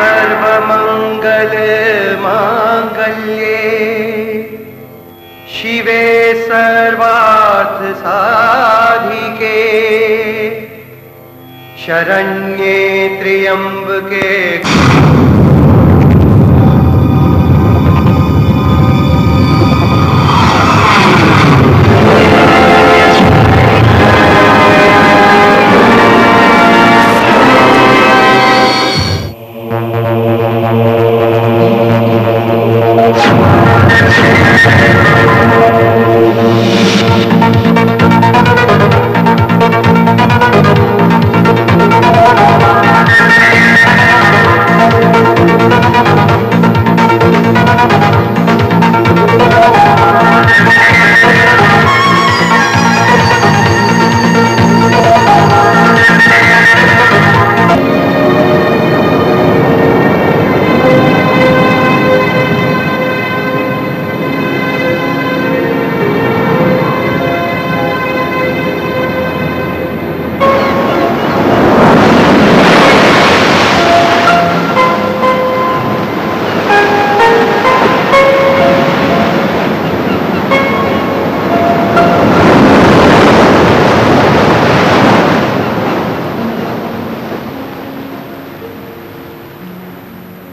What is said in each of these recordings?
सर्वमंगल मांगल्ये शिवे सर्वार्थ साधिके शरण्ये त्र्यंबके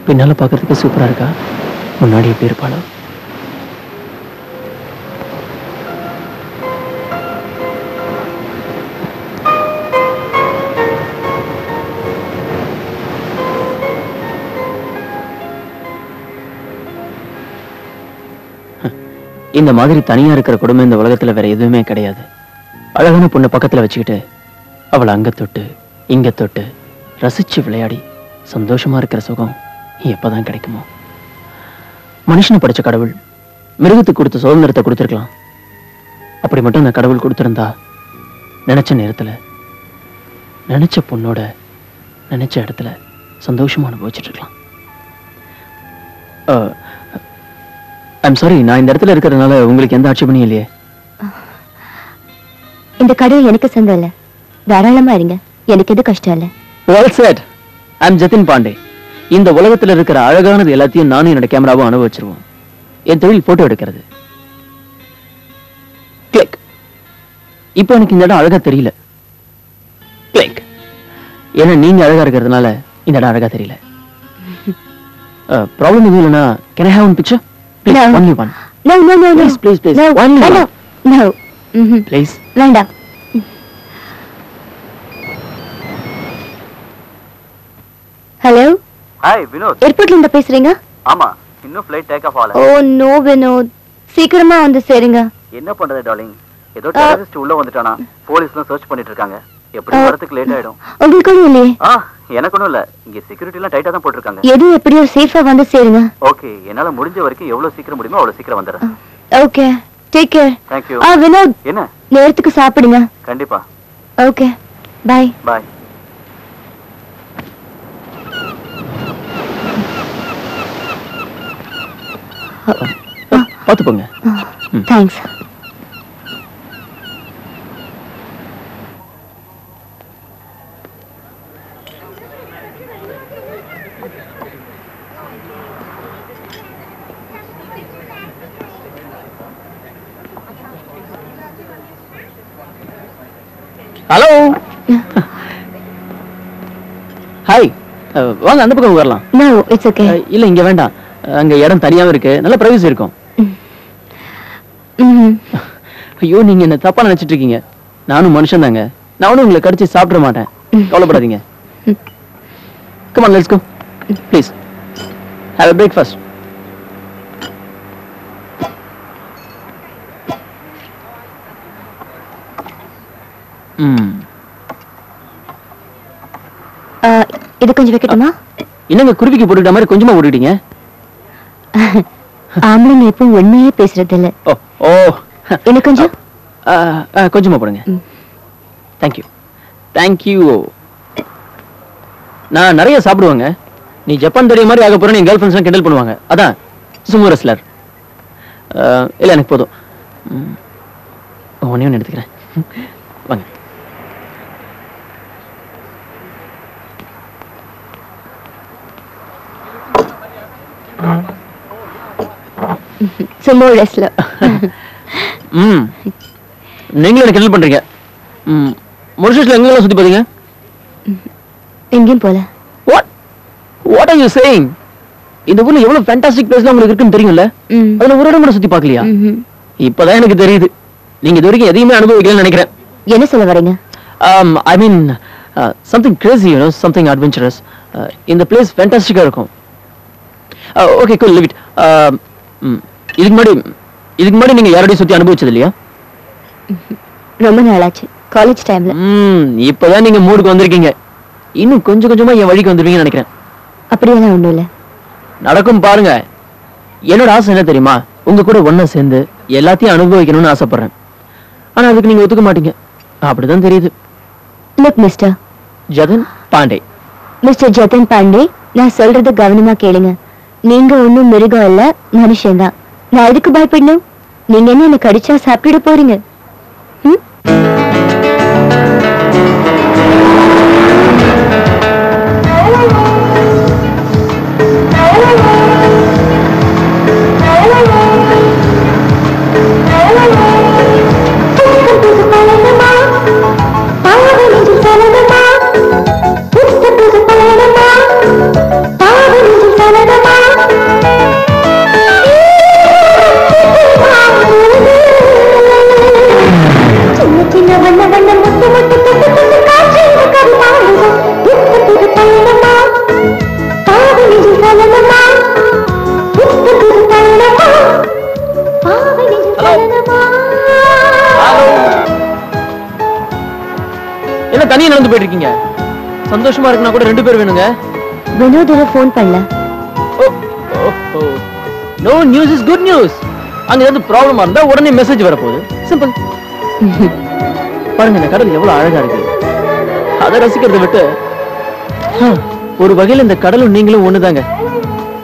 பின்னால பார்க்கறதுக்கு சூப்பரா இருக்கா, முன்னாடி எப்படி இருப்பாளோ? இந்த மாதிரி தனியா இருக்கிற குடும்பம் இந்த உலகத்துல வேற எதுவுமே கிடையாது. அழகான பொண்ணு பக்கத்துல வச்சுக்கிட்டு அவளை அங்க தொட்டு இங்க தொட்டு ரசிச்சு விளையாடி சந்தோஷமா இருக்கிற சுகம் எப்பதான் கிடைக்குமோ? மனுஷனை படைச்ச கடவுள் மிருகத்துக்கு கொடுத்த சுதந்திரத்தை கொடுத்திருக்கலாம். அப்படி மட்டும் அந்த கடவுள் கொடுத்திருந்தா நினைச்ச நேரத்துல நினைச்ச பொண்ணோட நினைச்ச இடத்துல சந்தோஷமா அனுபவிச்சுட்டு இருக்கலாம். ஐம் சாரி, நான் இந்த இடத்துல இருக்கிறதுனால உங்களுக்கு எந்த ஆட்சேபனையும் இல்லையே. இந்த கடவுள் எனக்கு சொந்தம் இல்ல, தாராளமா இருங்க, எனக்கு எது கஷ்டம் இல்ல. Well set. I'm Jatin Pandey. இந்த உலகத்துல இருக்கிற அழகானது எல்லாத்தையும் நானும் என்னோட கேமராவும் அனுபவிச்சிருவோம். என் தொழில் போட்டோ எடுக்கிறது. கிளிக். இப்போ எனக்கு இந்த இடம் அழகா தெரியல. கிளிக். ஏன்னா நீங்க அழகா இருக்கிறதுனால இந்த இடம் அழகா தெரியல. ப்ராப்ளம் எதுவும் இல்லைன்னா can I have one picture? No. Only one. No. Please. No. Only one. No. Please. வேண்டாம். ஹலோ. ஹாய் வினோத். ஏர்போர்ட்ல இருந்து பேசுறீங்க? ஆமா, இன்னும் ஃளைட் டேக் ஆஃப் ஆகல. ஓ நோ வினோத், சீக்கிரமா வந்து சேருங்க. என்ன பண்றது டார்லிங், ஏதோ டெரரிஸ்ட் உள்ள வந்துட்டானா, போலீஸ்லாம் சர்ச் பண்ணிட்டு இருக்காங்க. எப்படி வரதுக்கு லேட் ஆயிடும். உங்களுக்கு ஒண்ணும் இல்லையே? எனக்கு ஒண்ணும் இல்ல, இங்க செக்யூரிட்டி எல்லாம் டைட்டா தான் போட்டுருக்காங்க. எது எப்படியோ சேஃபா வந்து சேருங்க. ஓகே, என்னால முடிஞ்ச வரைக்கும் எவ்வளவு சீக்கிரம் முடியுமோ அவ்வளவு சீக்கிரம் வந்துறேன். Okay, take care. Thank you. Vinod, என்ன நேரத்துக்கு சாப்பிடுங்க. கண்டிப்பா. Okay, bye. பை. பாத்து போங்க. தேங்க்ஸ். ஹலோ. ஹாய், வாங்க அந்த பக்கம் வரலாம். No, it's okay. இல்ல இங்க வேண்டாம், அங்க இடம் தனியாவே இருக்கு, நல்ல பிரைவசி இருக்கும். ஐயோ, நீங்க என்ன தப்பா நினைச்சிட்டு இருக்கீங்க. நானும் மனுஷன் தாங்க, நானும் உங்களை கடிச்சு சாப்பிட மாட்டேன், கவலைப்படாதீங்க. Come on, let's go. Please have a breakfast. இது கொஞ்சம் வைக்கட்டுமா? என்னங்க குருவிக்கு போட்டுட்ட மாதிரி கொஞ்சமா போட்டுட்டீங்க? ஆம்பளைங்க எப்பவும் உண்மையே பேசுறது இல்ல. ஓ, எனக்கு கொஞ்சம் கொஞ்சமா போடுங்க. தேங்க்யூ. நான் நிறைய சாப்பிடுவாங்க. நீ ஜப்பான் தெரிய மாதிரி ஆக போறேன்னு என் கேர்ள் ஃப்ரெண்ட்ஸ் கிண்டல் பண்ணுவாங்க. அதான் சும்மா ரெஸ்லர். இல்ல எனக்கு போதும். ஒன்னே ஒன்று எடுத்துக்கிறேன். வாங்க. சும்மா ரெஸ்ட்ல. நீங்களும் எனக்கு ஹெல்ப் பண்றீங்க. மொரிஷியஸ்ல எங்கெல்லாம் சுத்தி பாத்தீங்க? எங்கேயும் போல. What are you saying? இந்த ஊர்ல எவ்வளவு ஃபேண்டாஸ்டிக் பிளேஸ்லாம் உங்களுக்கு இருக்குன்னு தெரியும்ல? அதுல ஒரு இடம் கூட சுத்தி பார்க்கலையா? இப்பதான் எனக்கு தெரியுது. நீங்க இது வரைக்கும் எதையுமே அனுபவிக்கலன்னு நினைக்கிறேன். என்ன சொல்ல வரீங்க? I mean something crazy, you know, something adventurous. இந்த பிளேஸ் ஃபேண்டாஸ்டிக்கா இருக்கும். Okay cool, leave it. இதுக்கு முன்னாடி நீங்க யாரோடையும் சுத்தி அனுபவிச்சது இல்லையா? ரொம்ப நாளாச்சு, காலேஜ் டைம்ல. இப்பதான் நீங்க மூடுக்கு வந்திருக்கீங்க. இன்னும் கொஞ்சம் கொஞ்சமா என் வழிக்கு வந்துருவீங்கன்னு நினைக்கிறேன். அப்படியெல்லாம் ஒண்ணும் இல்ல. நடக்கும் பாருங்க. என்னோட ஆசை என்ன தெரியுமா? உங்க கூட ஒண்ணா சேர்ந்து எல்லாத்தையும் அனுபவிக்கணும்னு ஆசைப்படுறேன். ஆனா அதுக்கு நீங்க ஒத்துக்க மாட்டீங்க. அப்படிதான் தெரியுது. Look mister Jatan Pandey. Mister Jatan Pandey, நான் சொல்றது கவனமா கேளுங்க. நீங்க ஒண்ணும் மிருகம் இல்ல, மனுஷன்தான். நான் எதுக்கு பயப்படணும்? நீங்க என்ன கடிச்சா சாப்பிட போறீங்க? என்ன தனியா நடந்து போயிட்டு இருக்கீங்க? சந்தோஷமா இருக்குன்னா கூட ரெண்டு பேர் வேணுங்க. வினோத் ஃபோன் பண்ணல. No news is good news. அங்க ஏதாவது ப்ராப்ளமா இருந்தா உடனே மெசேஜ் வர போகுது. சிம்பிள். பாருங்க இந்த கடல் எவ்வளவு அழகா இருக்கு. அதை ரசிக்கிறதை விட்டு ஒரு வகையில இந்த கடலும் நீங்களும் ஒண்ணுதாங்க.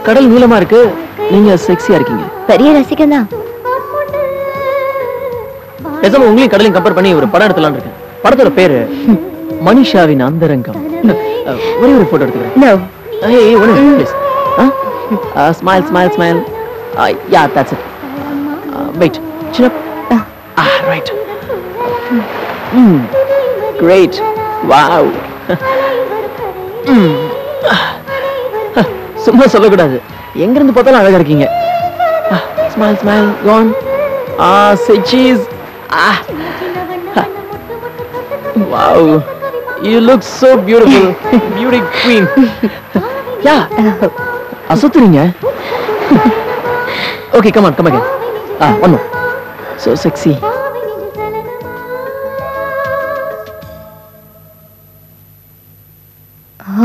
கடல் நீளமா இருக்கு, நீங்க செக்ஸியா இருக்கீங்க. பெரிய ரசிகன் தான். பேசாம உங்களையும் கடலையும் கம்பேர் பண்ணி ஒரு படம் எடுத்துலாம்னு இருக்கேன். படத்தோட பேரு மனிஷாவின் அந்தரங்கம். ஒரே ஒரு போட்டோ எடுத்துக்கிறேன். No. Hey, one minute, please. Smile, smile, smile. Yeah, that's it. Wait, chin up. Right. Great. Wow. சும்மா சொல்லக்கூடாது. எங்க இருந்து பார்த்தாலும் அழகா இருக்கீங்க. Smile, smile, go on. Say cheese. Wow. You look so beautiful. Beauty queen. Yeah. அசுத்துறீங்க. Okay, come on, come again. One more. So sexy.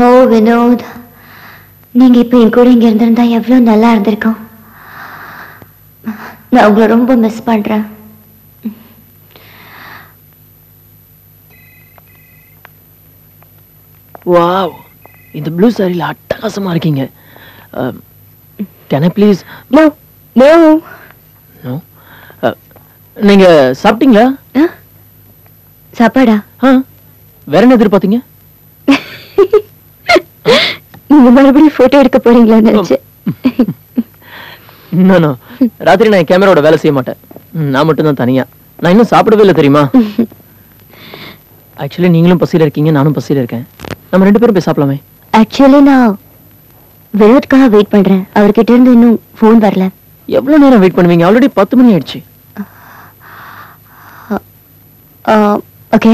Oh, Vinod, நீங்க இப்ப என் கூட இங்க இருந்திருந்தா எவ்வளவு நல்லா இருந்திருக்கும். நான் உங்களை ரொம்ப மிஸ் பண்றேன். வாவ், இந்த ப்ளூ சாரில அட்டகாசமா இருக்கீங்க. Can I please? No, no. No. நீங்க சாப்பிட்டீங்களா? சாப்பாடா? வேற என்ன எதிர்பார்த்தீங்க? நீங்க மறுபடியும் போட்டோ எடுக்க போறீங்களான்னு நினைச்சேன். நோ நோ, ராத்திரி நான் கேமராவோட வேலை செய்ய மாட்டேன். நான் மட்டும் தான் தனியா. நான் இன்னும் சாப்பிடவே இல்லை தெரியுமா? ஆக்சுவலி நீங்களும் பசியில இருக்கீங்க, நானும் பசியில இருக்கேன். நம்ம ரெண்டு பேரும் போய் சாப்பிடலாமே. ஆக்சுவலி நான் வினோத்காக வெயிட் பண்றேன். அவர்கிட்ட இருந்து இன்னும் போன் வரல. எவ்வளவு நேரம் வெயிட் பண்ணுவீங்க? ஆல்ரெடி 10 மணி ஆயிடுச்சு. Okay.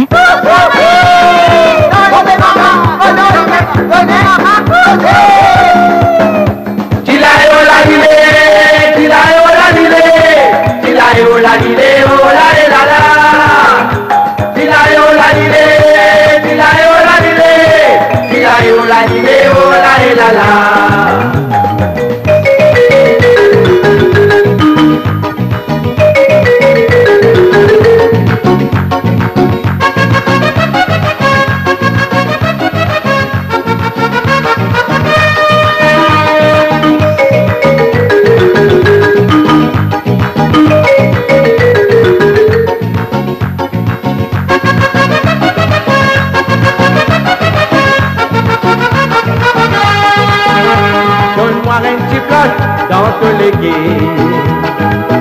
Donne-moi un petit place dans tous les quais.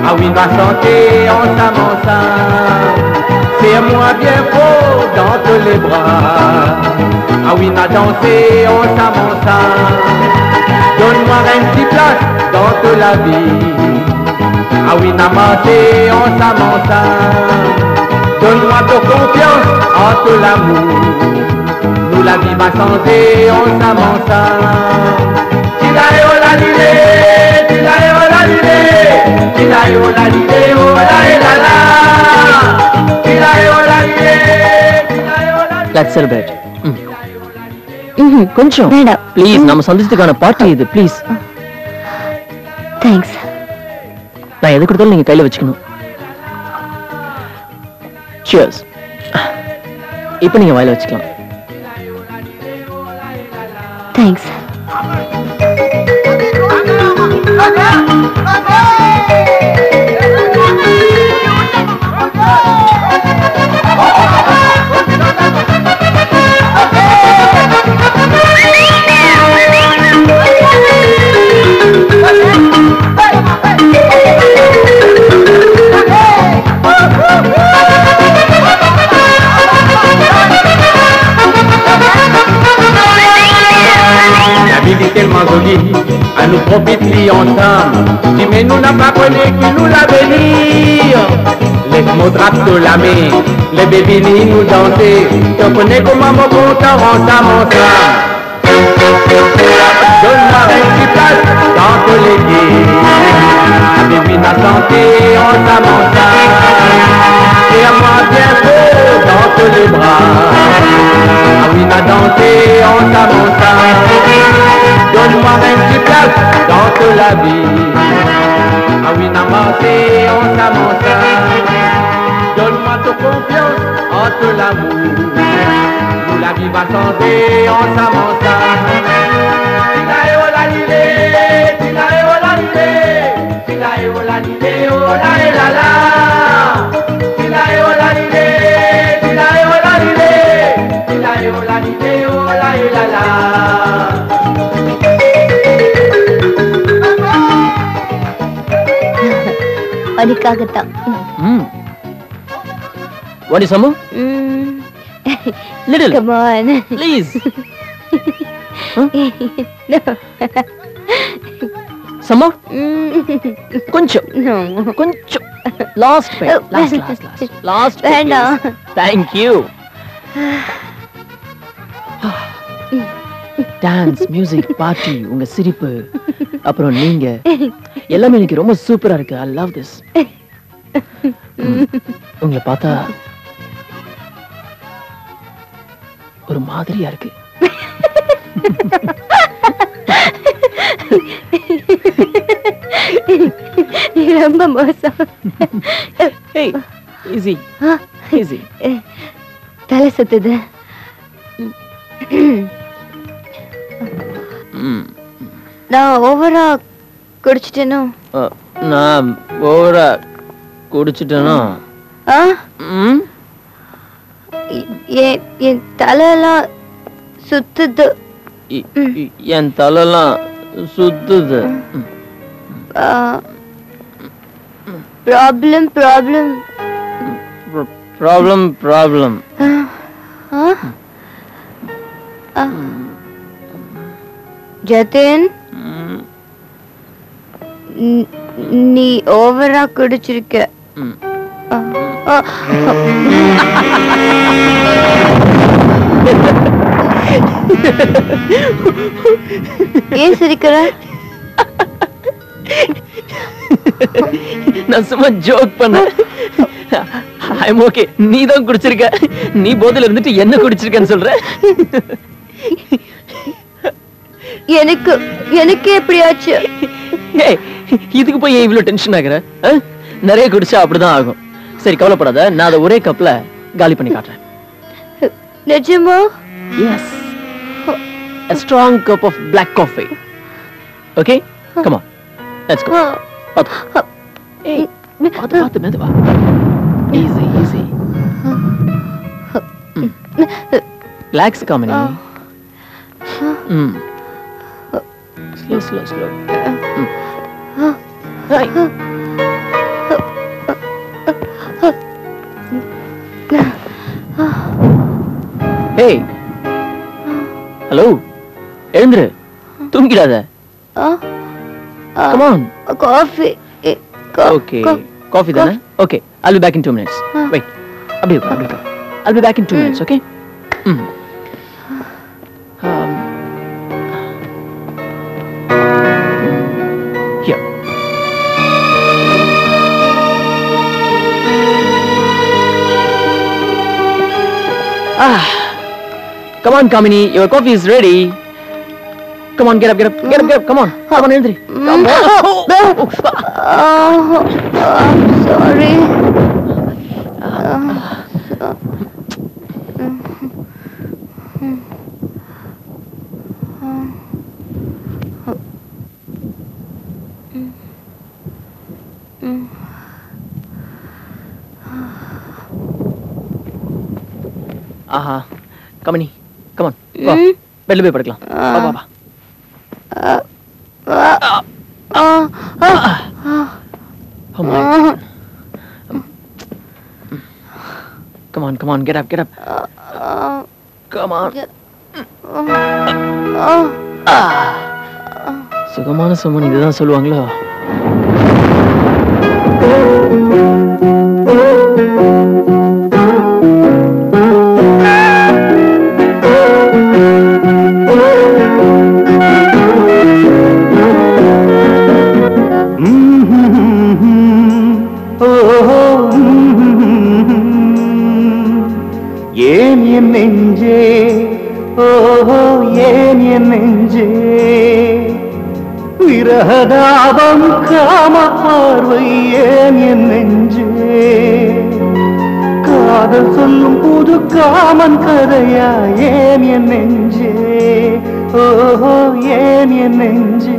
Ah oui, ma santé, ensemble, ensemble. Serre-moi bien fort dans tous les bras. Ah oui, ma danser, ensemble, ensemble. Donne-moi un petit place dans toute la vie. Ah oui, n'a marché, ensemble, ensemble. Donne-moi ta confiance en tout l'amour. Nous la vie va changer, ensemble, ensemble. Tilae, oh la lile, tilae, oh la lile, tilae, oh la lile, oh la la la. Tilae, oh la lile, tilae, oh la lile. Let's celebrate. கொஞ்சம் வேண்டாம். Please, நம்ம சந்தோஷத்துக்கான party இது, please. Thanks. நான் எது கொடுத்தாலும் நீங்க கையில வச்சுக்கணும். Cheers. இப்போ நீங்க வாயில வச்சுக்கலாம். Thanks. La vie est tellement jolie, à nous profiter ensemble. Si mais nous n'a pas connu qui nous l'avenir. Laisse-moi draper la main, les bébés nous danser. Tu connais comment mon content ensemble, ensemble. Donne-moi un petit place dans tous les quais. La bébé n'a santé, ensemble, ensemble. Serre-moi bien fort dans tous les bras. Ah oui, n'a dansé, ensemble, ensemble. Donne-moi un petit place dans toute la vie. Ah oui, n'a marché, ensemble, ensemble. Donne-moi ta confiance en tout l'amour. Nous la vie va changer, ensemble, ensemble. Tilae, oh la lile, tilae, oh la lile, tilae, oh la lile, oh la la la. Tilae, oh la lile, tilae, oh la lile, tilae, oh la lile, oh la la la. அதுக்காகத்தான். What is Samu? Little. Come on. Please. No. Samu? கொஞ்சம். No. கொஞ்சம். Last pair. Last pair. வேண்டாம். Thank you. Dance, music, party, உங்க சிரிப்பு, அப்புறம் நீங்க எல்லாமே எனக்கு ரொம்ப சூப்பரா இருக்கு. I love this. உங்களை பார்த்தா ஒரு மாதிரியா இருக்கு. ரொம்ப மோசம். Hey, easy. Easy. தலை சுத்துது. நான் ஓவரா குடிச்சிட்டேனோ? நான் ஓவரா குடிச்சிட்டேனோ? என் தலையெல்லாம் சுத்துது. என் தலையெல்லாம் சுத்துது. Problem problem problem problem. Jatin, நீ ஓவரா குடிச்சிருக்க. ஏன் சிரிக்கிற? நான் சும்மா ஜோக் பண்ண. I'm okay. நீ தான் குடிச்சிருக்க. நீ போதையில இருந்துட்டு என்ன குடிச்சிருக்கன்னு சொல்ற? எனக்கு எப்படி ஆச்சு? இதுக்கு போய் இவ்வளவு டென்ஷன் ஆகுற? நிறைய குடிச்சா அப்படிதான் ஆகும். சரி, கவலைப்படாத. நான் அதை ஒரே கப்ல காலி பண்ணி காட்டுறேன். நிஜமா? S. A strong cup of black coffee. Okay? Come on. Let's go. Hey, பாத்து மெதுவா. Easy, easy. Relax, Kamini. Slow, slow, slow. Hi. Hey. Hello. எழுந்துரு. தூங்கிடாத. Come on. Coffee. Okay. Coffee தானே? Okay. I'll be back in 2 minutes. Wait. அப்படியே உட்கார். I'll be back in 2 minutes, okay? Here. Come on, Kamini. Your coffee is ready. Come on, get up. Come on. Come on, Indri. Come on. I'm sorry. Aha கமனி come on வா பெட்ல போய் படுக்கலாம் வா வா Oh my God. Come on get up come on சுகமான சுமன் இதுதான் சொல்லுவாங்களோ விரகதாபம் காம பார்வை ஏன் என் நெஞ்சே காதல் சொல்லும் புது காமன் கதையா ஏன் என் நெஞ்சே ஓஹோ ஏன் என் நெஞ்சே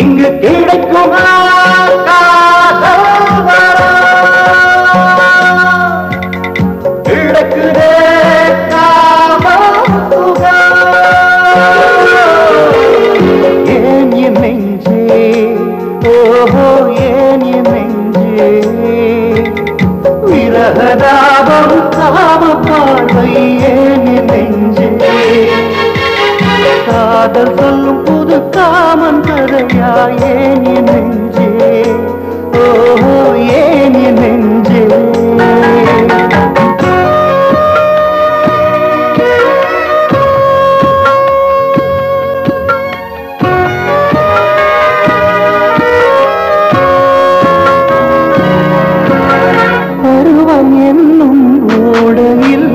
இங்கு கிடைக்குமா கிடக்குதே ஏன் என் நெஞ்சே ஓஹோ ஏன் என் நெஞ்சே விரகதாபம் காம பார்வை ஏன் என் நெஞ்சே காதல் சொல்லும் புது காமன் கதையா ஏன் என் நெஞ்சே ஓஹோ ஏன் என் நெஞ்சே பருவம் என்னும் ஓடையில்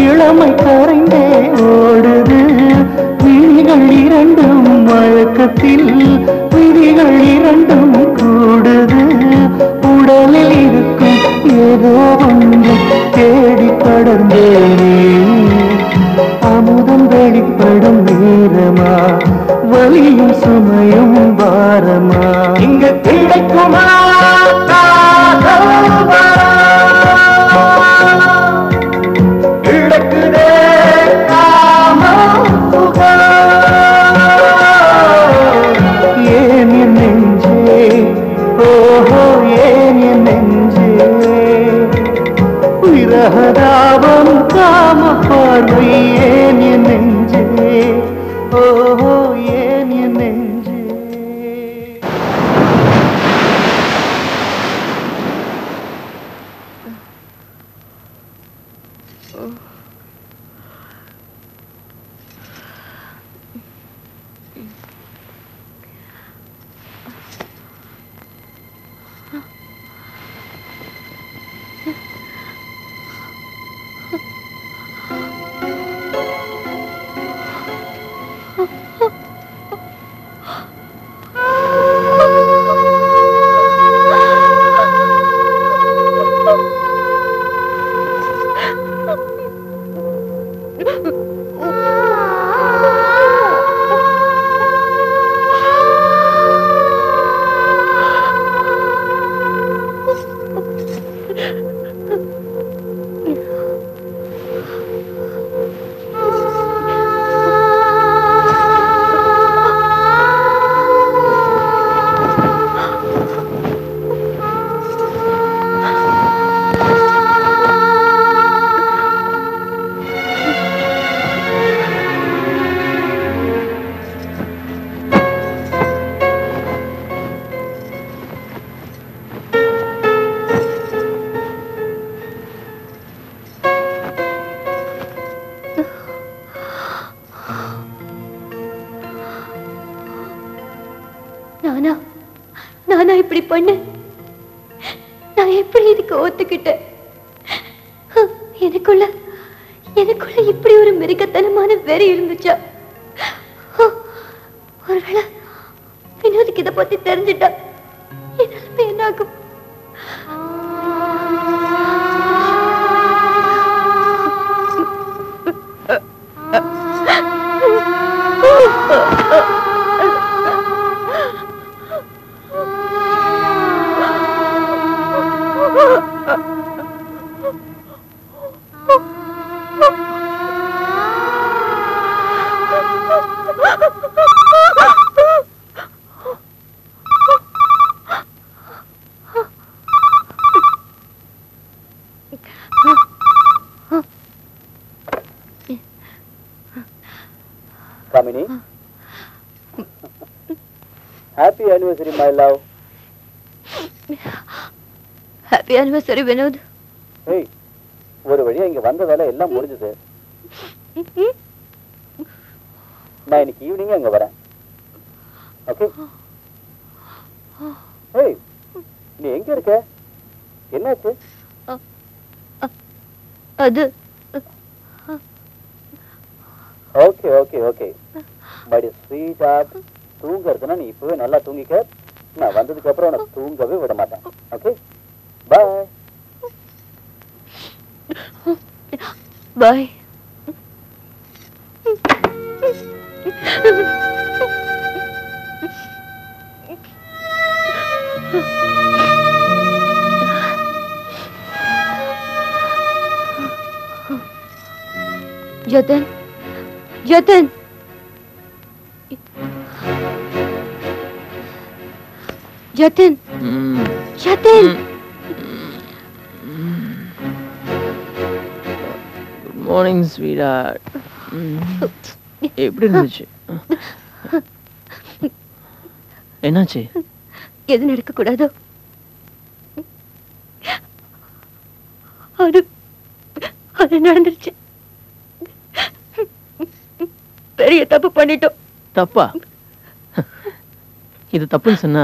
இளமை கரைந்தே ஓடுது விழிகள் இரண்டும் வழக்கத்தில் விழிகள் இரண்டும் கூடுது உடலில் இருக்கும் ஏதோ ஒன்று தேடி படர்ந்தேனே அமுதம் வெளிப்படும் நேரமா வலியும் சுமையும் பாரமா இங்கு கிடைக்குமா கிடக்குதே ஏன் என் நெஞ்சே ஓஹோ ஏன் என் நெஞ்சே விரகதாபம் காம பார்வை ஏன் என் நெஞ்சே ஓஹோ ஏன் என் நெஞ்சே நானா இப்படி பண்ணேன்? நான் எப்படி இதுக்கு ஒத்துக்கிட்டேன்? எனக்குள்ள இப்படி ஒரு மிருகத்தனமான வெறி இருந்துச்சா? ஒருவேளை வினோதுக்கு இதை பத்தி தெரிஞ்சிட்டா என்னாலுமே என்னாகும்? Kamini, happy anniversary, my love. Happy anniversary, Vinod. Hey, ஒரு வழியா இங்க வந்த வேலை எல்லாம் முடிஞ்சது. நான் இன்னைக்கு ஈவினிங் அங்க வரேன். ஓகே? Hey, நீ எங்க இருக்க? என்னாச்சு? அது okay okay okay bye sweetheart, தூங்குறதுன்னா நீ இப்பவே நல்லா தூங்கிக்க. நான் வந்ததுக்கு அப்புறம் உனக்கு தூங்கவே விட மாட்டேன். Okay bye. Bye. Jatan Jatan Jatan Jatan good morning sweetheart. எப்படி இருந்துச்சு? என்னாச்சு? எது நடக்க கூடாதோ அது நடந்துருச்சு. பெரிய தப்பு பண்ணிட்டோம். தப்பா? இது தப்புன்னு சொன்னா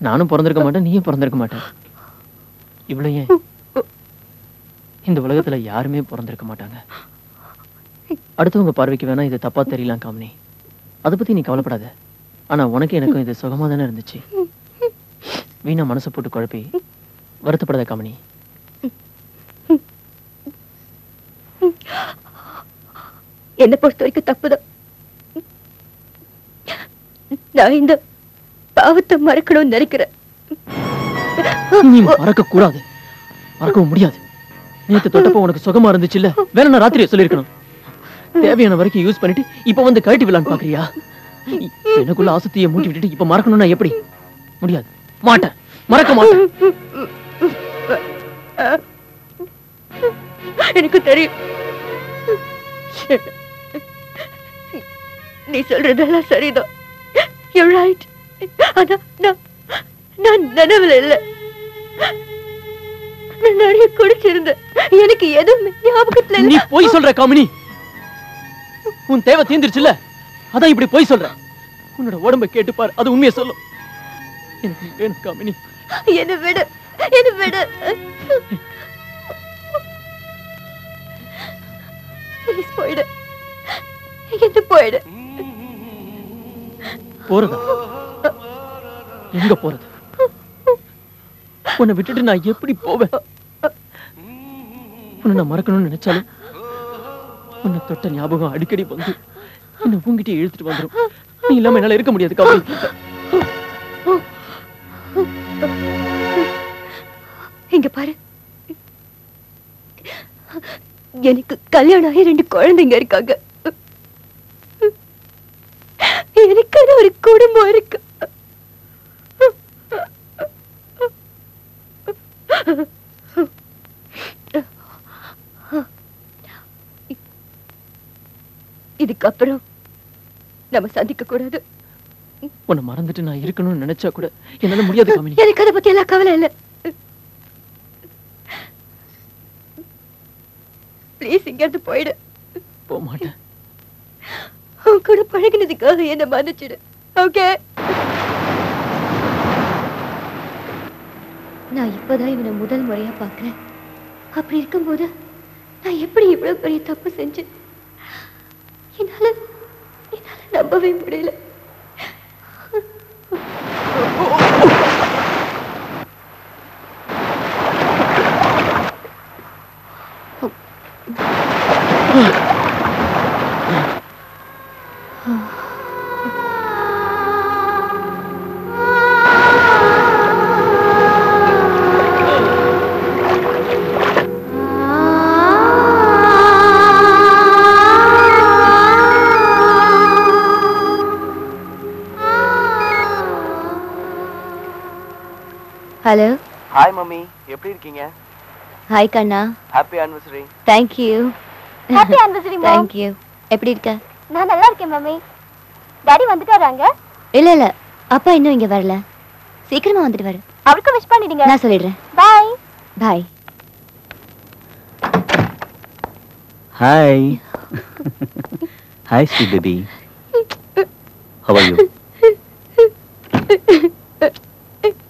நானும் பிறந்திருக்க மாட்டேன், நீயும் பிறந்திருக்க மாட்டேன். இவ்வளவு ஏன்? இந்த உலகத்துல யாருமே பிறந்திருக்க மாட்டாங்க. அடுத்தவங்க பார்வைக்கு வேணா இது தப்பா தெரியலாம் காமினி, அதை பத்தி நீ கவலைப்படாத. ஆனா உனக்கு எனக்கும் இது சுகமா தானே இருந்துச்சு. வீணா மனசை போட்டு குழப்பி வருத்தப்படாத காமினி. என்ன பொறுத்த வரைக்கும் தப்புதான். நான் இந்த பாவத்தை மறக்கணும்னு நினைக்கிறேன். நீ மறக்க கூடாது, மறக்கவும் முடியாது. நேத்து தொட்டப்போ உனக்கு சுகமா இருந்துச்சு இல்ல? வேற நான் ராத்திரியை சொல்லிருக்கணும். தேவையான வரைக்கும் யூஸ் பண்ணிட்டு இப்ப வந்து கழட்டி விடலான்னு பாக்குறியா? எனக்குள்ள ஆசத்தியை மூட்டி விட்டுட்டு இப்ப மறக்கணும்னா எப்படி? முடியாது, மாட்டேன், மறக்க மாட்டேன். எனக்கு தெரியும் நீ சொல்றதெல்லாம் சரிதான். You're right. ஆனா நான் நினைவுல இல்ல. நான் நிறைய குடிச்சிருந்தேன். எனக்கு எதுவுமே ஞாபகத்துல இல்ல. நீ போய் சொல்ற காமினி. உன் தேவை தீர்ந்துருச்சுல்ல, அதான் இப்படி போய் சொல்ற. உன்னோட உடம்ப கேட்டு பாரு, அது உண்மையை சொல்லும். எனக்கு வேணும் காமினி. என்ன விடு, என்ன விடு. ப்ளீஸ் போயிடு. எங்க போயிடு. போறதா? எங்க போறது? உன்னை விட்டுட்டு நான் எப்படி போவேன்? உன்னை நான் மறக்கணும்னு நினைச்சாலும் உன்னை தொட்ட ஞாபகம் அடிக்கடி வந்து என்ன உங்ககிட்ட இழுத்துட்டு வந்துடும். நீ இல்லாம என்னால இருக்க முடியாது காமினி. இங்க பாரு, எனக்கு கல்யாணம் ஆகி 2 குழந்தைங்க இருக்காங்க. எனக்கு ஒரு குடும்பம் இருக்கு. இதுக்கப்புறம் நம்ம சந்திக்க கூடாது. உன்னை மறந்துட்டு நான் இருக்கணும்னு நினைச்சா கூட என்னால முடியாது காமினி. எனக்கு அதை பத்தி எல்லாம் கவலை இல்லை. ப்ளீஸ் இங்க இருந்து போயிடு. போக மாட்டேன். உன் கூட பழகினதுக்காக என்ன மன்னிச்சிடு. ஓகே? நான் இப்பதான் இவனை முதல் முறையா பார்க்கிறேன். அப்படி இருக்கும்போது நான் எப்படி இவ்வளவு பெரிய தப்பு செஞ்சேன்? என்னால நம்பவே முடியல. ஹலோ. ஹாய் மம்மி, எப்படி இருக்கீங்க? ஹாய் கண்ணா. Happy anniversary. Thank you. Happy anniversary mom. Thank you. எப்படி இருக்க? நான் நல்லா இருக்கேன் மம்மி. டாடி வந்துட்டாராங்க? இல்ல அப்பா இன்னும் இங்க வரல. சீக்கிரமா வந்துட்டு வர. அவருக்கு விஷ் பண்ணிடுங்க. நான் சொல்லிடுறேன். Bye. Bye. Hi. Hi sweet baby. How are you?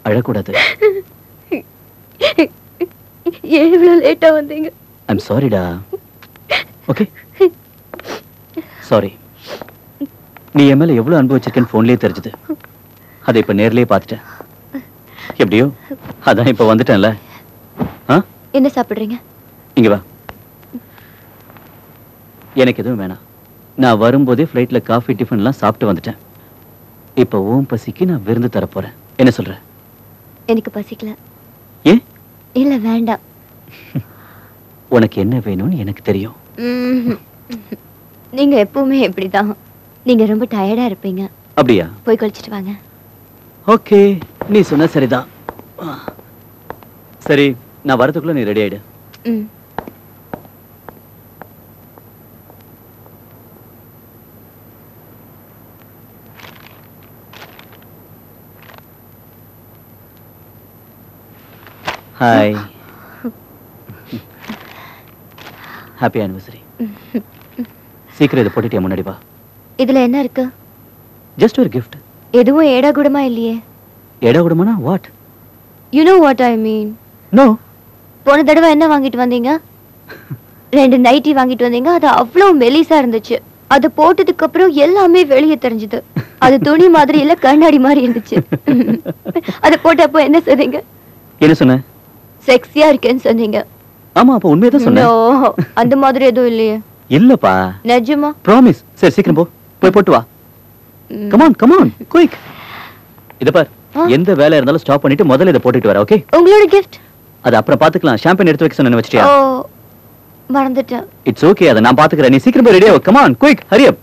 அழக்கூடாது. ஏன் இவ்வளவு லேட்டா வந்தீங்க? ஐம் சாரிடா. Okay sorry. நீ என் மேல எவ்வளவு அன்பு வச்சிருக்கேன்னு போன்லயே தெரிஞ்சது. அதை இப்ப நேர்லயே பார்த்துட்டேன். எப்படியோ அதான் இப்ப வந்துட்டேன்ல. என்ன சாப்பிடுறீங்க? இங்க வா. எனக்கு எதுவும் வேணாம். நான் வரும்போதே ஃப்ளைட்ல காஃபி டிஃபன்லாம் சாப்பிட்டு வந்துட்டேன். இப்ப ஓம் பசிக்கு நான் விருந்து தரப்போறேன். என்ன சொல்ற? எனக்கு பசிக்கல. ஏ? இல்ல வேண்டாம். உனக்கு என்ன வேணும்னு எனக்கு தெரியும். நீங்க எப்பவுமே இப்படிதான். நீங்க ரொம்ப டயர்டா இருப்பீங்க. அப்படியா? போய் குளிச்சிட்டு வாங்க. ஓகே, நீ சொன்ன சரிதான். சரி, நான் வரதுக்குள்ள நீ ரெடி ஆயிடு. ஹாய். Happy anniversary. சீக்கிரம் இதை போட்டுட்டியா? முன்னாடி வா. இதுல என்ன இருக்கு? ஜஸ்ட் ஒரு கிஃப்ட். எதுவும் ஏடா கூடமா இல்லையே. ஏடா கூடமானா what? You know what I mean. No. போன தடவை என்ன வாங்கிட்டு வந்தீங்க? 2 நைட்டி வாங்கிட்டு வந்தீங்க. அது அவ்வளவு மெலிசா இருந்துச்சு. அது போட்டதுக்கு அப்புறம் எல்லாமே வெளியே தெரிஞ்சது. அது துணி மாதிரி இல்ல, கண்ணாடி மாதிரி இருந்துச்சு. அது போட்டப்போ என்ன சொன்னீங்க? என்ன சொன்ன? செக்ஸியா இருக்கேன்னு சொன்னீங்க. ஆமா, அப்ப உண்மையதான் சொன்னேன். அந்த மாதிரி எதுவும் இல்லையே. இல்லப்பா. நிஜமா? ப்ராமிஸ். சரி, சீக்கிரம் போ. போய் போட்டு வா. Come on, come on, quick. இத பார், எந்த வேலை இருந்தாலும் ஸ்டாப் பண்ணிட்டு முதல்ல இத போட்டுட்டு வர. ஓகே? உங்களோட gift அது அப்புறம் பாத்துக்கலாம். ஷாம்பெயின் எடுத்து வைக்க சொன்னேன்னு வச்சிட்டியா? ஓ, மறந்துட்டேன். இட்ஸ் ஓகே, அத நான் பாத்துக்கறேன். நீ சீக்கிரம் போய் ரெடி ஆகு. கம் ஆன், குயிக், ஹரி அப்.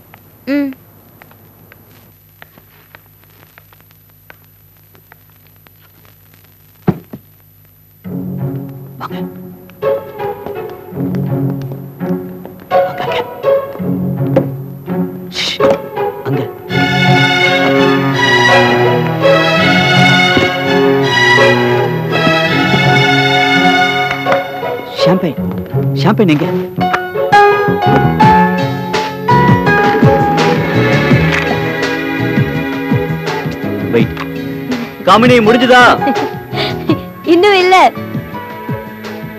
வாங்க. அங்க. ஷாம்பெயின் எங்க? வெயிட். காமினி, முடிஞ்சதா? இன்னும் இல்ல.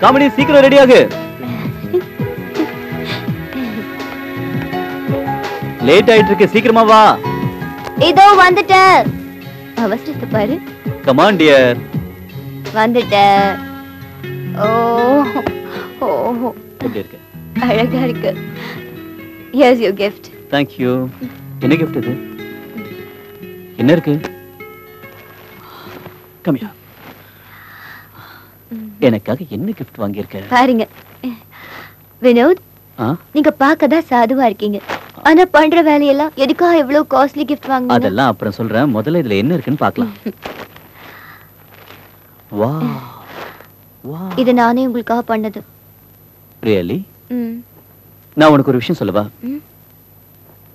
காமினி, சீக்கிரம் ரெடி ஆகு. லேட் ஆயிட்டு இருக்கு, சீக்கிரமா வா. இதோ வந்துட்டேன். அவசரத்தை பாரு. Come on dear. வந்துட்டேன். ஓ ஓ, எப்படி இருக்கு? அழகா இருக்கு. Here's your gift. Thank you. என்ன gift இது? என்ன இருக்கு? Come here. எனக்காக என்ன gift வாங்கியிருக்க? பாருங்க வினோத், நீங்க பார்க்கதான் சாதுவா இருக்கீங்க. ஆனா பண்ற வேலையெல்லாம் எதுக்காக இவ்வளவு காஸ்ட்லி gift வாங்குனீங்க? அதெல்லாம் அப்புறம் சொல்றேன். முதல்ல இதுல என்ன இருக்குன்னு பார்க்கலாம். வா வா. இது நானே உங்களுக்காக பண்ணது. Really? நான் உனக்கு ஒரு விஷயம் சொல்லவா?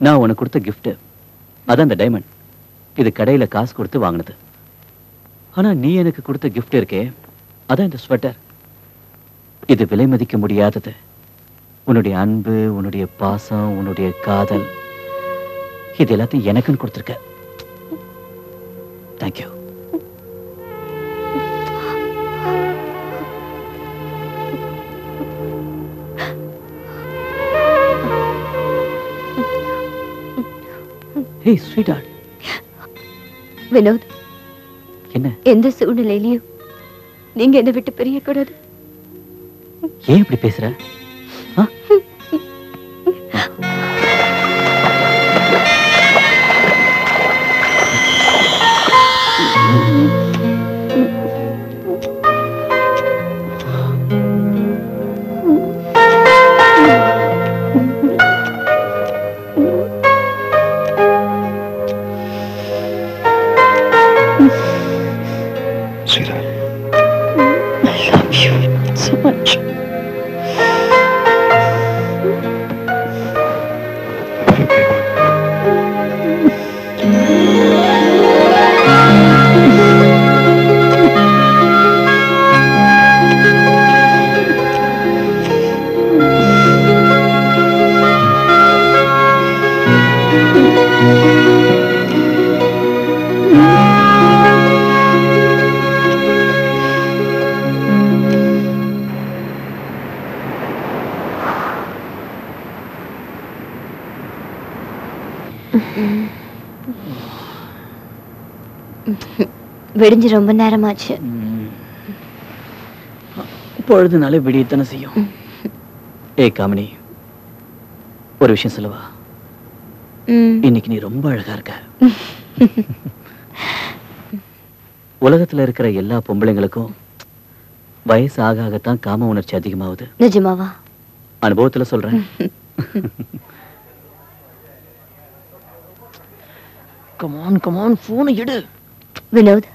நான் உனக்கு கொடுத்த gift அதான் இந்த டைமண்ட். இது கடையில காசு கொடுத்து வாங்கினது. ஆனா நீ எனக்கு கொடுத்த gift இருக்கே, அதான் இந்த ஸ்வெட்டர். இது விலை மதிக்க முடியாதது. உன்னுடைய அன்பு, உன்னுடைய பாசம், உன்னுடைய காதல், இது எல்லாத்தையும் எனக்குன்னு கொடுத்திருக்க. தேங்க்யூ. ஹே ஸ்வீட் வினோத், என்ன எந்த சூழ்நிலையிலையும் நீங்க என்னை விட்டு பிரியக்கூடாது. ஏன் இப்படி பேசுற? விடிஞ்சு ரொம்ப நேரமாச்சு. பொழுதுனாலே விடியத்தானே செய்யும். ஏய் காமினி, ஒரு விஷயம் சொல்லவா? இன்னைக்கு நீ ரொம்ப அழகா இருக்க. உலகத்துல இருக்கிற எல்லா பொம்பளைங்களுக்கும் வயசு ஆக ஆகத்தான் காம உணர்ச்சி அதிகமாகுது. நிஜமாவா? அனுபவத்துல சொல்றேன். கமான் போனை எடு. வினோத்,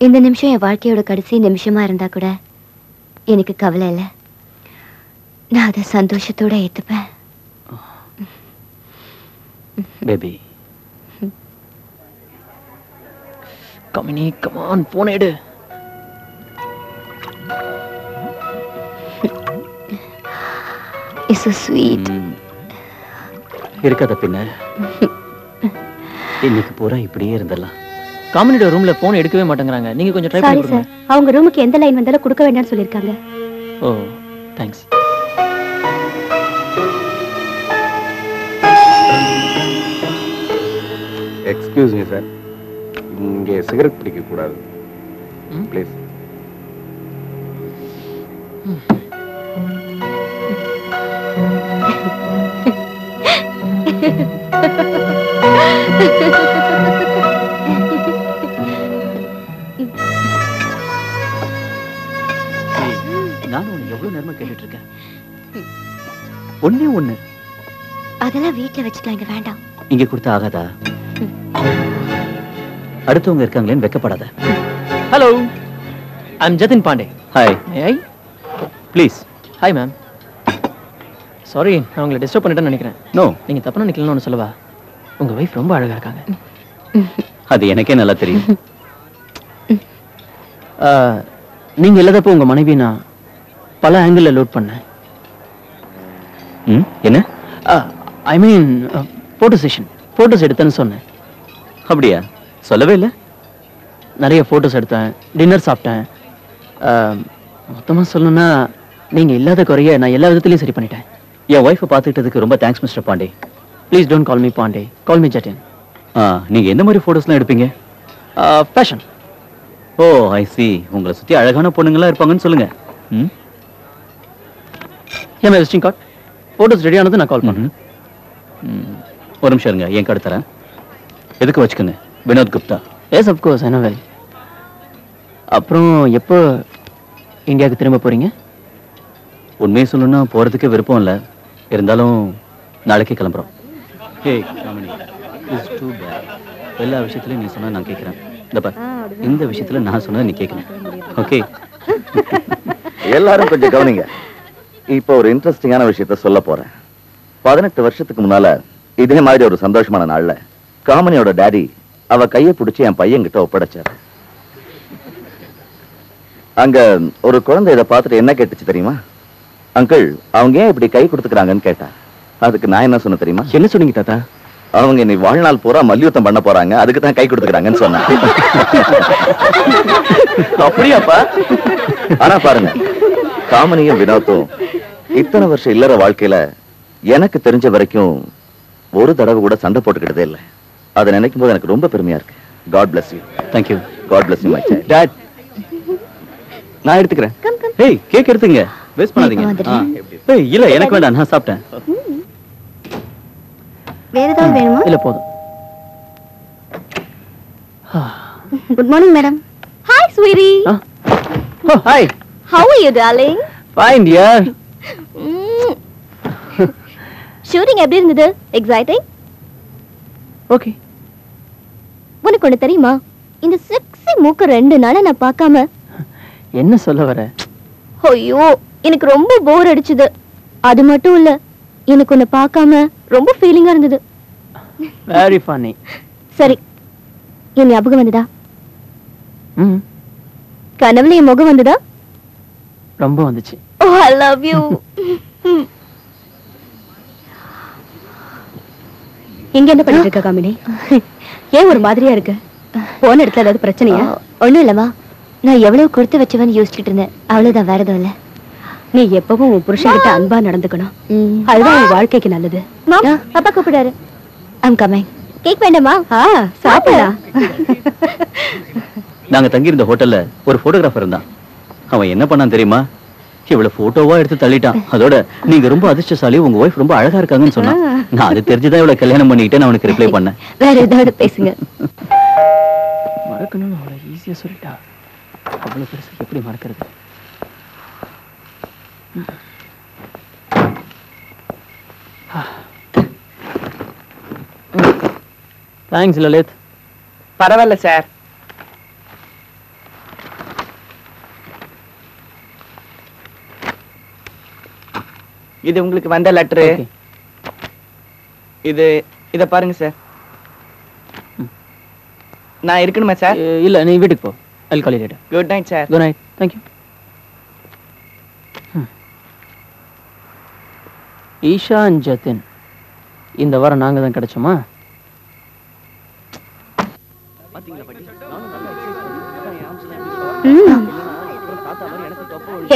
இந்த நிமிஷம் என் வாழ்க்கையோட கடைசி நிமிஷமா இருந்தா கூட எனக்கு கவலை இல்லை. நான் அதை சந்தோஷத்தோட ஏத்துப்பேன். பேபி, கமினி கமான் போனை எடு. It's so sweet. இருக்காத பின்ன இன்னைக்கு பூரா இப்படியே இருந்தலாம். காமினியோட ரூம்ல போன் எடுக்கவே மாட்டேங்கறாங்க. நீங்க கொஞ்சம் ட்ரை பண்ணி கொடுங்க. அவங்க ரூமுக்கு எந்த லைன் வந்தாலும் கொடுக்க வேண்டாம்னு சொல்லிருக்காங்க. ஓ, தேங்க்ஸ். எக்ஸ்கியூஸ் மீ சார், இங்கே சிகரெட் பிடிக்க கூடாது ப்ளீஸ். நானும் உன்னை எவ்வளவு நேரமா கேட்டுட்டு இருக்கேன். ஒண்ணே ஒண்ணு. அதெல்லாம் வீட்டுல வச்சுக்கலாம், இங்க வேண்டாம். இங்க கொடுத்தா ஆகாதா? அடுத்தவங்க இருக்காங்களேன்னு வெக்கப்படாத. Hello, I am Jatin Pandey. Hi. Hi. Please. Hi ma'am. Sorry, நான் உங்களை டிஸ்டர்ப் பண்ணிட்டேன்னு நினைக்கிறேன். நோ, நீங்க தப்பா நினைக்கலன்னு ஒன்று சொல்லவா? உங்க வைஃப் ரொம்ப அழகா இருக்காங்க. அது எனக்கே நல்லா தெரியும். நீங்க இல்லாதப்போ உங்க மனைவி நான் பல ஆங்கிள் லோட் பண்ணேன். என்ன? ஐ மீன் போட்டோ செஷன், போட்டோஸ் எடுத்தேன்னு சொன்னேன். அப்படியா? சொல்லவே இல்லை. நிறைய போட்டோஸ் எடுத்தேன், டின்னர் சாப்பிட்டேன். மொத்தமா சொல்லணும்னா நீங்க இல்லாத குறைய நான் எல்லா விதத்திலையும் சரி பண்ணிட்டேன். என் ஒய்ஃபை பார்த்துக்கிட்டதுக்கு ரொம்ப thanks mister Pandey. Please don't call me Pandey, call me Jatin. நீங்க என்ன மாதிரி போட்டோஸ்லாம் எடுப்பீங்க? ஃபேஷன். Oh, I see. உங்களை சுத்தி அழகான பொண்ணுங்களா இருப்பாங்கன்னு சொல்லுங்க. ஏன் விசிட்டிங் கார்டு? போட்டோஸ் ரெடி ஆனது நான் கால் பண்ணேன். ஒரு நிமிஷம் இருங்க, என் கார்டு தரேன். எதுக்கு வச்சுக்கோங்க. Vinod Gupta. Yes of course, I know well. அப்புறம் எப்போ இந்தியாவுக்கு திரும்ப போறீங்க? உண்மையை சொல்லணும்னா போறதுக்கு விருப்பம் இல்லை, இருந்தாலும் நாளைக்கே கிளம்புறோம். ஏய் காமினி, இட்ஸ் டூ பேட். எல்லா விஷயத்துலையும் நீ சொன்னா நான் கேட்குறேன். இந்த விஷயத்துல நான் சொன்னதை நீ கேட்கணும். ஓகே? எல்லாரும் கொஞ்சம் கவனிங்க. இப்போ ஒரு இன்ட்ரெஸ்டிங்கான விஷயத்த சொல்ல போறேன். 18 வருஷத்துக்கு முன்னால இதே மாதிரி ஒரு சந்தோஷமான நாள்ல காமினியோட டாடி அவ கையை பிடிச்சி என் பையன் கிட்ட ஒப்படைச்சாரு. அங்க ஒரு குழந்தை இதை பார்த்துட்டு என்ன கேட்டுச்சு தெரியுமா? அங்கிள், அவங்க ஏன் இப்படி கை கொடுத்துக்கிறாங்கன்னு கேட்டா. அதுக்கு நான் என்ன சொன்ன தெரியுமா? என்ன சொன்னீங்க தாத்தா? அவங்க நீ வாழ்நாள் பூரா மல்யுத்தம் பண்ண போறாங்க, அதுக்கு தான் கை கொடுத்துக்கிறாங்கன்னு சொன்னேன். அப்படியாப்பா? ஆனா பாருங்க, காமினியும் வினோத்தும் இத்தனை வருஷம் இல்லற வாழ்க்கையில எனக்கு தெரிஞ்ச வரைக்கும் ஒரு தடவை கூட சண்டை போட்டுக்கிட்டதே இல்லை. அதை நினைக்கும் போது எனக்கு ரொம்ப பெருமையா இருக்கு. God bless you. Thank you. God bless you my child. Dad, நான் எடுத்துக்கிறேன். ஏய், கேக் எடுத்துங்க, வேஸ்ட் பண்ணாதீங்க. ஏய், இல்ல எனக்கு வேண்டாம், நான் சாப்பிட்டேன். வேற ஏதாவது வேணுமா? இல்ல போதும். Good morning madam. Hi sweetie. Oh hi. How are you darling? Fine dear. Shooting எப்படி இருந்தது? எக்ஸைட்டிங்? ஓகே. உனக்கு ஒண்ணு தெரியுமா, இந்த செக்ஸி மூக்க 2 நாளா நான் பார்க்காம. என்ன சொல்ல வர? ஐயோ, எனக்கு ரொம்ப போர் அடிச்சுது. அது மட்டும் இல்ல, எனக்கு உன்னை பார்க்காம ரொம்ப ஃபீலிங்கா இருந்தது. Very funny. சரி, என் ஞாபகம் வந்ததா? கனவுல என் முகம் வந்ததா? ரொம்ப வந்துச்சு. ஓ, I love you. எங்க என்ன பண்ணிட்டு இருக்க காமினி? ஏன் ஒரு மாதிரியா இருக்கு? போன இடத்துல ஏதாவது பிரச்சனையா? ஒண்ணும் இல்லம்மா, நான் எவ்வளவு கொடுத்து வச்சவன்னு யோசிச்சுட்டு இருந்தேன். அவ்வளவுதான், வேற எதுவும் இல்ல. நீ எப்பவும் உன் புருஷன்கிட்ட அன்பா நடந்துக்கணும். அதுதான் உன் வாழ்க்கைக்கு நல்லது. அப்பா கூப்பிடாரு. I'm coming. கேக் வேண்டாமா? சாப்பிடலாம். நாங்க தங்கி இருந்த ஹோட்டல்ல ஒரு போட்டோகிராஃபர் இருந்தான். அவன் என்ன பண்ணான் தெரியுமா? இவ்வளவு போட்டோவா எடுத்து தள்ளிட்டான். அதோட நீங்க ரொம்ப அதிர்ஷ்டசாலி, உங்க ஒய்ஃப் ரொம்ப அழகா இருக்காங்கன்னு சொன்னான். நான் அது தெரிஞ்சுதான் இவ்வளவு கல்யாணம் பண்ணிக்கிட்டே நான் உனக்கு ரிப்ளை பண்ணேன். வேற ஏதாவது பேசுங்க. மறக்கணும்னு அவ்வளவு ஈஸியா சொல்லிட்டா. அவ்வளவு பெருசு எப்படி மறக்கிறது? தேங்க்ஸ் லலித். பரவாயில்ல சார். இது உங்களுக்கு வந்த லெட்டரு. இத பாருங்க சார். நான் இருக்கணுமா சார்? இல்ல, நீ வீட்டுக்கு போ. I'll call you later. Good night sir. Good night. Thank you. Isha and Jatin இந்த வாரம் நாங்க தான் கிடைச்சோமா?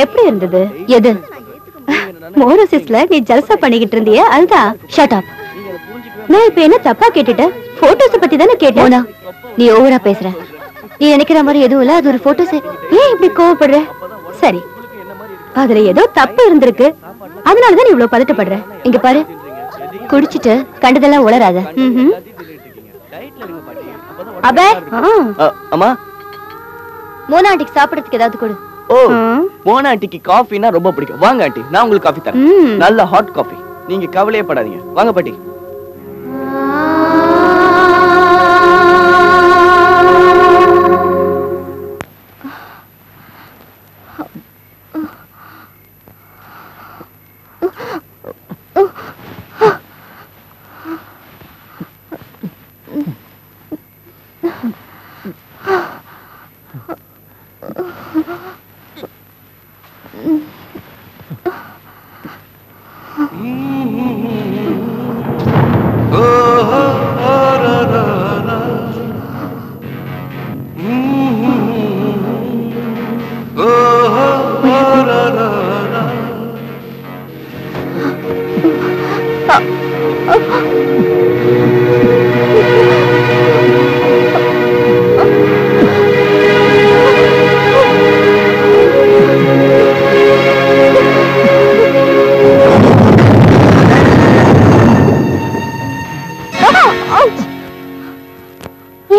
எப்படி இருந்தது? எது? மோரோசிஸ்ல நீ ஜல்சா பண்ணிக்கிட்டு இருந்தியே, அதுதான். Shut up. நான் இப்ப என்ன தப்பா கேட்டுட்டேன்? போட்டோஸ் பத்தி தானே கேட்டேன். நீ ஓவரா பேசுற. நீ நினைக்கிற மாதிரி எதுவும் இல்ல, அது ஒரு போட்டோஸ். ஏன் இப்படி கோவப்படுற? சரி, அதுல ஏதோ தப்பு இருந்திருக்கு, அதனாலதான் நீ இவ்வளவு பதட்டப்படுற. இங்க பாரு, குடிச்சிட்டு கண்டதெல்லாம் உளராத. அபே, அம்மா, மோனா ஆண்டிக்கு சாப்பிடறதுக்கு ஏதாவது கொடு. ஓ, மோனா ஆண்டிக்கு காஃபினா ரொம்ப பிடிக்கும். வாங்க ஆண்டி, நான் உங்களுக்கு காஃபி தரேன். நல்ல ஹாட் காஃபி. நீங்க கவலையே படாதீங்க. வாங்க பாட்டி.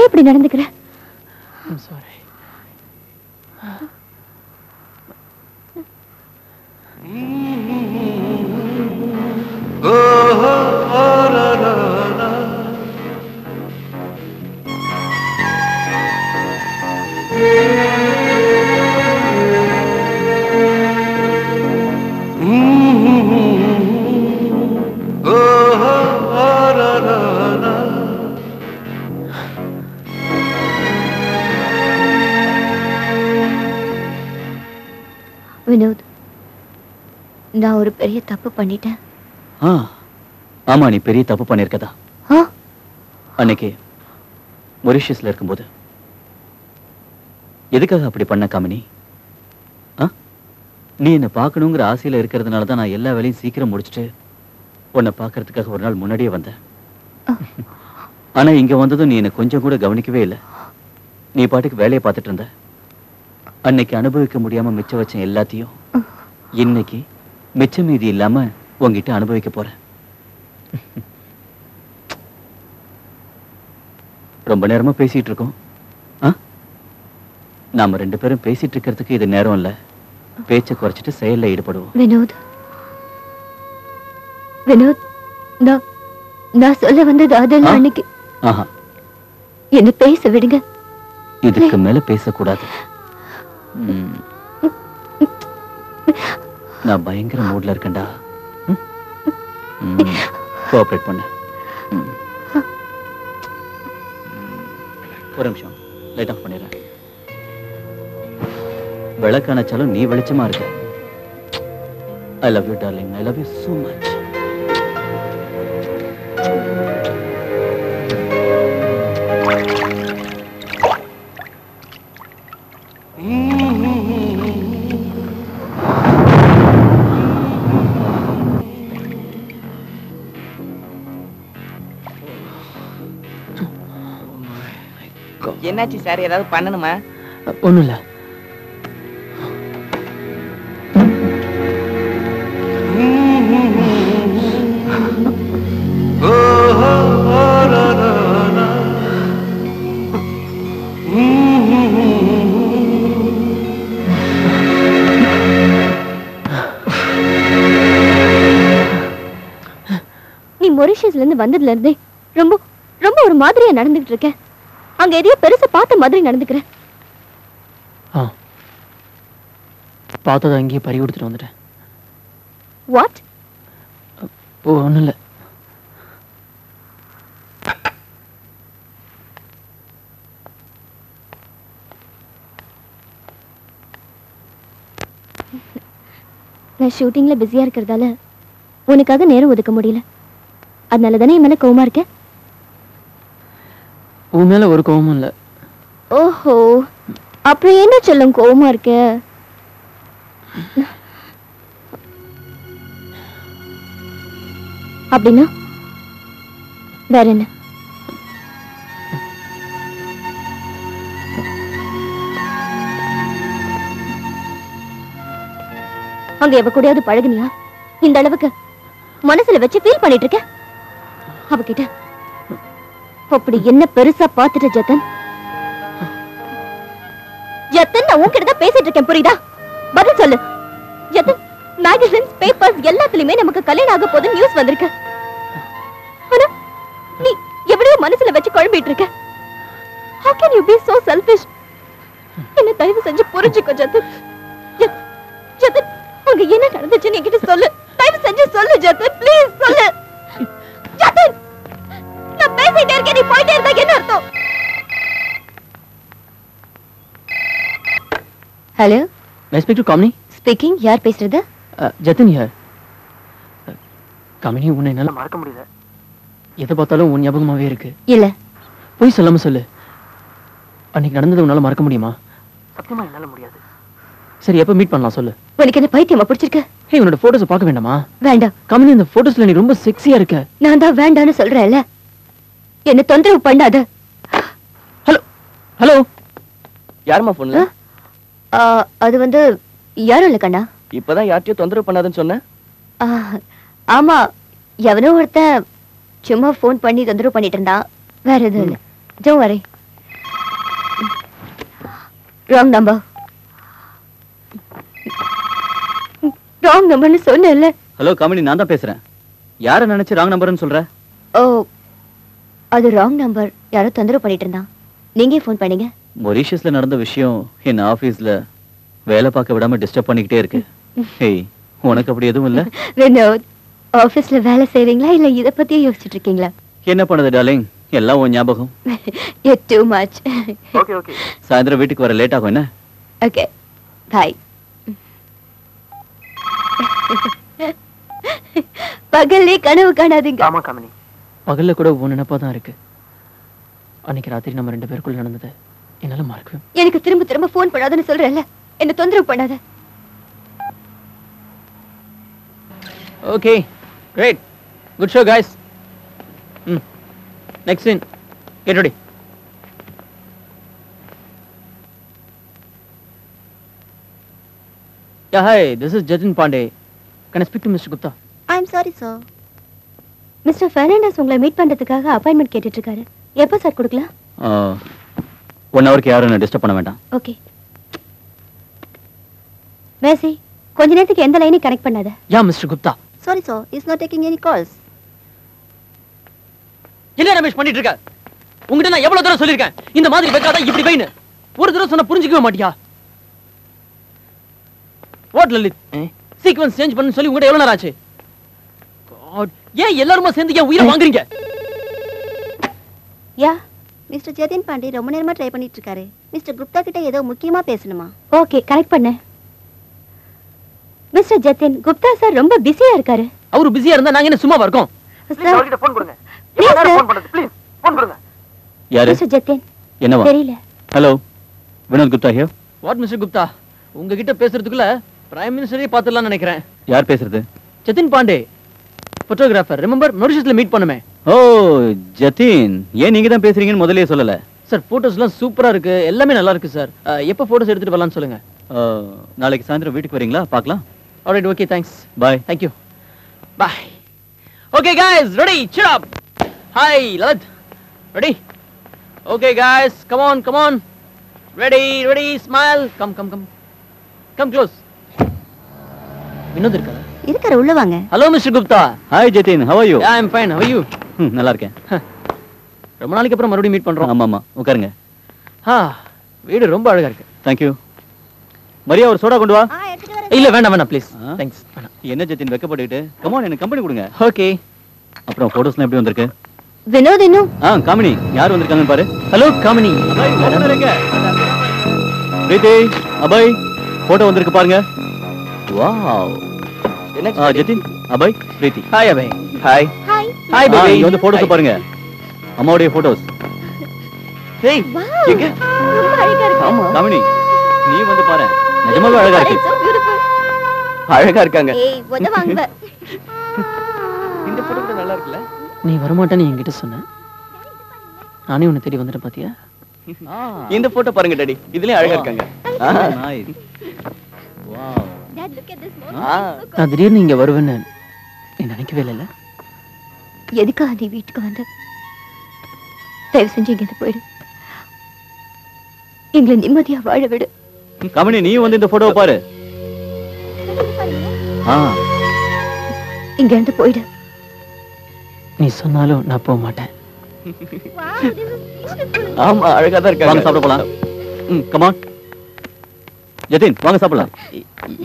எப்படி நடந்துக்கிற? I'm sorry. வினோத், நான் ஒரு பெரிய தப்பு பண்ணிட்டேன். ஆமா, நீ பெரிய தப்பு பண்ணிருக்கதா. அன்னைக்கு மொரிஷியஸ்ல இருக்கும்போது எதுக்காக அப்படி பண்ண காமினி? நீ என்ன பார்க்கணுங்கிற ஆசையில இருக்கிறதுனால தான் நான் எல்லா வேலையும் சீக்கிரம் முடிச்சுட்டு உன்னை பார்க்கறதுக்காக ஒரு நாள் முன்னாடியே வந்தேன். ஆனா இங்க வந்ததும் நீ என்ன கொஞ்சம் கூட கவனிக்கவே இல்லை. நீ பாட்டுக்கு வேலையை பார்த்துட்டு இருந்த. அன்னைக்கு அனுபவிக்க முடியாம மிச்சம் வச்ச எல்லாத்தையும் இன்னைக்கு மிச்ச மீதி இல்லாம உங்ககிட்ட அனுபவிக்க போறேன். ரொம்ப நேரமா பேசிட்டு இருக்கோம். நாம 2 பேரும் பேசிட்டு இருக்கிறதுக்கு இது நேரம் இல்ல. பேச்சை குறைச்சிட்டு செயல்ல ஈடுபடுவோம். வினோத், வினோத், நான் சொல்ல வந்தது அதெல்லாம் அன்னைக்கு. என்ன பேச விடுங்க. இதுக்கு மேல பேசக்கூடாது. நான் பயங்கர மூட்ல இருக்கேன்டா. கோஆபரேட் பண்ண. ஒரு நிமிஷம் லைட் ஆஃப் பண்ணிடுறேன். விளக்கானச்சாலும் நீ வெளிச்சமா இருக்க. I love you darling. I love you so much. என்னாச்சு சார்? ஏதாவது பண்ணணுமா? ஒண்ணும் இல்ல. நீ மொரிஷியஸ்ல இருந்து வந்ததுல இருந்தே ரொம்ப ரொம்ப ஒரு மாதிரியா நடந்துகிட்டு இருக்க. அங்க எதையோ பெருசா பார்த்த மாதிரி நடந்துக்கிற. பார்த்ததை அங்கேயே பறி கொடுத்துட்டு வந்துட்டேன். வாட்? ஒன்றும் இல்லை. நான் ஷூட்டிங்ல பிஸியா இருக்கிறதால உனக்காக நேரம் ஒதுக்க முடியல. அதனால தானே என் மேல கோவமா இருக்க? உன் மேல ஒரு கோவமும் இல்ல. ஓஹோ, அப்புறம் என்ன சொல்லும் கோவமா இருக்க? அப்படின்னா வேற என்ன? அங்க எவ கூடயாவது பழகுனியா? இந்த அளவுக்கு மனசுல வச்சு ஃபீல் பண்ணிட்டு இருக்க? அவகிட்ட அப்படி என்ன பெருசா பாத்துட்ட ஜத்தன்? ஜத்தன், நான் உன்கிட்ட தான் பேசிட்டு இருக்கேன், புரியுதா? பதில் சொல்லு ஜத்தன். மேகசின்ஸ், பேப்பர்ஸ் எல்லாத்துலயுமே நமக்கு கல்யாணம் ஆக போது நியூஸ் வந்திருக்கு. ஆனா நீ எவ்வளவு மனசுல வச்சு குழம்பிட்டு இருக்க. How can you be so selfish? என்ன தயவு செஞ்சு புரிஞ்சுக்கோ ஜத்தன். ஜத்தன், அங்க என்ன நடந்துச்சுன்னு என்கிட்ட சொல்லு. தயவு செஞ்சு சொல்லு ஜத்தன், ப்ளீஸ் சொல்லு. ஜத்தன், நான் பேசிட்டே இருக்கேன், நீ போயிட்டே இருந்தா என்ன அர்த்தம்? Hello, May I speak to Kamini? Speaking. யார் பேசுறது? ஜத்தன் here. கமினி, உன்னை என்னால மறக்க முடியல. எதை பார்த்தாலும் உன் ஞாபகமாவே இருக்கு. இல்ல, போய் சொல்லாம சொல்லு. அன்னைக்கு நடந்தது உன்னால மறக்க முடியுமா? சத்தியமா என்னால முடியாது. சரி, எப்ப மீட் பண்ணலாம் சொல்லு. உனக்கு என்ன பைத்தியமா பிடிச்சிருக்கு? ஹே, உன்னோட போட்டோஸ் பார்க்க வேண்டாமா? வேண்டாம். கமினி, இந்த போட்டோஸ்ல நீ ரொம்ப செக்ஸியா இருக்க. நான் தான் வேண்டான்னு சொல்றேன்ல. என்ன தொந்தரவு பண்ணாத. ஹலோ ஹலோ, யாருமா போன்ல? அது வந்து யாரும் இல்ல கண்ணா. இப்பதான் யார்ட்டையும் தொந்தரவு பண்ணாதுன்னு சொன்ன. ஆமா, எவனோ ஒருத்தன் சும்மா போன் பண்ணி தொந்தரவு பண்ணிட்டு இருந்தான். வேற எதுவும் இல்ல. Don't worry. Wrong number. Wrong numberன்னு சொன்னேன்ல. ஹலோ கமினி, நான் தான் பேசுறேன். யாரை நினைச்சு ராங் நம்பர்னு சொல்ற? ஓ, அது ராங் நம்பர். யாரோ தொந்தரவு பண்ணிட்டு இருந்தான். நீங்க போன் பண்ணீங்க. மொரிஷியஸ்ல நடந்த விஷயம் என்ன ஆபீஸ்ல வேலை பார்க்க விடாம டிஸ்டர்ப் பண்ணிக்கிட்டே இருக்கு. ஹேய், உனக்கு அப்படி எதுவும் இல்ல? வினோத், ஆபீஸ்ல வேலை செய்றீங்களா இல்ல இத பத்தியே யோசிச்சுட்டு இருக்கீங்களா? என்ன பண்ணுது டார்லிங், எல்லாம் உன் ஞாபகம். You're too much. Okay okay. சாயந்தரம் வீட்டுக்கு வர லேட் ஆகும் என்ன? Okay. Bye. பகல்லே கனவு காணாதீங்க. ஆமா கமினி, பகல்ல கூட உன் நினைப்பா தான் இருக்கு. அன்னைக்கு ராத்திரி நம்ம 2 பேருக்குள்ள நடந்தது என்னால மறக்கவே. எனக்கு திரும்ப திரும்ப போன் பண்ணாதன்னு சொல்றேன்ல. என்ன தொந்தரவு பண்ணாத. Okay, great. Good show guys. Next scene. Get ready. Yeah, hi. This is Jatin Pandey. Can I speak to Mr. Gupta? I'm sorry sir. Mister Fernandes உங்களை மீட் பண்றதுக்காக அப்பாயின்மெண்ட் கேட்டுட்டு இருக்காரு. எப்போ சார் கொடுக்கலாம்? 1 ஹவருக்கு யாரும் டிஸ்டர்ப் பண்ண வேண்டாம். ஓகே. மேசி, கொஞ்ச நேரத்துக்கு எந்த லைனையும் கனெக்ட் பண்ணாத. Yeah, Mr. Gupta. Sorry sir, is not taking any calls. என்ன ரமேஷ் பண்ணிட்டு இருக்க? உங்ககிட்ட நான் எவ்வளவு தடவை சொல்லிருக்கேன் இந்த மாதிரி வைக்காத இப்படி வைன்னு. ஒரு தடவை சொன்னா புரிஞ்சுக்கவே மாட்டியா? வாட் லலித்? சீக்வென்ஸ் சேஞ்ச் பண்ணு சொல்லி உங்ககிட்ட எவ்வளவு நேரம் ஆச்சு? God, ஏன் எல்லாரும் சேர்ந்து ஏன் உயிரை வாங்குறீங்க? யா, மிஸ்டர் ஜதின் பாண்டி ரொம்ப நேரமா ட்ரை பண்ணிட்டு இருக்காரு. மிஸ்டர் குப்தா கிட்ட ஏதோ முக்கியமா பேசணுமா? ஓகே, கனெக்ட் பண்ணு. மிஸ்டர் ஜதின், குப்தா சார் ரொம்ப பிஸியா இருக்காரு. அவரு பிஸியா இருந்தா நாங்க என்ன சும்மாவா இருக்கோம்? சார் அவர்கிட்ட ஃபோன் கொடுங்க. Please, யாரா sir. ஃபோன் பண்றது? ப்ளீஸ் ஃபோன் கொடுங்க. யாரு? மிஸ்டர் ஜதின் என்னவா? தெரியல. Hello, Vinod Gupta here. What mister Gupta? உங்ககிட்ட பேசுறதுக்குள்ள பிரைம் மினிஸ்டரே பாத்துடலாம்னு நினைக்கிறேன். யார் பேசுறது? ஜதின் பாண்டே, போட்டோகிராஃபர். ரிமெம்பர் மொரிஷியஸ்ல மீட் பண்ணுமே. ஓ ஜதின், ஏன் நீங்க தான் பேசுறீங்கன்னு முதல்லயே சொல்லல? சார் போட்டோஸ்லாம் சூப்பரா இருக்கு, எல்லாமே நல்லா இருக்கு சார். எப்போ போட்டோஸ் எடுத்துட்டு வரலாம்னு சொல்லுங்க. நாளைக்கு சாயந்தரம் வீட்டுக்கு வரீங்களா? பார்க்கலாம். Alright, okay, thanks. Bye. Thank you. Bye. Okay guys, ready? Cheer up. Hi, Lalit. Ready? Okay guys, come on, come on. Ready, ready, smile. Come, come, come. Come close. Vinod இருக்கா? இருக்கற உள்ள வாங்க. Hello Mr. Gupta. Hi Jatin, how are you? Yeah, I'm fine. How are you? நல்லா இருக்கேன். ரொம்ப நாளைக்கு அப்புறம் மறுபடியும் மீட் பண்றோம். ஆமா ஆமா, உட்காருங்க. வீடு ரொம்ப அழகா இருக்கு. Thank you. மரியா ஒரு சோடா கொண்டு வா. இல்ல வேண்டாம் வேண்டாம் ப்ளீஸ். தேங்க்ஸ். என்ன ஜதின் வெக்கப்பட்டுட்டு? கம் ஆன், எனக்கு கம்பெனி கொடுங்க. ஓகே. அப்புறம் போட்டோஸ்லாம் எப்படி வந்திருக்கு? வினோத் இன்னும் காமினி யார் வந்திருக்காங்கன்னு பாரு. ஹலோ காமினி. பிரீத்தி, அபய், போட்டோ வந்திருக்கு பாருங்க. வாவ். என்ன Jatin, Abhay, Preeti. Hi Abhay. Hi. Hi. Hi baby. இங்க வந்து போட்டோஸ் பாருங்க. அம்மாவுடைய போட்டோஸ். ஹேய், வாவ், எங்க? ரொம்ப அழகா இருக்கு. ஆமா, காமினி நீ வந்து பாரு, நிஜமாவே அழகா இருக்கு. It's so beautiful. அழகா இருக்காங்க. ஏய், உதவாங்க. இந்த போட்டோ கூட நல்லா இருக்குல்ல? நீ வரமாட்டேன்னு என்கிட்ட சொன்ன. நானே உன்னை தேடி வந்துட்டேன் பாத்தியா? இந்த போட்டோ பாருங்க டாடி, இதுலயும் அழகா இருக்காங்க. Nice. Wow. Dad, look at this ah, moment. நான் திடீர்னு இங்க வருவேன்னு நீ நினைக்கவே இல்லைல்ல? எதுக்காக நீ வீட்டுக்கு வந்த? தயவு செஞ்சு இங்க போயிடு. எங்களை நிம்மதியா வாழ விடு. காமினி நீ வந்து இந்த போட்டோவை பாரு. இங்க இருந்து போயிடு. நீ சொன்னாலும் நான் போக மாட்டேன். Wow, this is beautiful. ஆமா, அழகா தான் வாங்க இருக்காங்க. சாப்பிட போலாம். Come on. ஜதின் வாங்க சாப்பிடலாம்.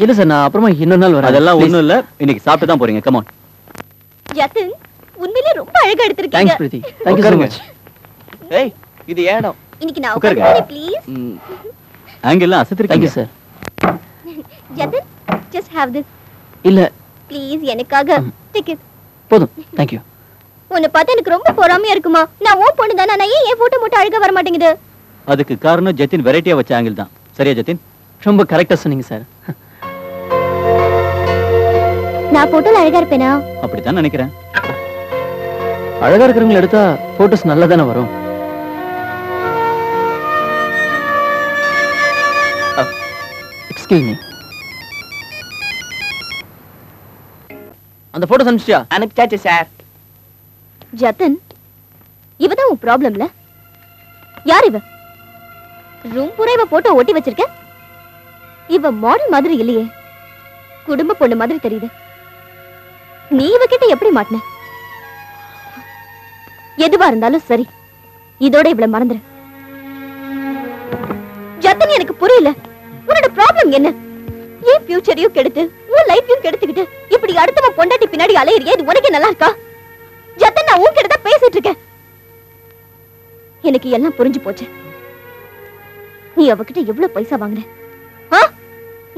இல்ல சார், நான் அப்புறமா இன்னொரு நாள் வரேன். அதெல்லாம் ஒண்ணும் இல்ல, இன்னைக்கு சாப்பிட்டு தான் போறீங்க. Come on. ஜதின், உண்மையிலே ரொம்ப அழகா எடுத்திருக்கீங்க. Thanks Preeti. Thank you so much. ஏய், இது ஏடம். இன்னைக்கு நான் உட்காருங்க. உட்கார்ந்து ப்ளீஸ். ஆங்கிள்லாம் தேங்க் அசத்திருக்கீங்க you sir. Jatin, just have this. இல்ல ப்ளீஸ் எனக்காக டிக்கெட். போதும். Thank you. உன்னை பார்த்தா எனக்கு ரொம்ப பொறாமையா இருக்குமா? நான் ஓ பொண்ணு தானே, நான் ஏன் என் போட்டோ மட்டும் அழகா வர மாட்டேங்குது? அதுக்கு காரணம் ஜதின் வெரைட்டியா வச்ச ஆங்கிள் தான். சரியா ஜதின்? ரொம்ப கரெக்டா சொன்னீங்க சார். நான் போட்டோல அழகா இருப்பேனா? அப்படித்தான் நினைக்கிறேன். அழகா இருக்கிறவங்களை எடுத்தா போட்டோஸ் நல்லா தானே வரும். Excuse me. அந்த போட்டோஸ் அனுப்பிச்சியா? அனுப்பிச்சாச்சு சார். ஜதின், இவதான் உன் ப்ராப்ளம்ல. யார் இவ? ரூம் பூரா இவ போட்டோ ஒட்டி வச்சிருக்க. இவ மாடல் மாதிரி இல்லையே, குடும்ப பொண்ணு மாதிரி தெரியுது. நீ இவகிட்ட எப்படி மாட்டின? எதுவா இருந்தாலும் சரி, இதோட இவள மறந்துரு. ஜதின், எனக்கு புரியல, உன்னோட ப்ராப்ளம் என்ன? ஏன் ஃபியூச்சரையும் கெடுத்து உன் லைஃபையும் கெடுத்துக்கிட்டு இப்படி அடுத்தவன் பொண்டாட்டி பின்னாடி அலையறியே, இது உனக்கு நல்லா இருக்கா? ஜதின், நான் உன்கிட்ட தான் பேசிட்டு இருக்கேன். எனக்கு எல்லாம் புரிஞ்சு போச்சு. நீ அவகிட்ட எவ்வளவு பைசா வாங்கின?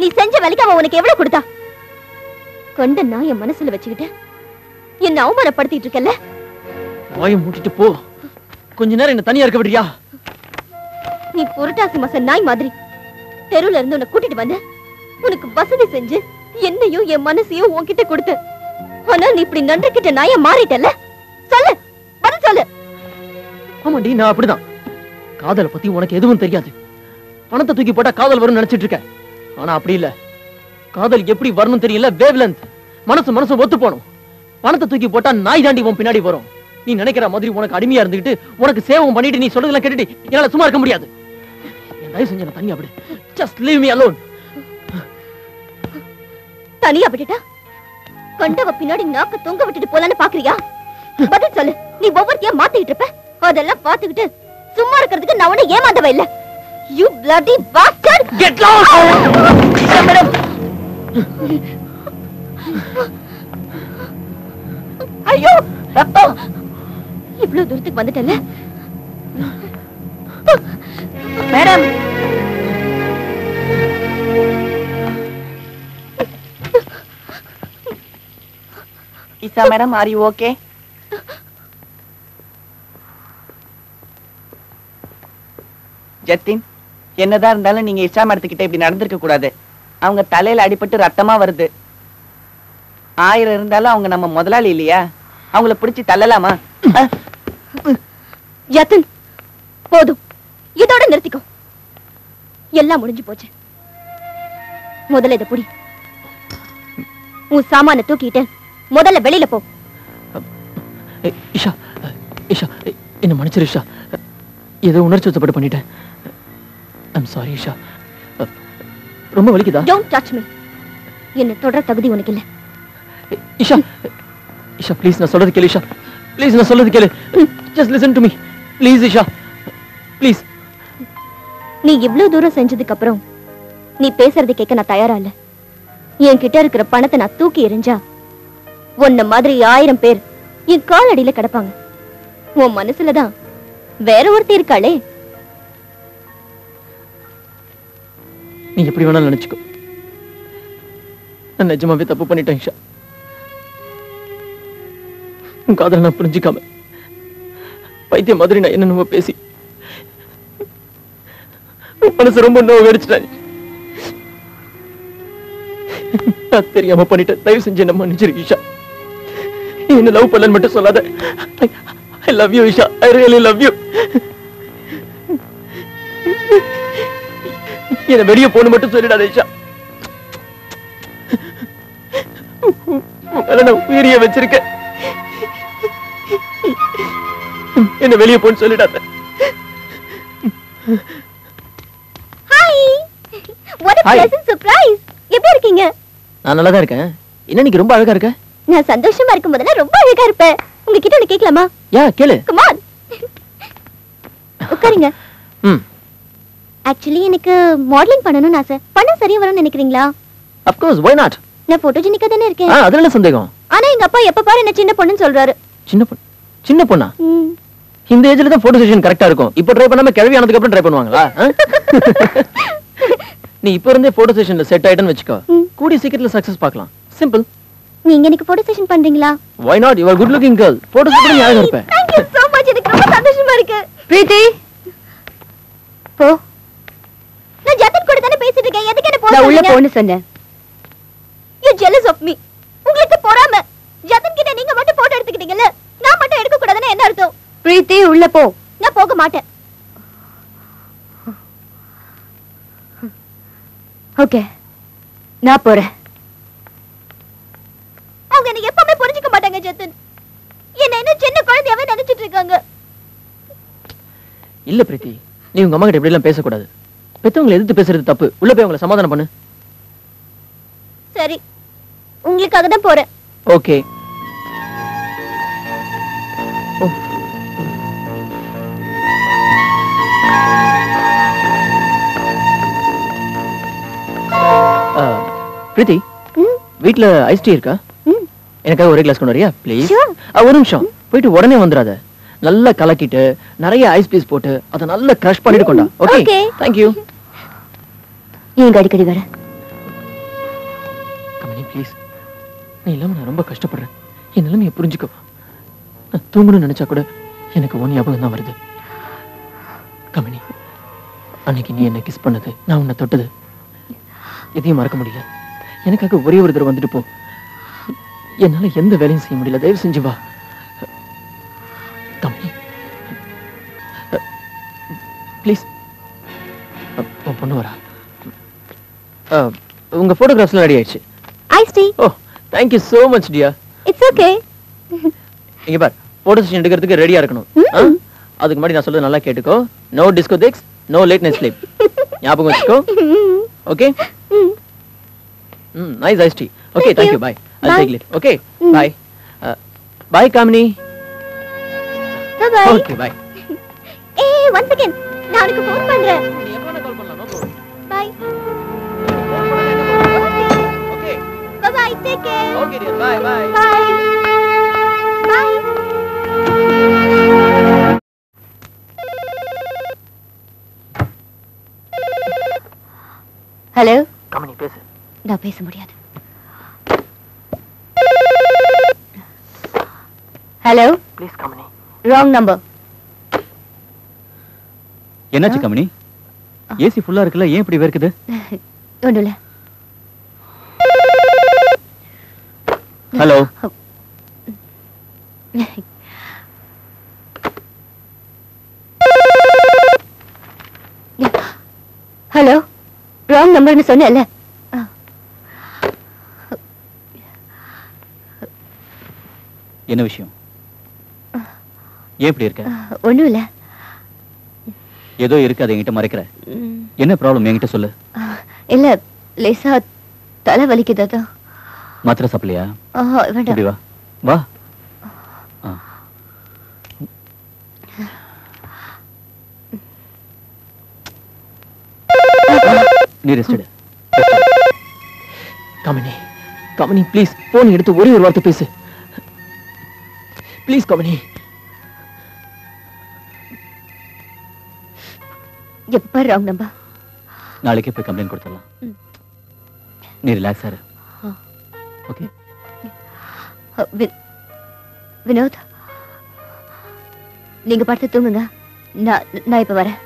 நீ செஞ்ச வேலைக்கு அவன் உனக்கு எவ்வளவு கொடுத்தா? கொண்ட நான் என் மனசுல வச்சுக்கிட்ட என்ன அவமானப்படுத்திட்டு இருக்கல. வாயை மூட்டிட்டு போ. கொஞ்ச நேரம் என்ன தனியா இருக்க விடுறியா? நீ புரட்டாசி மாசம் நாய் மாதிரி தெருவுல இருந்து உன்னை கூட்டிட்டு வந்த. உனக்கு வசதி செஞ்சு என்னையும் என் மனசையும் உன்கிட்ட கொடுத்த. ஆனா நீ இப்படி நன்றி கிட்ட நாய மாறிட்டல. சொல்லு, பதில் சொல்லு. ஆமாண்டி, நான் அப்படிதான். காதலை பத்தி உனக்கு எதுவும் தெரியாது. பணத்தை தூக்கி போட்டா காதல் வரும்னு நினைச்சிட்டு இருக்க. ஆனா அப்படி இல்ல. காதல் எப்படி வரணும் தெரியல, வேவ்லென்த். மனசு ஒத்து போகணும். பணத்தை தூக்கி போட்டா நாய் தாண்டி உன் பின்னாடி வரும். நீ நினைக்கிற மாதிரி உனக்கு அடிமையா இருந்துகிட்டு உனக்கு சேவம் பண்ணிட்டு நீ சொல்றதெல்லாம் கேட்டுட்டு என்னால சும்மா இருக்க முடியாது. என் தயவு செஞ்சு தனியா விடு. Just leave me alone. தனியா விட்டுட்டா கண்டவ பின்னாடி நாக்க தொங்க விட்டுட்டு போலான்னு பாக்குறியா? பதில் சொல்லு. நீ ஒவ்வொருத்தையா மாத்திட்டு இருப்ப. அதெல்லாம் பாத்துக்கிட்டு சும்மா இருக்கிறதுக்கு நான் உன்னை ஏமாந்தவ இல்ல. You bloody bastard! Get lost! Madam. ஐயோ ரத்தம். இவ்வளவு தூரத்துக்கு வந்துட்டல madam. Isha madam, are you okay? Jatin, என்னதான் இருந்தாலும் நீங்க இசா மேடத்துக்கிட்ட இப்படி நடந்திருக்க கூடாது. அவங்க தலையில அடிபட்டு ரத்தமா வருது. 1000 இருந்தாலும் அவங்க நம்ம முதலாளி இல்லையா? அவங்கள பிடிச்சி தள்ளலாமா? ஜத்தின், போதும். இதோட நிறுத்திக்கோ. எல்லாம் முடிஞ்சு போச்சு. முதல்ல இத புடி. உன் சாமான தூக்கிட்டு முதல்ல வெளியில போ. இஷா, இஷா, என்ன மன்னிச்சிரு இஷா. ஏதோ உணர்ச்சி வசப்பட்டு பண்ணிட்டேன். I'm sorry Isha. ரொம்ப வலிக்குதா? Don't touch me. என்ன தொடர தகுதி உனக்கு இல்ல. இஷா, இஷா ப்ளீஸ் நான் சொல்றது கேளு இஷா. ப்ளீஸ் நான் சொல்றது கேளு. Just listen to me. Please Isha. Please. நீ இவ்வளவு தூரம் செஞ்சதுக்கு அப்புறம் நீ பேசுறது கேட்க நான் தயாரா இல்ல. என்கிட்ட இருக்கிற பணத்தை நான் தூக்கி எறிஞ்சா உன்ன மாதிரி 1000 பேர் என் காலடியில கிடப்பாங்க. உன் மனசுலதான் வேற ஒருத்தி இருக்காளே. நீ எப்படி வேணாலும் நினைச்சுக்கோ. நான் நிஜமாவே தப்பு பண்ணிட்டேன் இஷா. உன் காதலை நான் புரிஞ்சுக்காம பைத்திய மாதிரி நான் என்னென்னமோ பேசி மனசு ரொம்ப நோவு அடிச்சிட்டேன். நான் தெரியாம பண்ணிட்டேன். தயவு செஞ்சு என்ன மன்னிச்சிரு இஷா. என்ன லவ் பண்ணலன்னு மட்டும் சொல்லாத. I love you Isha. I really love you. என்ன வெளியே போன்னு மட்டும் சொல்லிடாத இஷா. நான் உயிரிய வச்சிருக்கேன். என்ன வெளியே போன்னு சொல்லிடாத. Hi. What a pleasant surprise. எப்படி இருக்கீங்க? நான் நல்லா தான் இருக்கேன். என்ன நீங்க ரொம்ப அழகா இருக்க? நான் சந்தோஷமா இருக்கும் போதெல்லாம் ரொம்ப அழகா இருப்பேன். உங்ககிட்ட ஒன்னு கேட்கலாமா? யா கேளு. Come on. உட்காருங்க. ஆக்சுவலி எனக்கு மாடலிங் பண்ணணும்னு ஆசை. பண்ண சரியா வரும்னு நினைக்கிறீங்களா? Of course, why not? நான் போட்டோஜெனிக்கா தானே இருக்கேன். அதுல என்ன சந்தேகம்? ஆனா எங்க அப்பா எப்ப பாரு என்ன சின்ன பொண்ணுன்னு சொல்றாரு. சின்ன பொண்ணா? இந்த ஏஜ்ல தான் போட்டோ செஷன் கரெக்ட்டா இருக்கும். இப்போ ட்ரை பண்ணாம கிழவி ஆனதுக்கு அப்புறம் ட்ரை பண்ணுவாங்களா? நீ இப்போ இருந்தே போட்டோ செஷன்ல செட் ஆயிட்டேன்னு வெச்சுக்கோ. கூடி சீக்கிரத்துல சக்சஸ் பார்க்கலாம். சிம்பிள். நீங்க எனக்கு போட்டோ செஷன் பண்றீங்களா? Why not? You are good looking girl. Photo session நீ அழகா இருப்ப. Thank you so much. எனக்கு ரொம்ப சந்தோஷமா இருக்கு. பிரீத்தி. போ. நான் ஜத்தன் கூட தானே பேசிட்டு இருக்கேன். எதுக்கு என்ன போறீங்க? நான் உள்ள போன்னு சொன்னேன். You jealous of me. உங்களுக்கு பொறாமை. ஜத்தன் கிட்ட நீங்க மட்டும் போட்டோ எடுத்துக்கிட்டீங்கல. நான் மட்டும் எடுக்க கூடாதுன்னு என்ன அர்த்தம்? பிரீத்தி உள்ள போ. நான் போக மாட்டேன். ஓகே. நான் போறேன். அவங்க என்ன எப்பவுமே புரிஞ்சுக்க மாட்டாங்க ஜத்தன். என்ன என்ன சின்ன குழந்தையாவே நினைச்சிட்டு இருக்காங்க. இல்ல பிரீத்தி, நீ உங்க அம்மா கிட்ட இப்படி எல்லாம் பேசக்கூடாது. பெத்தவங்களை எதிர்த்து பேசுறது தப்பு. உள்ள போய் அவங்களை சமாதானம் பண்ணு. சரி, உங்களுக்காக தான் போறேன். ஓகே. பிரீத்தி, வீட்ல ஐஸ் டீ இருக்கா? எனக்காக ஒரு கிளாஸ் கொண்டு வரியா ப்ளீஸ்? ஒரு நிமிஷம், போயிட்டு உடனே வந்துடாத. நல்லா கலக்கிட்டு நிறைய ஐஸ் பீஸ் போட்டு அதை நல்லா கிரஷ் பண்ணிட்டு கொண்டா. Okay, thank you. நீங்க அடிக்கடி வர. கமனி ப்ளீஸ், நீ இல்லாம நான் ரொம்ப கஷ்டப்படுறேன். என் நிலைமையை புரிஞ்சுக்கோ. நான் தூங்கணும்னு நினைச்சா கூட எனக்கு ஒன் ஞாபகம் தான் வருது. கமனி, அன்னைக்கு நீ என்ன கிஸ் பண்ணது, நான் உன்னை தொட்டது, எதையும் மறக்க முடியல. எனக்காக ஒரே ஒரு தடவை வந்துட்டு போ. என்னால எந்த வேலையும் செய்ய முடியல. தயவு செஞ்சு வா கமனி. ப்ளீஸ். பொண்ணு வரா. உங்க போட்டோகிராஃப்ஸ்லாம் ரெடி ஆயிடுச்சு. ஐ stay. O thank you so much dear. It's okay. இங்க பார், போட்டோ செஷன் எடுக்கிறதுக்கு ரெடியா இருக்கணும். அதுக்கு முன்னாடி நான் சொல்றது நல்லா கேட்டுக்கோ. No discotheques, no late night sleep. ஞாபகம் வச்சுக்கோ. Okay? Nice ice tea. Okay, thank you. Bye. I'll take leave. Okay? Bye. Bye Kamini. Bye. Okay, bye. ஏய், one second. நான் உனக்கு ஃபோன் பண்றேன். நீ எப்ப வேணா கால் பண்ணலாம். No problem. Bye. Okay. Bye bye. Take care. Okay dear. Bye bye. Bye. Bye. Hello. Kamini பேசு. நான் பேச முடியாது. Hello. Please Kamini. Wrong number. என்னாச்சு கமனி? ஏசி ஃபுல்லா இருக்குல்ல, ஏன் இப்படி வேர்க்குது? ஒண்ணுல. ஹலோ. ஹலோ. ராங் நம்பர்னு சொன்னேன்ல. என்ன விஷயம்? ஏன் இப்படி இருக்க? ஒண்ணும் இல்ல. ஏதோ இருக்கு, அதை என்கிட்ட மறைக்கிற. என்ன ப்ராப்ளம் என்கிட்ட சொல்லு. இல்ல, லேசா தலை வலிக்குது. அதான். மாத்திரை சாப்பிடலையா? வேண்டாம். இப்படி வா வா. நீ ரெஸ்ட் எடு. கமனி, கமனி ப்ளீஸ் போன் எடுத்து ஒரே ஒரு வார்த்தை பேசு. ப்ளீஸ் கமனி. எப்ப ராங் நம்பர்? நாளைக்கே போய் கம்ப்ளைண்ட் கொடுத்துடலாம். நீ ரிலாக்ஸ் ஆரு. ஓகே? வினோத், நீங்க படுத்து தூங்குங்க. நான் இப்ப வரேன்.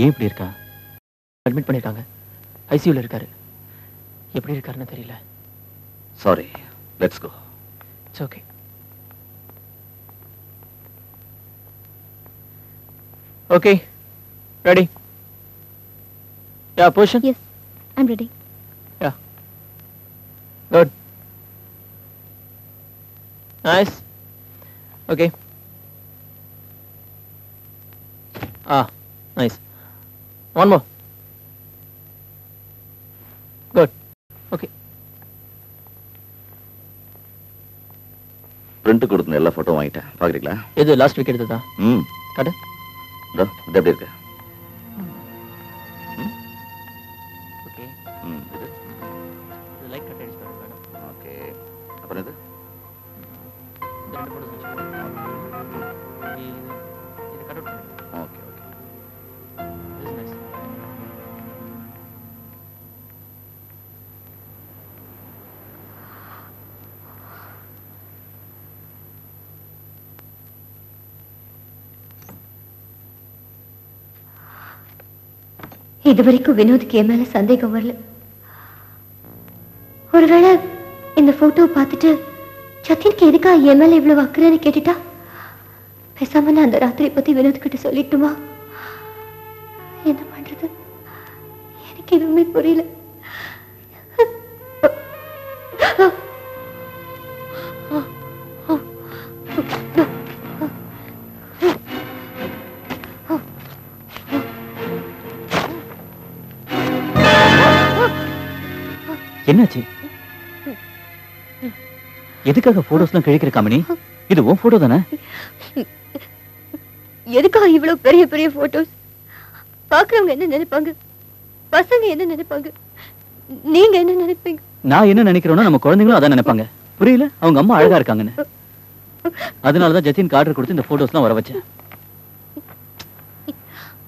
ஏன் இப்படி இருக்கா? அட்மிட் பண்ணிருக்காங்க. ஐசியூல இருக்காரு. எப்படி இருக்காருன்னு தெரியல. Sorry, let's go. It's okay. Okay, ready? Ya, position? Yes, I'm ready. Ya, good, nice. Okay. Nice. One more. Good. Okay. Print கொடுத்த எல்லா போட்டோ வாங்கிட்டேன். பாக்குறீங்களா? இது லாஸ்ட் வீக் எடுத்ததா? காட்டு. இதோ இது எப்படி இருக்கு? ஓகே. இது லைக் கட் அடிச்சு பாருங்க மேடம். ஓகே. அப்புறம் இது? இந்த ரெண்டு போட்டோஸ் வச்சுக்கோங்க. இது கட் அவுட் பண்ணுங்க. Okay okay. This is nice. இதுவரைக்கும் வினோதுக்கு என் மேல சந்தேகம் வரல. ஒருவேளை இந்த போட்டோ பார்த்துட்டு சத்தியனுக்கு எதுக்கா என் மேல இவ்வளவு அக்கறைன்னு கேட்டுட்டா, பேசாம நான் அந்த ராத்திரி பத்தி வினோத் கிட்ட சொல்லிட்டுமா? என்ன பண்றது? எனக்கு எதுவுமே புரியல. என்னாச்சு? எதுக்காக போட்டோஸ்லாம் கிழிக்கிற கமனி? இது உன் போட்டோ தானே? எதுக்காக இவ்வளவு பெரிய பெரிய போட்டோஸ்? பாக்குறவங்க என்ன நினைப்பாங்க? பசங்க என்ன நினைப்பாங்க? நீங்க என்ன நினைப்பீங்க? நான் என்ன நினைக்கிறேனோ நம்ம குழந்தைங்களும் அதான் நினைப்பாங்க. புரியல? அவங்க அம்மா அழகா இருக்காங்கன்னு. அதனாலதான் ஜத்தின் ஆர்டர் கொடுத்து இந்த போட்டோஸ்லாம் வர வச்சேன்.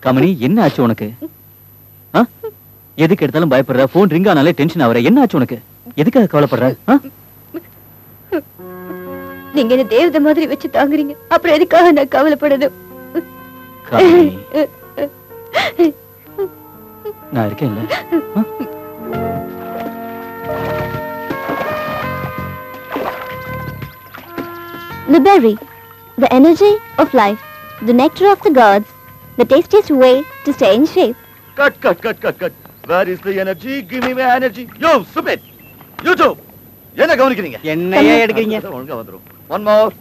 கமனி, என்ன ஆச்சு உனக்கு? எதுக்கு எடுத்தாலும் பயப்படுற? போன் ரிங் ஆனாலே டென்ஷன் ஆவற. என்ன ஆச்சு உனக்கு? எதுக்காக கவலைப்படுற? நீங்க என்ன தேவதை மாதிரி வச்சு தாங்குறீங்க, அப்புறம் எதுக்காக நான் கவலைப்படணும்? நான் இருக்கேன்ல. Blueberry, the energy of life, the nectar of the gods, the tastiest way to stay in shape. Cut. Where is the energy? Give me my energy. Yo, stupid. You too. என்ன கவனிக்கிறீங்க? என்னையே எடுக்கிறீங்க? ஒழுங்கா வந்துரும். One more.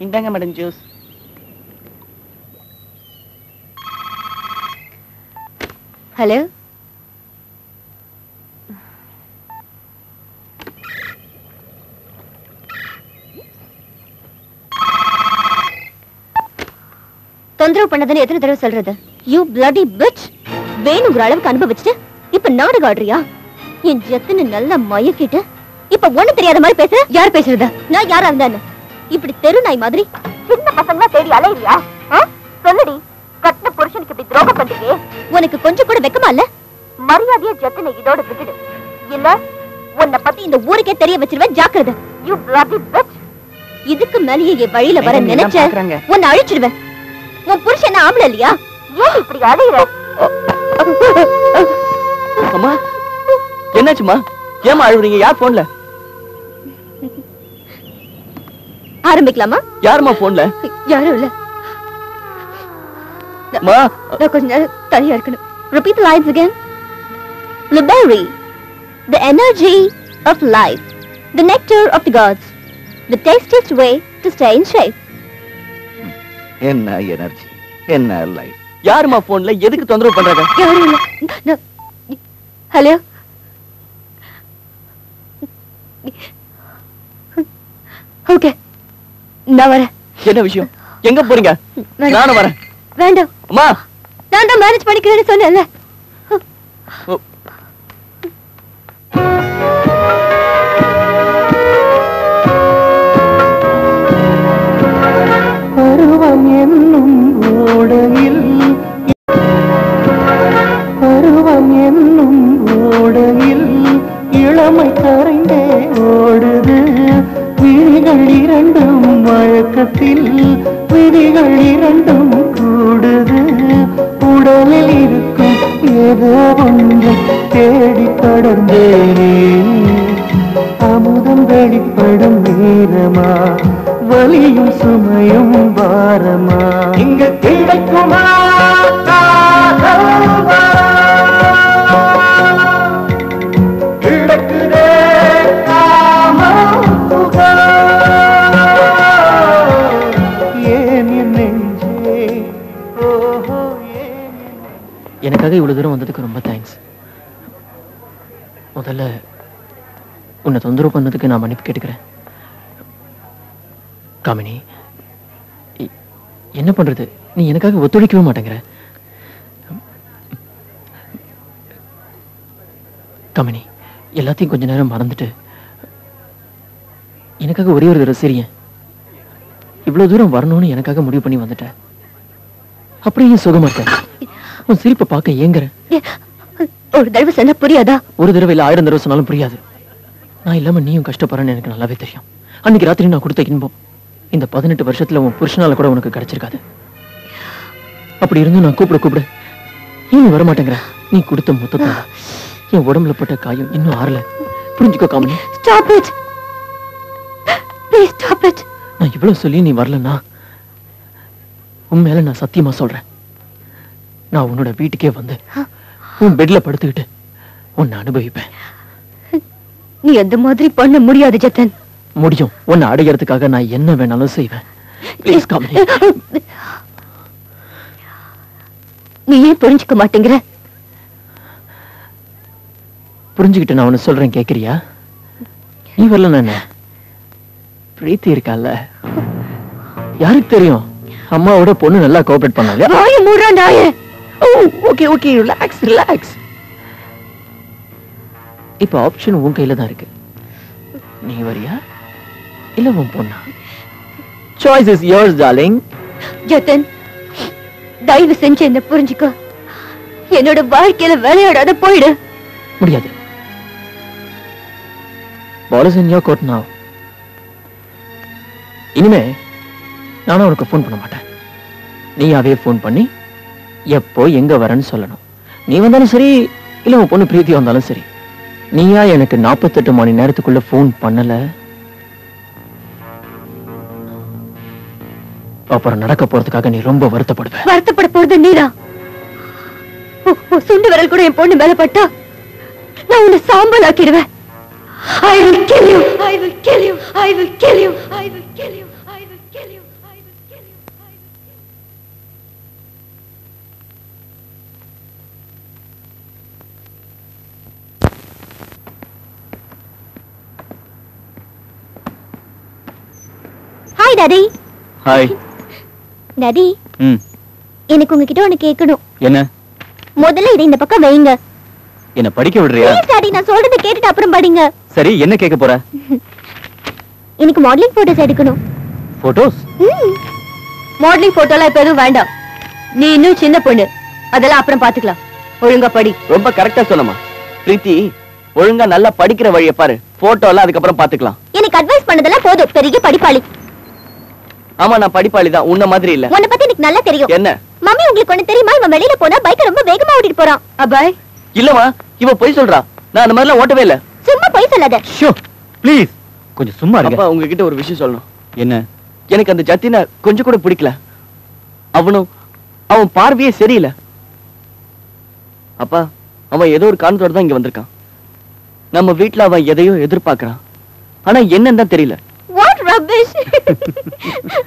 இந்தாங்க madam juice. Hello, தொந்தரவு பண்ணதுன்னு எத்தனை தடவை சொல்றது? You bloody bitch! வேணுங்கிற அளவுக்கு அனுபவிச்சுட்டு இப்ப நாடகம் ஆடுறியா? என் ஜெத்தனை நல்லா மயக்கிட்டு இப்ப ஒண்ணு தெரியாத மாதிரி பேசுற. யார் பேசுறதா? நான் யாரா இருந்தான்னு இப்படி தெரு நாய் மாதிரி சின்ன பசங்களா தேடி அலையிறியா? சொல்லுடி, கட்டின புருஷனுக்கு இப்படி துரோகம் பண்றியே, உனக்கு கொஞ்சம் கூட வெக்கமா இல்ல? மரியாதையா ஜெத்தனை இதோட விட்டுடு, இல்ல உன்னை பத்தி இந்த ஊருக்கே தெரிய வச்சிருவேன். ஜாக்கிரதை. You bloody bitch! இதுக்கு மேலேயே என் வழியில வர நினைச்ச உன்னை அழிச்சிடுவேன். உன் புருஷன் என்ன ஆம்பளை இல்லையா? ஏன் இப்படி அலையிற? அம்மா, என்னாச்சுமா? ஏமா அழுவுறீங்க? யார் போன்ல? ஆரம்பிக்கலாமா? யாருமா போன்ல? யாரும் இல்ல. அம்மா, நான் கொஞ்ச நேரம் தனியா இருக்கணும். Repeat the lines again. Blueberry, the energy of life, the nectar of the gods, the tastiest way to stay in shape. என்ன எனர்ஜி, என்ன லைஃப். யாருமா போன்ல? எதுக்கு தொந்தரவு பண்றாங்க? யாரும் இல்ல. ஹலோ, ஓகே, நான் வரேன். என்ன விஷயம்? எங்க போறீங்க? நானும் வரேன். வேண்டாம், அம்மா, நான் தான் மேனேஜ் பண்ணிக்கிறேன்னு சொன்னேன்ல. பருவம் என்னும் ஓடையில் இளமை கரைந்தே ஓடுது. விழிகள் இரண்டும் வழக்கத்தில், விதிகள் இரண்டும் கூடுது. உடலில் இருக்கும் ஏதோ ஒன்றை தேடி தொடர்ந்தேனே. அமுதம் வெளிப்படும் நேரமா, வலியும் சுமையும் பாரமா? இங்கு கிடைக்குமா கிடக்குதே காமம் சுகம். ஏன் என் நெஞ்சே, ஓஹோ ஏன். எனக்காக இவ்வளவு தூரம் வந்ததுக்கு ரொம்ப தேங்க்ஸ். முதல்ல உன்னை தொந்தரவு பண்ணதுக்கு நான் மன்னிப்பு கேட்டுக்கிறேன். காமினி, என்ன பண்றது? நீ எனக்காக ஒத்துழைக்கவே மாட்டேங்கிற. காமினி, எல்லாத்தையும் கொஞ்ச நேரம் மறந்துட்டு எனக்காக ஒரே ஒரு தடவை சிரியேன். இவ்வளவு தூரம் வரணும்னு எனக்காக முடிவு பண்ணி வந்துட்ட. அப்படியே சுகமா இருக்க. உன் சிரிப்பை பார்க்க ஏங்குற. ஒரு தடவை சொன்னா புரியாதா? ஒரு தடவை இல்ல 1000 தடவை சொன்னாலும் புரியாது. நான் இல்லாம நீயும் கஷ்டப்படுறேன்னு எனக்கு நல்லாவே தெரியும். அன்னைக்கு ராத்திரி நான் கொடுத்த இன்பம் இந்த 18 வருஷத்துல உன் புருஷனால கூட உனக்கு கிடைச்சிருக்காது. அப்படி இருந்தும் நான் கூப்பிட ஏன் நீ வரமாட்டேங்கிற? நீ கொடுத்த மொத்தத்தால என் உடம்புல பட்ட காயம் இன்னும் ஆறல. புரிஞ்சுக்கோ Gamini. Stop it. Please stop it. நான் இவ்வளவு சொல்லி நீ வரலன்னா உன் மேல நான் சத்தியமா சொல்றேன், நான் உன்னோட வீட்டுக்கே வந்து உன் பெட்ல படுத்துக்கிட்டு உன்னை அனுபவிப்பேன். நீ அந்த மாதிரி பண்ண முடியாது ஜத்தன். முடியும். உன்னை அடையறதுக்காக நான் என்ன வேணாலும் செய்வேன். ப்ளீஸ் காமினி. நீ ஏன் புரிஞ்சுக்க மாட்டேங்கிற? புரிஞ்சுக்கிட்டு நான் ஒன்னு சொல்றேன், கேக்குறியா? நீ வரல என்ன? பிரீத்தி இருக்கால, யாருக்கு தெரியும்? அம்மாவோட பொண்ணு நல்லா கோஆபரேட் பண்ணால. வாய மூடுறா நாயே. Okay okay, relax. இப்ப ஆப்ஷன் உன் கையில தான் இருக்கு. நீ வரியா இல்ல உன் பொண்ணா? Choice is yours, darling. ஜத்தன், தயவு செஞ்சு என்ன புரிஞ்சுக்கோ. என்னோட வாழ்க்கையில விளையாடாத போயிடு. முடியாது. Ball is in your court now. இனிமே நானும் உனக்கு போன் பண்ண மாட்டேன். நீயாவே போன் பண்ணி எப்போ எங்க வரேன்னு சொல்லணும். நீ வந்தாலும் சரி, இல்ல உன் பொண்ணு பிரீத்தி வந்தாலும் சரி, நீயா எனக்கு 48 மணி நேரத்துக்குள்ள போன் பண்ணல, அப்புறம் நடக்க போறதுக்காக நீ ரொம்ப வருத்தப்படுவ. வருத்தப்பட போறது நீதான். சுண்டு விரல் கூட என் பொண்ணு மேல பட்டா நான் உன்னை சாம்பல் ஆக்கிடுவேன். I will kill you. I will kill you. I will kill you. I will kill you. I will kill you. I will kill you. I will kill you. Hi daddy. Hi. Daddy, எனக்கு உங்ககிட்ட ஒண்ணு கேட்கணும். என்ன? முதல்ல இதை இந்த பக்கம் வைங்க. என்ன படிக்க விடுறியா? டாடி, நான் சொல்றதை கேட்டுட்டு அப்புறம் படிங்க. சரி, என்ன கேட்க போற? எனக்கு மாடலிங் போட்டோஸ் எடுக்கணும். போட்டோஸ்? மாடலிங் போட்டோலாம் இப்ப எதுவும் வேண்டாம். நீ இன்னும் சின்ன பொண்ணு, அதெல்லாம் அப்புறம் பாத்துக்கலாம். ஒழுங்கா படி. ரொம்ப கரெக்டா சொன்னமா பிரீத்தி. ஒழுங்கா நல்லா படிக்கிற வழியை பாரு. போட்டோ எல்லாம் அதுக்கப்புறம் பாத்துக்கலாம். எனக்கு அட்வைஸ் பண்ணதெல்லாம் போதும். பெரிய படிப்பாளி. ஆமா, நான் படிப்பாளி தான், உன்ன மாதிரி இல்ல. உன்னை பத்தி எனக்கு நல்லா தெரியும். என்ன? மம்மி, உங்களுக்கு ஒண்ணு தெரியுமா? இவன் வெளியில போனா பைக்கை ரொம்ப வேகமா ஓட்டிட்டு போறான். அபாய், இல்லமா, இவ பொய் சொல்றா. நான் அந்த மாதிரிலாம் ஓட்டவே இல்ல. சும்மா பொய் சொல்லாத. ஷோ, ப்ளீஸ் கொஞ்சம் சும்மா இருங்க. அப்பா, உங்ககிட்ட ஒரு விஷயம் சொல்லணும். என்ன? எனக்கு அந்த ஜத்தின கொஞ்சம் கூட பிடிக்கல. அவன் பார்வையே சரியில்லை. அப்பா, அவன் ஏதோ ஒரு காரணத்தோட தான் இங்க வந்திருக்கான். நம்ம வீட்டுல அவன் எதையோ எதிர்பார்க்கறான். ஆனா என்னன்னு தான் தெரியல. What rubbish.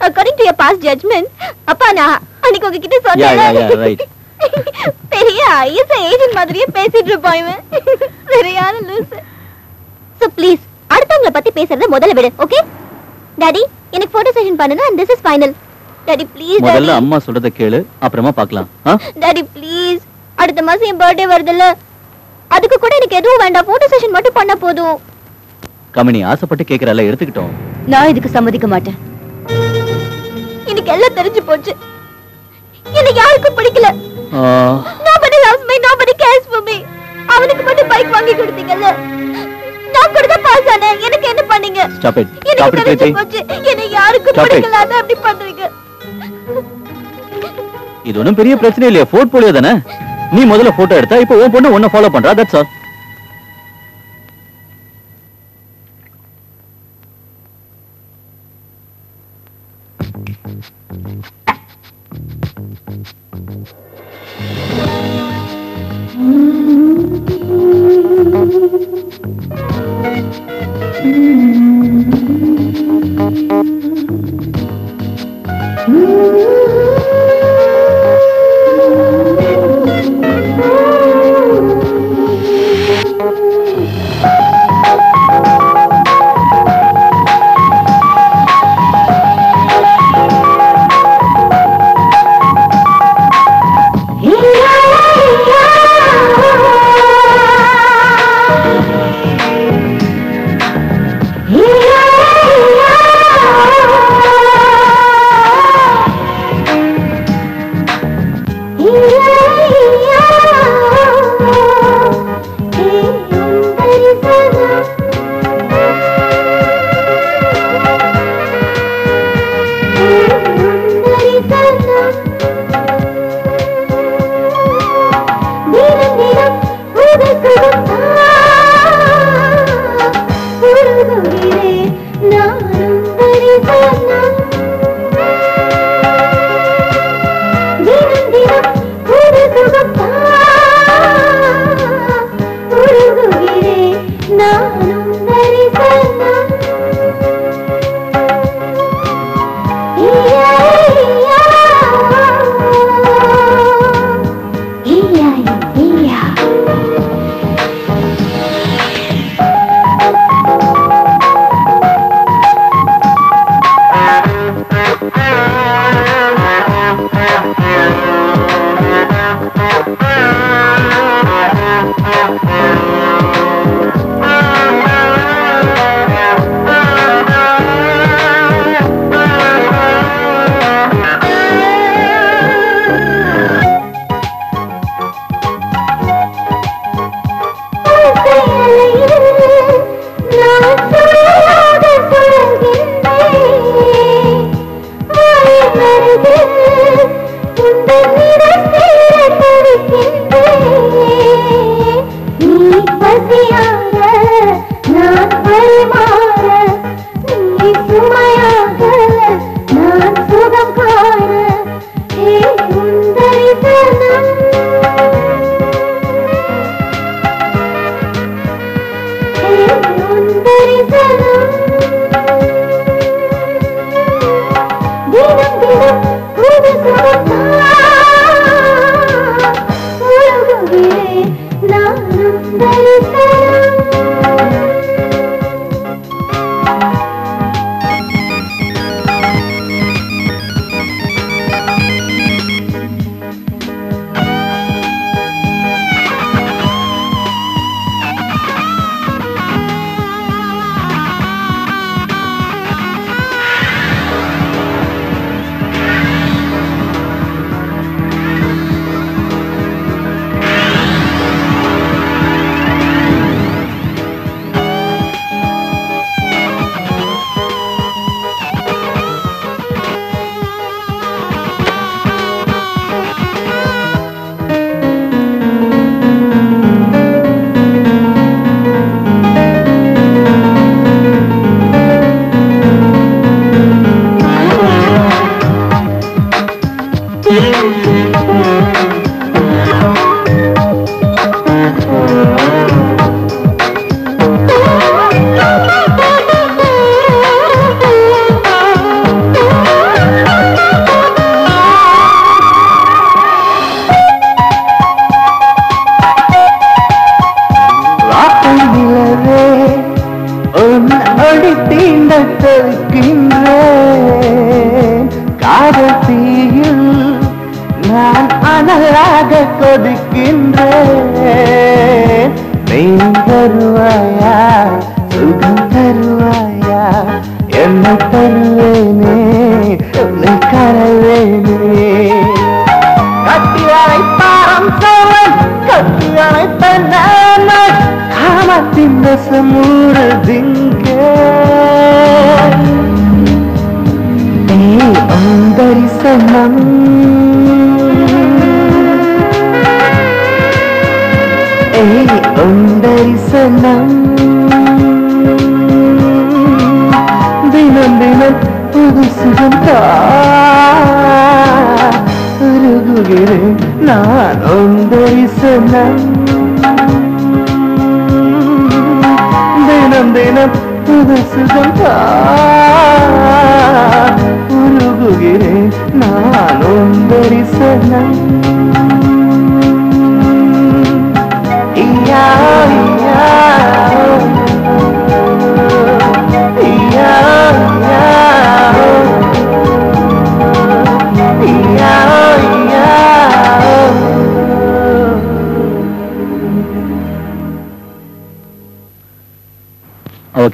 According to your past judgment, அப்பா நான் அன்னைக்கு உங்ககிட்ட சொன்னேன். ரைட். பெரிய ஐஸ் ஏஜென்ட் மாதிரியே பேசிட்டு இருப்பான் இவன். சரியான லூசு. So please, அடுத்தவங்கள பத்தி பேசுறத முதல்ல விடு, ஓகே? டாடி, எனக்கு போட்டோ செஷன் பண்ணனும் and this is final. Daddy please. முதல்ல அம்மா சொல்றத கேளு, அப்புறமா பார்க்கலாம். டாடி ப்ளீஸ், அடுத்த மாசம் என் பர்த்டே வருதுல்ல, அதுக்கு கூட எனக்கு எதுவும் வேண்டாம். போட்டோ செஷன் மட்டும் பண்ணா போதும். கமனி ஆசைப்பட்டு கேக்குறல, எடுத்துக்கிட்டோம். நான் இதுக்கு சம்மதிக்க மாட்டேன். எனக்கு எல்லாம் தெரிஞ்சு போச்சு. எனக்கு யாருக்கும் பிடிக்கல. Nobody loves me, nobody cares for me. அவனுக்கு மட்டும் பைக் வாங்கி கொடுத்தீங்கல்ல, நான் கூட தான் பாஸ் ஆனேன். எனக்கு என்ன பண்ணீங்க? Stop it. எனக்கு தெரிஞ்சு போச்சு. எனக்கு யாருக்கும் பிடிக்கல, அத அப்படி பண்றீங்க. இது ஒண்ணும் பெரிய பிரச்சனை இல்லையா? போர்ட்ஃபோலியோ தானே. நீ முதல்ல போட்டோ எடுத்தா, இப்போ உன் பொண்ணு உன்னை ஃபாலோ பண்றா. That's all.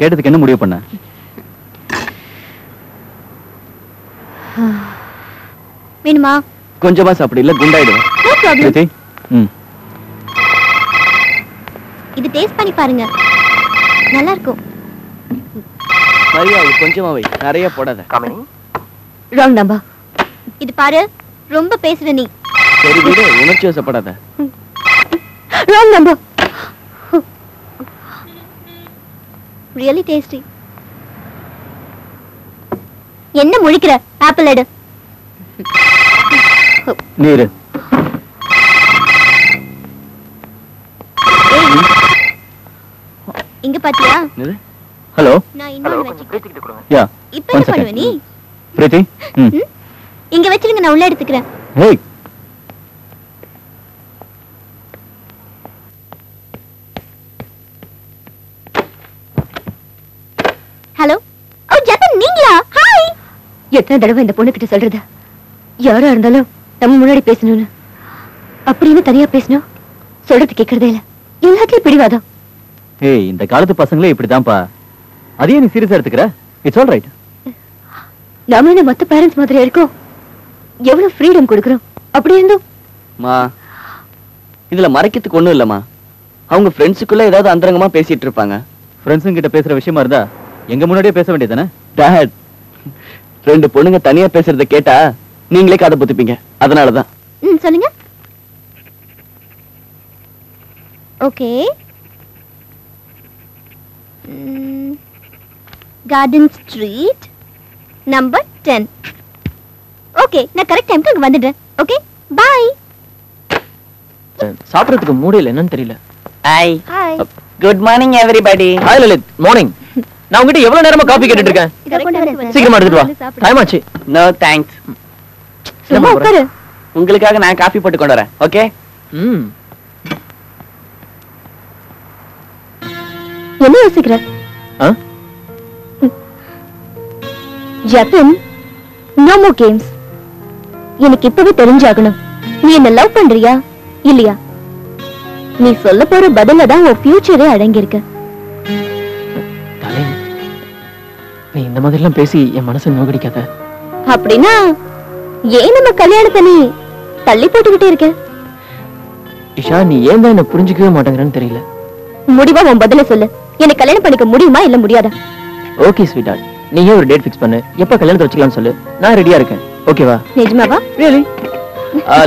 கேட்டதுக்கு என்ன முடிவு பண்ண? வேணுமா? கொஞ்சமா சாப்பிடு, இல்ல குண்டாயிடுவேன். No problem. இது டேஸ்ட் பண்ணி பாருங்க, நல்லா இருக்கும். மரியா, கொஞ்சமா வை, நிறைய போடாத. Wrong number. இது பாரு, ரொம்ப பேசுற நீ. சரி விடு, உணர்ச்சி வசப்படாத. Wrong number. Really tasty. என்ன முழிக்கிற? ஆப்பிள் எடு. நீரு. இங்க பாத்தியா? ஹலோ. நான் இன்னொரு வெச்சிட்டு கொடுங்க. யா. இப்போ என்ன பண்ணுவ நீ? பிரீத்தி. இங்க வெச்சிருங்க, நான் உள்ள எடுத்துக்கிறேன். ஹேய். ஹலோ. ஓ ஜதன், நீங்களா? ஹாய். எத்தனை தடவை இந்த பொண்ணு கிட்ட சொல்றது, யாரா இருந்தாலும் நம்ம முன்னாடி பேசணும்னு. அப்படின்னு தனியா பேசணும், சொல்றது கேட்கறதே இல்ல. எல்லாத்தையும் பிடிவாதம். ஏய், இந்த காலத்து பசங்களே இப்படிதான்ப்பா. அதே நீ சீரியஸா எடுத்துக்கிற? It's all right. நாம என்ன மத்த பேரண்ட்ஸ் மாதிரி இருக்கோம்? எவ்வளவு ஃப்ரீடம் கொடுக்கறோம். அப்படி இருந்தோம் மா, இதுல மறைக்கிறதுக்கு ஒண்ணும் இல்லம்மா. அவங்க ஃப்ரெண்ட்ஸுக்குள்ள ஏதாவது அந்தரங்கமா பேசிட்டு இருப்பாங்க. ஃப்ரெண்ட்ஸுங்க கிட்ட பேசுற விஷயமா இருந்தா எங்க முன்னாடியே பேச வேண்டியதானே? டாட், ரெண்டு பொண்ணுங்க தனியா பேசுறத கேட்டா நீங்களே காதை பொத்துப்பீங்க. அதனாலதான். சொல்லுங்க. Okay. Garden street number 10. Okay, நான் கரெக்ட் டைம்க்கு அங்க வந்துடுறேன். Okay, bye. சாப்பிடறதுக்கு மூடையில என்னன்னு தெரியல. Hi. Hi. Good morning everybody. Hi Lalit, morning. நான் உங்ககிட்ட எவ்வளவு நேரமா காபி கேட்டுட்டு இருக்கேன். சீக்கிரமா எடுத்துட்டு வா, டைம் ஆச்சு. No thanks. சும்மா உட்காரு. உங்களுக்காக நான் காபி போட்டு கொண்டு வரேன். ஓகே. என்ன யோசிக்கிற? ஜத்தன், நோ மோர் கேம்ஸ். எனக்கு இப்பவே தெரிஞ்சாகணும், நீ என்ன லவ் பண்றியா இல்லையா? நீ சொல்ல போற பதில தான் உன் ஃபியூச்சரே அடங்கியிருக்கு. நீ இந்த மாதிரி எல்லாம் பேசி என் மனசை நோகடிக்காத. அப்படின்னா ஏன் நம்ம கல்யாணத்தை நீ தள்ளி போட்டுக்கிட்டே இருக்க? இஷா, நீ ஏன் தான் என்ன புரிஞ்சுக்கவே மாட்டேங்கிறன்னு தெரியல. முடிவா உன் பதில சொல்லு. என்ன கல்யாணம் பண்ணிக்க முடியுமா இல்ல முடியாதா? ஓகே ஸ்வீட், நீயே ஒரு டேட் ஃபிக்ஸ் பண்ணு. எப்ப கல்யாணத்தை வச்சுக்கலாம்னு சொல்லு, நான் ரெடியா இருக்கேன். ஓகேவா? நிஜமாவா? ரியலி?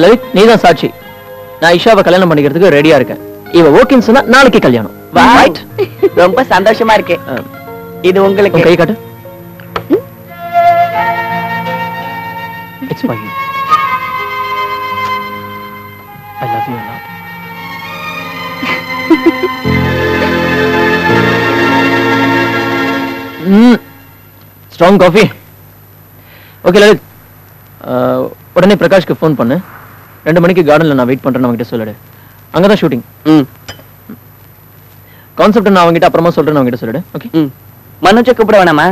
லலித், நீ தான் சாட்சி. நான் இஷாவை கல்யாணம் பண்ணிக்கிறதுக்கு ரெடியா இருக்கேன். இவ ஓகேன்னு சொன்னா நாளைக்கு கல்யாணம். ரைட்? ரொம்ப சந்தோஷமா இருக்கு. இது உங்களுக்கு. கை காட்டு. It's for you. I love you a lot. Strong coffee. Okay Lalit, உடனே பிரகாஷ்க்கு ஃபோன் பண்ணு. 2 மணிக்கு கார்டன்ல நான் வெயிட் பண்றேன்னு அவங்ககிட்ட சொல்லிடு. அங்கதான் ஷூட்டிங். கான்செப்ட் நான் அவங்ககிட்ட அப்புறமா சொல்றேன்னு அவங்ககிட்ட சொல்லிடு. ஓகே. மனோஜை கூப்பிட வேணாமா?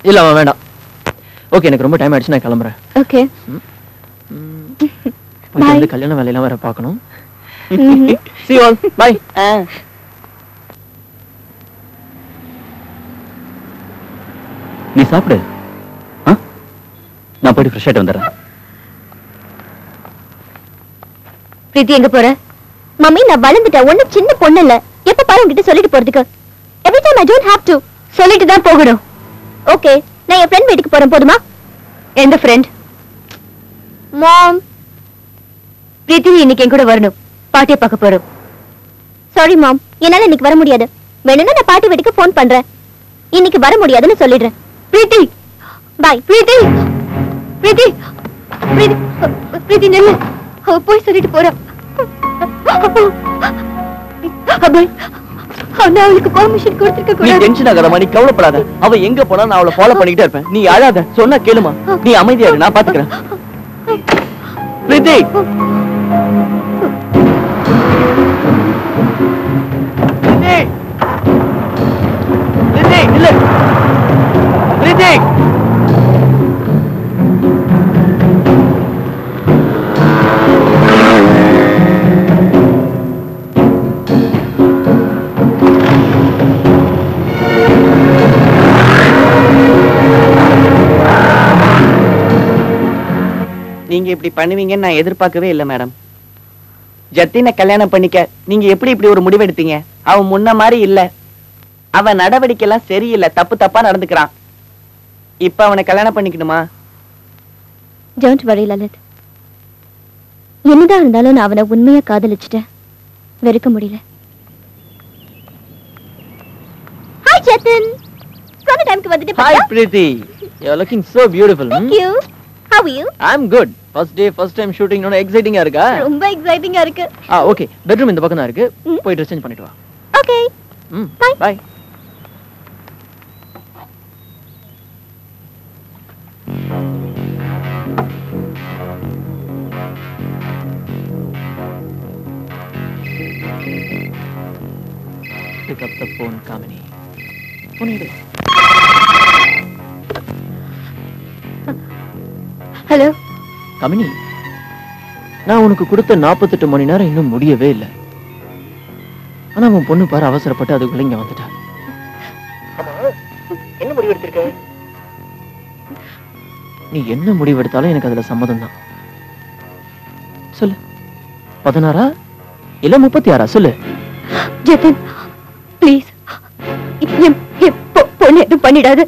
இல்ல, அவன் வேண்டாம். ஓகே, எனக்கு ரொம்ப டைம் ஆயிடுச்சு, நான் கிளம்புறேன். ஓகே. போய் கல்யாண வேலையெல்லாம் வேற பார்க்கணும். See you all. Bye. நீ சாப்பிடு. நான் போயிட்டு ஃப்ரெஷ் ஆயிட்டு வந்துடுறேன். பிரீத்தி, எங்க போற? மம்மி, நான் வளர்ந்துட்டேன். ஒண்ணு சின்ன பொண்ணு இல்ல. எப்ப பாரு உன்கிட்ட சொல்லிட்டு போறதுக்கு. Every time I don't have to. சொல்லிட்டு தான் போகணும். ஓகே, நான் என் ஃப்ரெண்ட் வீட்டுக்கு போறேன். போதுமா? எந்த ஃப்ரெண்ட்? மாம். பிரீத்தி, இன்னைக்கு என் கூட வரணும். பாட்டியை பார்க்க போறோம். சாரி மாம், என்னால இன்னைக்கு வர முடியாது. வேணும்னா நான் பாட்டி வீட்டுக்கு ஃபோன் பண்றேன். இன்னைக்கு வர முடியாதுன்னு சொல்லிடுறேன். பிரீத்தி, பை. பிரீத்தி, பிரீத்தி, பிரீத்தி, பிரீத்தி நில்லு. அவ போய் சொல்லிட்டு போறா. அபய், அவன் அவளுக்கு பெர்மிஷன் கொடுத்திருக்க நீ கூடாது. டென்ஷன் ஆகாத மாதிரி கவலைப்படாத. அவ எங்க போனா நான் அவளை ஃபாலோ பண்ணிக்கிட்டே இருப்பேன். நீ அழாத, சொன்னா கேளுமா. நீ அமைதியா இரு, நான் பாத்துக்கிறேன். பிரீத்தி, பிரீத்தி, இல்ல பிரீத்தி. நீங்க இப்படி பண்ணுவீங்கன்னு நான் எதிர்பார்க்கவே இல்லை மேடம். ஜத்தினை கல்யாணம் பண்ணிக்க நீங்க எப்படி இப்படி ஒரு முடிவு எடுத்தீங்க? அவன் முன்ன மாதிரி இல்ல. அவன் நடவடிக்கை எல்லாம் சரியில்லை, தப்பு தப்பா நடந்துக்கிறான். இப்ப அவனை கல்யாணம் பண்ணிக்கணுமா? Don't worry Lalit. என்னதான் இருந்தாலும் நான் அவனை உண்மையா காதலிச்சிட்டேன். வெறுக்க முடியல. ஹாய் ஜத்தன், சொன்ன டைம்க்கு வந்துட்டு Hi Preeti, you are looking so beautiful. Thank you. How are you? I'm good. First day, first time shooting. No, exciting-ஆ இருக்கா? ரொம்ப எக்ஸைட்டிங்கா இருக்கு. ஓகே. பெட்ரூம் இந்த பக்கம் தான் இருக்கு. போய் ட்ரெஸ் சேஞ்ச் பண்ணிட்டு வா. Okay. Bye. Bye. Pick up the phone, Kamini. Phone edu. Hello Kamini, நான் உனக்கு கொடுத்த 48 மணி நேரம் இன்னும் முடியவே இல்லை. ஆனா உன் பொண்ணு பாரு அவசரப்பட்டு அதுக்குள்ள இங்க வந்துட்டா. என்ன முடிவு எடுத்திருக்க? நீ என்ன முடிவு எடுத்தாலும் எனக்கு அதுல சம்மதம் தான். சொல்லு, 16 இல்ல 36 சொல்லு. ஜத்தன், ப்ளீஸ் பொண்ணு எதுவும் பண்ணிடாது.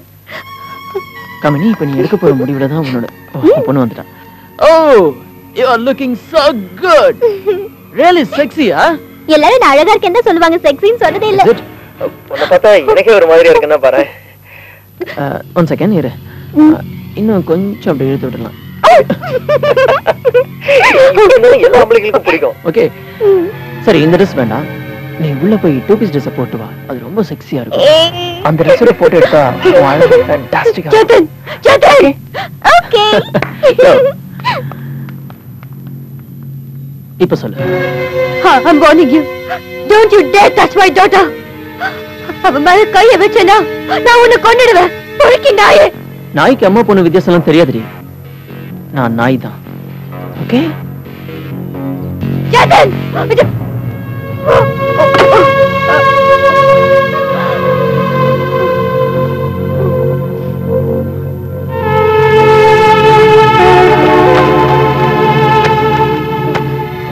கமினி, இப்ப நீ எடுக்க போற முடிவுல தான் உன்னோட பொண்ணு வந்துட்டான். ஓ, You are looking so good. Really sexy, huh? எல்லாரும் நான் அழகா இருக்கேன்னு சொல்லுவாங்க, செக்ஸின்னு சொன்னதே இல்ல. உன்னை பார்த்தா எனக்கே ஒரு மாதிரி இருக்குன்னா பாரு. ஒன் செகண்ட் இரு. இன்னும் கொஞ்சம் அப்படி இழுத்து விடலாம். எல்லா ஆம்பளைங்களுக்கும் பிடிக்கும். ஓகே சரி, இந்த ட்ரெஸ் வேண்டாம். நீ உள்ள போய் 2 பீஸ் ட்ரெஸ் போட்டு வா, அது ரொம்ப செக்ஸியா இருக்கும். அந்த ட்ரெஸ்ஸோட போட்டோ எடுத்தா ஃபேண்டாஸ்டிக்கா. ஜதன் ஜதன் ஓகே. இப்ப சொல்லு. I'm warning you. Don't you dare touch my daughter. அவ மேல கைய வச்சேனா நான் உன்னை கொன்னுடுவேன். பொறுக்கி நாயே. நாய்க்கு அம்மா பொண்ணு வித்தியாசம்லாம் தெரியாதுடி. நான் நாய் தான். ஓகே ஜதன்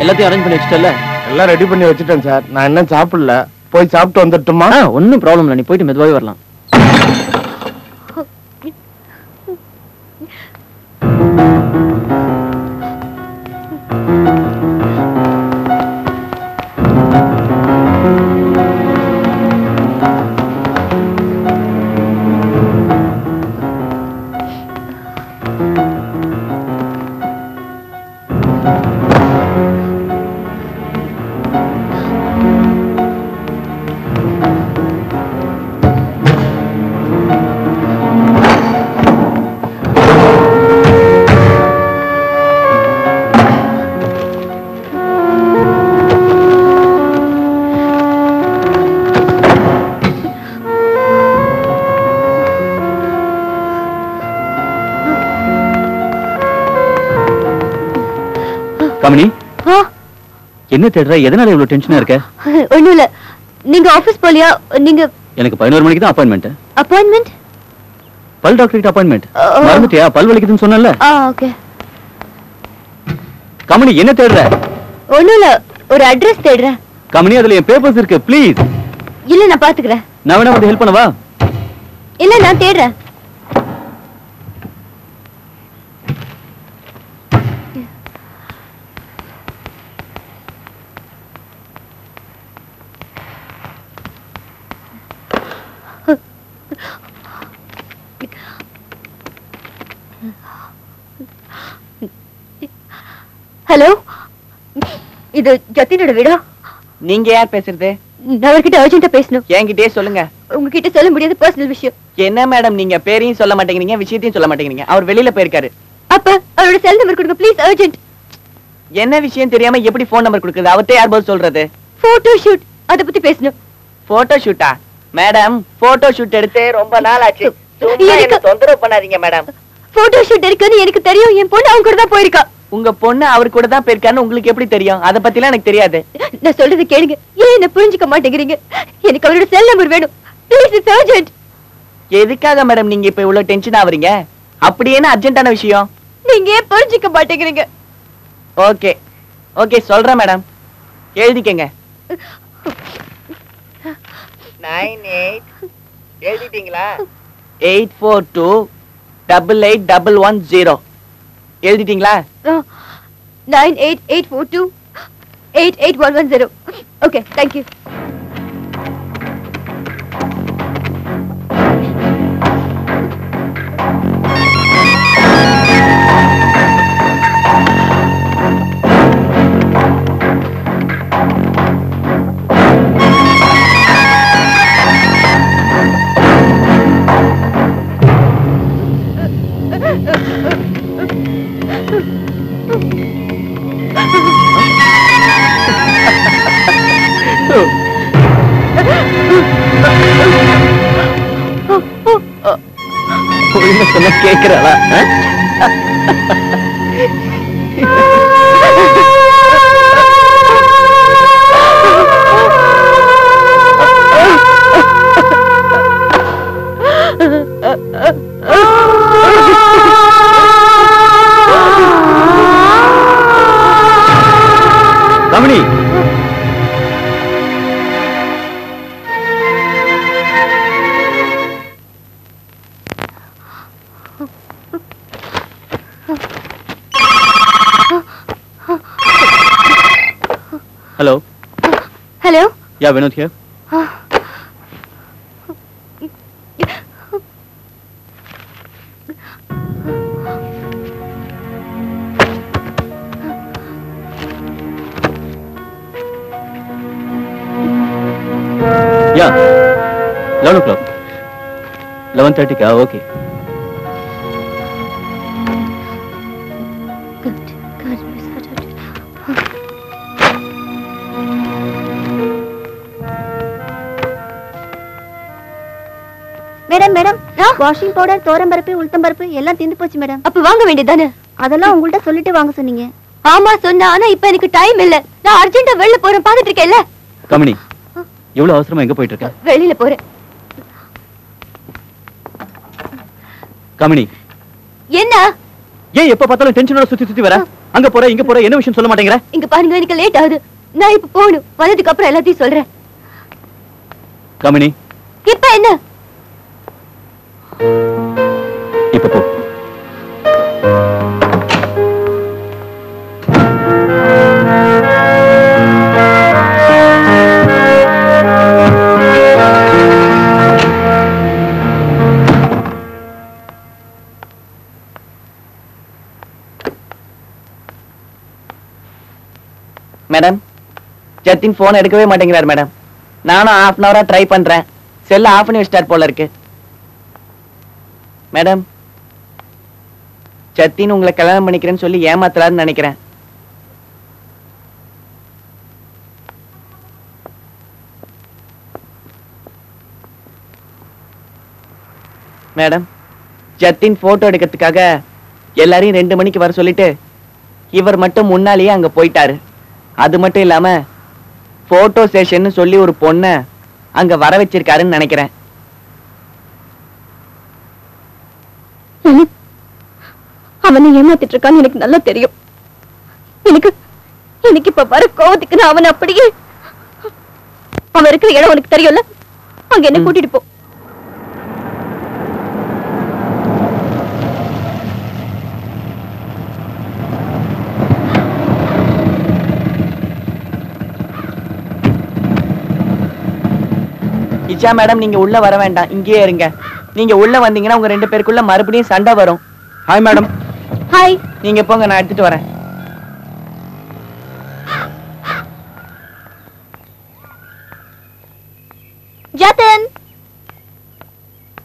எல்லாத்தையும் அரேஞ்ச் பண்ணி வச்சிட்டல? எல்லாம் ரெடி பண்ணி வச்சுட்டேன் சார். நான் என்ன சாப்பிடல, போய் சாப்பிட்டு வந்துட்டுமா? ஒன்னும் ப்ராப்ளம் இல்லை, நீ போயிட்டு மெதுவாகவே வரலாம். கமனி, என்ன தேடுற? எதனால இவ்வளவு டென்ஷனா இருக்க? ஒண்ணும் இல்ல. நீங்க ஆபீஸ் போலியா? நீங்க எனக்கு 11 மணிக்கு தான் அப்பாயின்மெண்ட். அப்பாயின்மெண்ட்? பல் டாக்டர் கிட்ட அப்பாயின்மெண்ட். மறந்துட்டியா? பல் வலிக்குதுன்னு சொன்னல. ஓகே. கமனி, என்ன தேடுற? ஒண்ணும் இல்ல, ஒரு அட்ரஸ் தேடுறேன். கமனி, அதுல என் பேப்பர்ஸ் இருக்கு, ப்ளீஸ். இல்ல, நான் பாத்துக்கிறேன். நான் வேணா வந்து ஹெல்ப் பண்ணவா? இல்ல, நான் தேடுறேன். ஹலோ, இது ஜத்தினோட வீடா? நீங்க யார் பேசுறது? நான் அவர்கிட்ட அர்ஜென்ட்டா பேசணும். என்கிட்டயே சொல்லுங்க. உங்ககிட்ட சொல்ல முடியாத பர்சனல் விஷயம். என்ன மேடம், நீங்க பேரையும் சொல்ல மாட்டேங்கிறீங்க, விஷயத்தையும் சொல்ல மாட்டேங்கிறீங்க. அவர் வெளியில போயிருக்காரு. அப்ப அவரோட செல் நம்பர் கொடுங்க ப்ளீஸ், அர்ஜென்ட். என்ன விஷயம் தெரியாம எப்படி போன் நம்பர் கொடுக்குறது? அவர்ட்ட யார் பதில் சொல்றது? போட்டோ ஷூட், அத பத்தி பேசணும். போட்டோ ஷூட்டா? மேடம், போட்டோ ஷூட் எடுத்து ரொம்ப நாள் ஆச்சு. சும்மா என்ன தொந்தரவு பண்ணாதீங்க மேடம். போட்டோ ஷூட் இருக்குன்னு எனக்கு தெரியும். என் பொண்ணு அவங்க கூட தான் போயிருக்கா. உங்க பொண்ணு அவர் கூட தான் போயிருக்கான்னு உங்களுக்கு எப்படி தெரியும்? அத பத்திலாம் எனக்கு தெரியாது. நான் சொல்றது கேளுங்க. ஏன் என்ன புரிஞ்சுக்க மாட்டேங்கிறீங்க? எனக்கு அவரோட செல் நம்பர் வேணும் ப்ளீஸ், இட்ஸ் அர்ஜென்ட். எதுக்காக மேடம் நீங்க இப்ப இவ்வளவு டென்ஷன் ஆவறீங்க? அப்படி என்ன அர்ஜென்ட்டான விஷயம்? நீங்க ஏன் புரிஞ்சுக்க மாட்டேங்கிறீங்க? ஓகே ஓகே, சொல்றேன் மேடம், எழுதிக்கங்க. 98 எழுதிட்டீங்களா? 84288110 எழுதிட்டீங்களா? 9884288110. Okay, thank you. சொன்ன கேக்குறாளா? கமனி, Hello. Hello. Yeah, Vinod here. Yeah. 11 o'clock. 11:30. Okay. Good. Good. We started. Madam madam washing powder தோரம்பருப்பு உளுத்தம்பருப்பு எல்லாம் தீந்து போச்சு மேடம். அப்ப வாங்க வேண்டியதானே? அதெல்லாம் உங்கள்ட்ட சொல்லிட்டு வாங்க சொன்னீங்க. ஆமா சொன்னா, ஆனா இப்ப எனக்கு டைம் இல்ல. நான் அர்ஜென்ட்டா வெளில போறேன், பாத்துட்டு இருக்கேன்ல. கமனி, எவ்வளவு அவசரமா எங்க போயிட்டு இருக்க? வெளியில போறேன். கமனி, என்ன? ஏன் எப்ப பார்த்தாலும் டென்ஷனோட சுத்தி வர? அங்க போற இங்க போற, என்ன விஷயம் சொல்ல மாட்டேங்கற? இங்க பாருங்க, எனக்கு லேட் ஆகுது. நான் இப்ப போகணும். வந்ததுக்கு அப்புறம் எல்லாத்தையும் சொல்றேன். கமனி, இப்ப என்ன? இப்ப போ. மேடம், ஜத்தின் போன் எடுக்கவே மாட்டேங்கிறார் மேடம். நானும் half an hour ட்ரை பண்றேன். செல்ல ஆஃப் பண்ணி வச்சிட்டார் போல இருக்கு. மேடம், ஜத்தின் உங்களை கல்யாணம் பண்ணிக்கிறேன்னு சொல்லி ஏமாத்துறாருன்னு நினைக்கிறேன். மேடம், ஜத்தின் போட்டோ எடுக்கிறதுக்காக எல்லாரையும் 2 மணிக்கு வர சொல்லிட்டு இவர் மட்டும் முன்னாலேயே அங்க போயிட்டாரு. அது மட்டும் இல்லாம போட்டோ செஷன் சொல்லி ஒரு பொண்ண அங்க வர வச்சிருக்காருன்னு நினைக்கிறேன். அவனை ஏமாத்திட்டு இருக்கான்னு எனக்கு நல்லா தெரியும். எனக்கு இப்ப வர கோவத்துக்கு நான் அவனை அப்படியே, அவன் இருக்கிற இடம் உனக்கு தெரியும்ல, அங்க என்ன கூட்டிட்டு போ. இச்சா மேடம், நீங்க உள்ள வர வேண்டாம், இங்கேயே இருங்க. நீங்க உள்ள வந்தீங்கன்னா உங்க 2 பேருக்குள்ள மறுபடியும் சண்டை வரும். Hi madam. ஹாய். நீங்க போங்க, நான் எடுத்துட்டு வரேன். ஜதன்,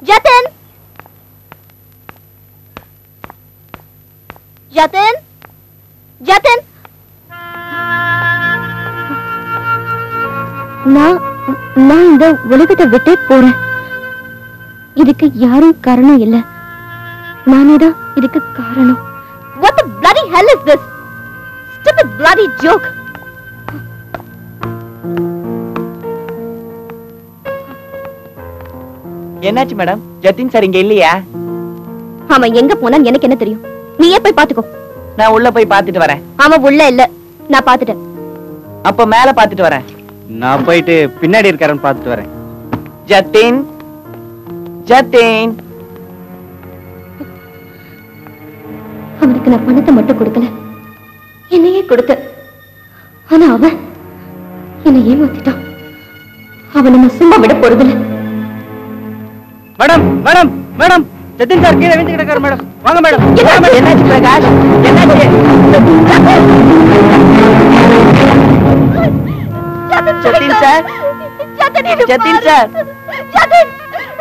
ஜதன், ஜதன், ஜதன். நான் இந்த உலகத்தை விட்டே போறேன். இதுக்கு யாரும் காரணம் இல்ல, நானே தான் இதுக்கு காரணம். What the bloody hell is this? Stupid bloody joke. என்னாச்சு மேடம்? ஜத்தின் சார் இங்க இல்லையா? அவன் எங்க போனான்னு எனக்கு என்ன தெரியும்? நீயே போய் பாத்துக்கோ. நான் உள்ள போய் பாத்துட்டு வரேன். அவன் உள்ள இல்ல, நான் பாத்துட்டேன். அப்ப மேல பாத்துட்டு வரேன். நான் போயிட்டு பின்னாடி இருக்காரன்னு பாத்துட்டு வரேன். ஜத்தின், ஜத்தின். அவனுக்கு நான் பணத்தை மட்டும் கொடுக்கல, என்னையே கொடுத்த. ஆனா அவன் என்னை ஏமாத்திட்டான். அவனை நான் சும்மா விட போறதில்லை. Madam madam madam, Jatin sir கீழே விழுந்து கிடக்காரு மேடம். வாங்க மேடம். என்னாச்சு பிரகாஷ்? என்னாச்சு? Jatin sir, Jatin sir.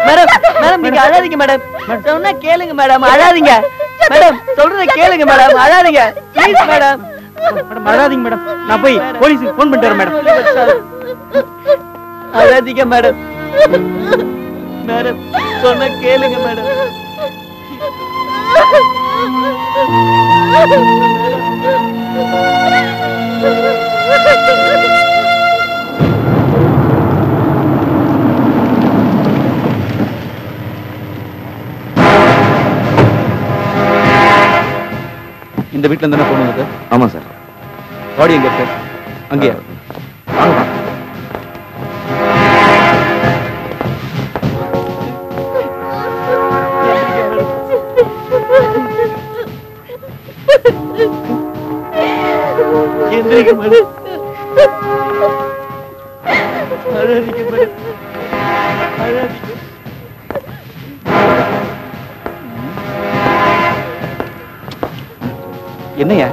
Madam madam, நீங்க அழாதீங்க மேடம். சொன்னா கேளுங்க மேடம், அழாதீங்க மேடம். சொல்றத கேளுங்க மேடம், அழாதீங்க ப்ளீஸ் மேடம். மேடம் அழாதீங்க மேடம். நான் போய் போலீஸுக்கு ஃபோன் பண்ணிட்டு வரேன் மேடம். அழாதீங்க மேடம். மேடம் சொன்னா கேளுங்க மேடம். இந்த வீட்ல இருந்து போன் வந்தது? ஆமா சார். பாடி எங்க இருக்கு? அங்கேயா? எந்திரிக்க மேடம், அழாதீங்க மேடம், அழாதீங்க. என்னையா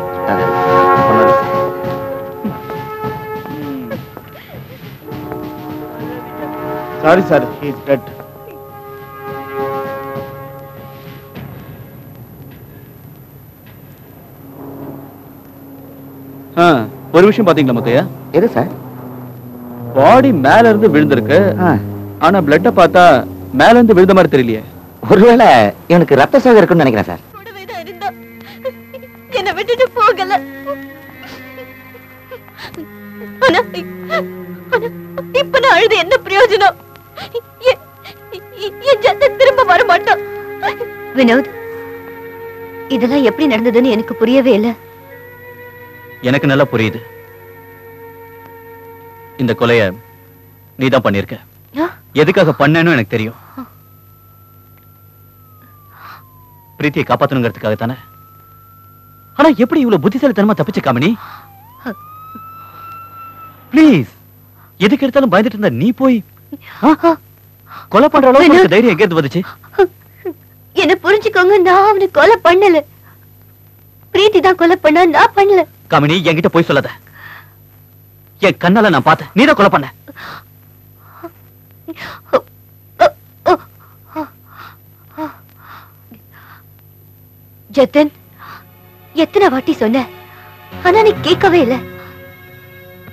sorry sir, he is dead. ஒரு விஷயம் பாத்தீங்களா முத்தையா? எது சார்? பாடி மேல இருந்து விழுந்திருக்கு, ஆனா பிளட்ட பார்த்தா மேல இருந்து விழுந்த மாதிரி தெரியலையே. ஒருவேளை எனக்கு ரத்த சோகை இருக்குன்னு நினைக்கிறேன் சார். என்ன விட்டுட்டு போகல. ஆனா இப்ப நான் அழுது என்ன பிரயோஜனம்? என் ஜத்தன் திரும்ப வர மாட்டான். வினோத், இதெல்லாம் எப்படி நடந்ததுன்னு எனக்கு புரியவே இல்லை. எனக்கு நல்லா புரியுது. இந்த கொலைய நீதான் பண்ணிருக்க. எதுக்காக பண்ணேன்னு எனக்கு தெரியும். பிரீத்தியை காப்பாத்தணுங்கிறதுக்காக தானே. ஆனா எப்படி இவ்வளவு புத்திசாலித்தனமா தப்பிச்சு காமினி? பிளீஸ், எதுக்கு எடுத்தாலும் பயந்துட்டு இருந்தா நீ போய் கொலை பண்ற அளவுக்கு தைரியம் எங்க இருந்து வந்துச்சு? என்ன புரிஞ்சுக்கோங்க, நான் அவனை கொலை பண்ணல. பிரீத்தி தான் கொலை பண்ண, நான் பண்ணல. காமினி, என்கிட்ட போய் சொல்லாத. என் கண்ணால நான் பார்த்தேன், நீதான் கொலை பண்ண. ஜத்தன், எத்தனை வாட்டி சொன்ன, ஆனா நீ கேட்கவே இல்ல.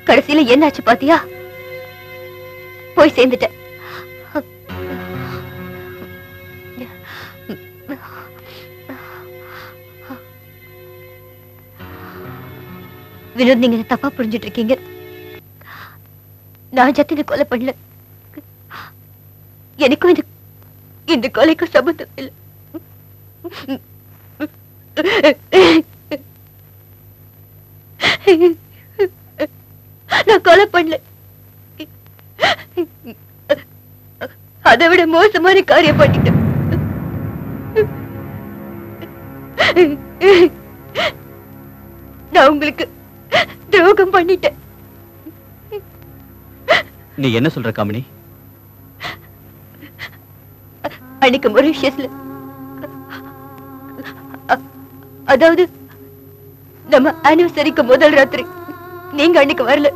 கடைசியில என்னாச்சு பாத்தியா? போய் சேர்ந்துட்ட. வினோத், நீங்க தப்பா புரிஞ்சுட்டு இருக்கீங்க. நான் ஜத்தின கொலை பண்ணல. எனக்கும் இந்த கொலைக்கும் சம்பந்தம் இல்லை. நான் கொலை பண்ணல. அதை விட மோசமான காரியம் பண்ணிட்டேன். நான் உங்களுக்கு துரோகம் பண்ணிட்டேன். நீ என்ன சொல்ற காமினி? அன்னைக்கு மொரீஷியஸ்ல, அதாவது நம்ம ஆனிவர்சரிக்கு முதல் ராத்திரி நீங்க அன்னைக்கு வரல.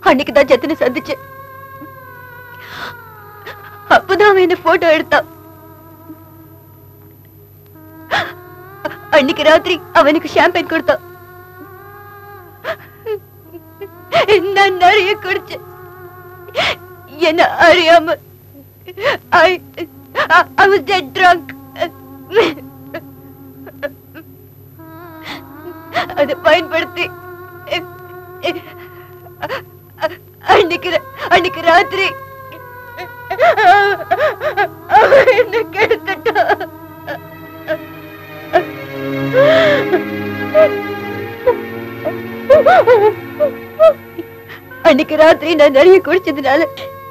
அன்னைக்கு தான் ஜத்தனை சந்திச்சேன். அப்பதான் அவன் என்ன போட்டோ எடுத்தான். அன்னைக்கு ராத்திரி அவனுக்கு ஷாம்பைன் கொடுத்தான். நான் நிறைய குடிச்சேன். என்ன அறியாம I was dead drunk. அதை பயன்படுத்தி அன்னைக்கு ராத்திரி என்ன கெடுத்துட்டா. அன்னைக்கு ராத்திரி நான் நிறைய குடிச்சதுனால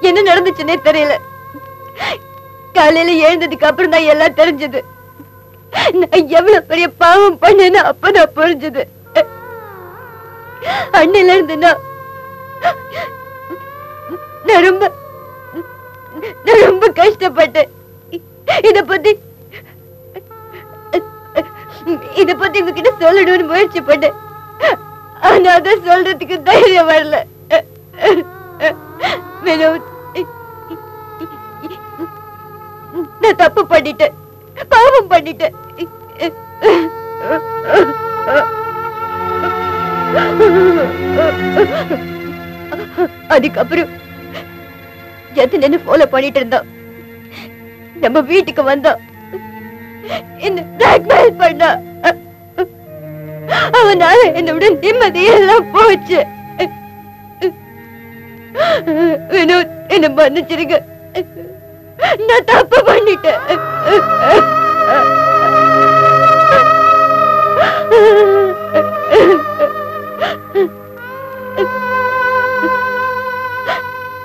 என்ன நடந்துச்சுன்னே தெரியல. காலையில எழுந்ததுக்கு அப்புறம் தான் எல்லாம் தெரிஞ்சது. நான் எவ்வளவு பெரிய பாவம் பண்ணேன்னு அப்ப நான் புரிஞ்சது. அன்னையில இருந்து நான் ரொம்ப கஷ்டப்பட்டேன். இத பத்தி உங்ககிட்ட சொல்லணும்னு முயற்சி பண்ணேன். ஆனா அத சொல்றதுக்கு தைரியம் வரல. வினோத், நான் தப்பு பண்ணிட்டேன், பாவம் பண்ணிட்டேன். அதுக்கப்புறம் ஜத்தன் என்ன ஃபாலோ பண்ணிட்டு இருந்தான். நம்ம வீட்டுக்கு வந்தான், என்ன பிளாக்மெயில் பண்ணா. அவனால என்னோட நிம்மதியெல்லாம் போச்சு. வினோத், என்ன மன்னிச்சிருங்க, நான் தப்பு பண்ணிட்டேன்.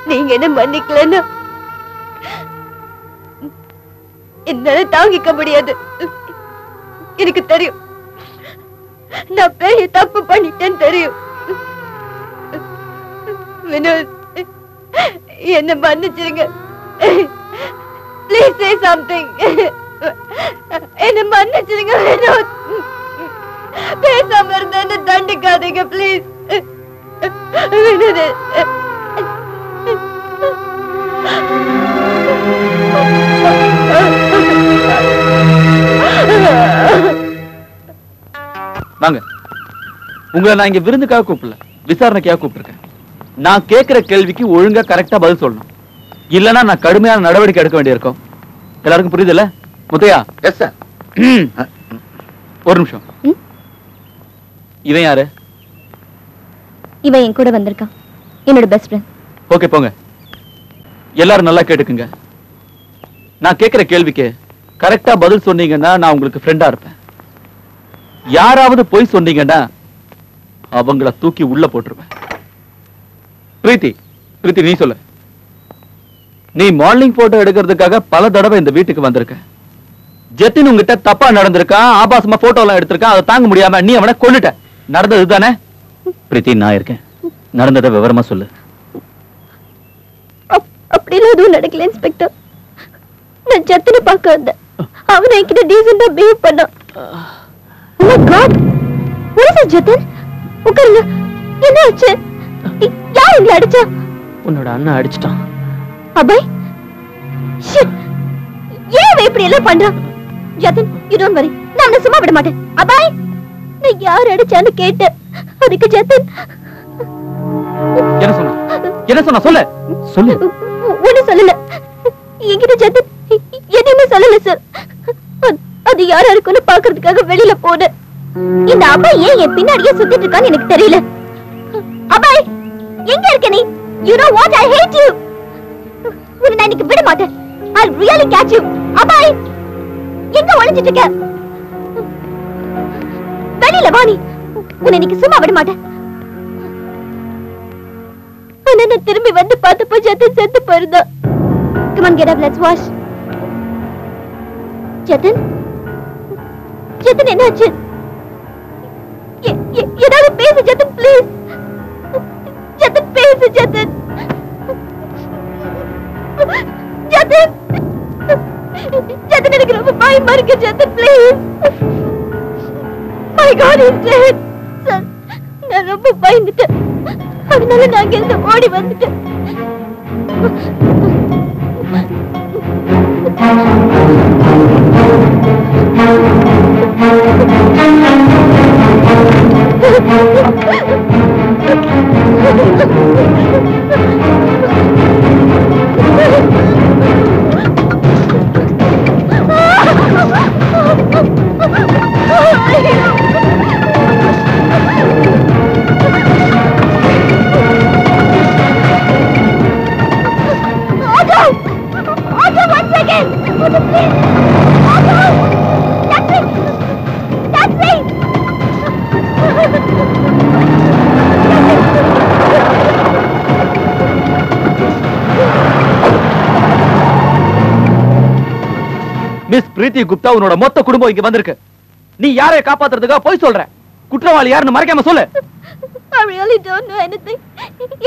நீங்க என்ன மன்னிக்கலன்னா என்னால தாங்கிக்க முடியாது. எனக்கு தெரியும், நான் பெரிய தப்பு பண்ணிட்டேன்னு தெரியும். வினோத், என்ன மன்னிச்சிருங்க. Please say something. என்ன மன்னிச்சிருங்க வினோத். பேசாம இருந்த என்ன தண்டிக்காதீங்க ப்ளீஸ். வினோத், வாங்க. உங்களை நான் இங்க விருந்துக்காக கூப்பிடல, விசாரணைக்காக கூப்பிட்டிருக்கேன். நான் கேட்கிற கேள்விக்கு ஒழுங்கா கரெக்டா பதில் சொல்லணும். இல்லனா நான் கடுமையான நடவடிக்கை எடுக்க வேண்டியிருக்கும். எல்லாருக்கும் புரியுதுல்ல? முத்தையா? Yes sir. ஒரு நிமிஷம். இவன் யாரு? இவன் என் கூட வந்திருக்கான், என்னோட பெஸ்ட் ஃப்ரெண்ட். ஓகே, போங்க. எல்லாரும் நல்லா கேட்டுக்குங்க. நான் கேட்கிற கேள்விக்கு கரெக்டா பதில் சொன்னீங்கன்னா நான் உங்களுக்கு ஃப்ரெண்டா இருப்பேன். யாராவது போய் சொன்னீங்கன்னா அவங்கள தூக்கி உள்ள போட்டுருவேன். பிரீத்தி, பிரீத்தி நீ சொல்லு. நீ மாடலிங் போட்டோ எடுக்கிறதுக்காக பல தடவை இந்த வீட்டுக்கு வந்திருக்க. ஜெத்தின் உங்ககிட்ட தப்பா நடந்திருக்கான், ஆபாசமா போட்டோ எல்லாம் எடுத்திருக்கான். அதை தாங்க முடியாம நீ அவனை கொன்னுட்ட. நடந்தது தானே? பிரீத்தி, நான் இருக்கேன். நடந்ததை விவரமா சொல்லு. அப்படிலாம் எதுவும் நடக்கல இன்ஸ்பெக்டர். நான் ஜத்தினை பார்க்க வந்தேன். அவனை என்கிட்ட டீசெண்டா பிஹேவ் பண்ணான். Oh my God! What is it, ஜத்தன்? உட்காருங்க. என்ன ஆச்சு? யார் உங்களை அடிச்சா? உன்னோட அண்ணன் அடிச்சிட்டான். அபய், shit! ஏன் அவன் இப்படி எல்லாம் பண்றான்? ஜத்தன், you don't worry. நான் அவனை சும்மா விட மாட்டேன். அபய், நான் யார் அடிச்சான்னு கேட்டேன். அதுக்கு ஜத்தன் என்ன சொன்னா? என்ன சொன்னா? சொல்லு, சொல்லு. ஒண்ணும் சொல்லல. என்கிட்ட ஜத்தன் எதுவுமே சொல்லல சார். அது யாரா இருக்குன்னு பாக்குறதுக்காக வெளியில போனேன். இந்த அபாய் ஏன் என் பின்னாடியே சுத்திட்டு இருக்கான்னு எனக்கு தெரியல. அபாய், எங்க இருக்க நீ? You know what? I hate you. உன்னை நான் இன்னைக்கு விட மாட்டேன். I'll really catch you. Abhay, எங்க ஒளிஞ்சிட்டு இருக்க? வெளியில வா நீ. உன்னை இன்னைக்கு சும்மா விட மாட்டேன். நான் திரும்பி வந்து பார்த்தப்போ ஜத்தன் செத்து போயிருந்தா. Come on, get up, let's wash. ஜத்தன், ஜத்தன் என்னாச்சு? ஏதாவது பேசு ஜத்தன், ப்ளீஸ். ஜத்தன் பேசு ஜத்தன். ஜத்தன், ஜத்தன் எனக்கு ரொம்ப பயமா இருக்கு Jatan, please. My God, he's dead. Sir, நான் ரொம்ப பயந்துட்டேன். அதனால நான் அங்கிருந்து ஓடி வந்துட்டேன். மிஸ் பிரீத்தி குப்தா, உன்னோட மொத்த குடும்பம் இங்க வந்திருக்கு. நீ யாரை காப்பாத்துறதுக்காக போய் சொல்ற? குற்றவாளி யாருன்னு மறைக்காம சொல்லு. I really don't know anything.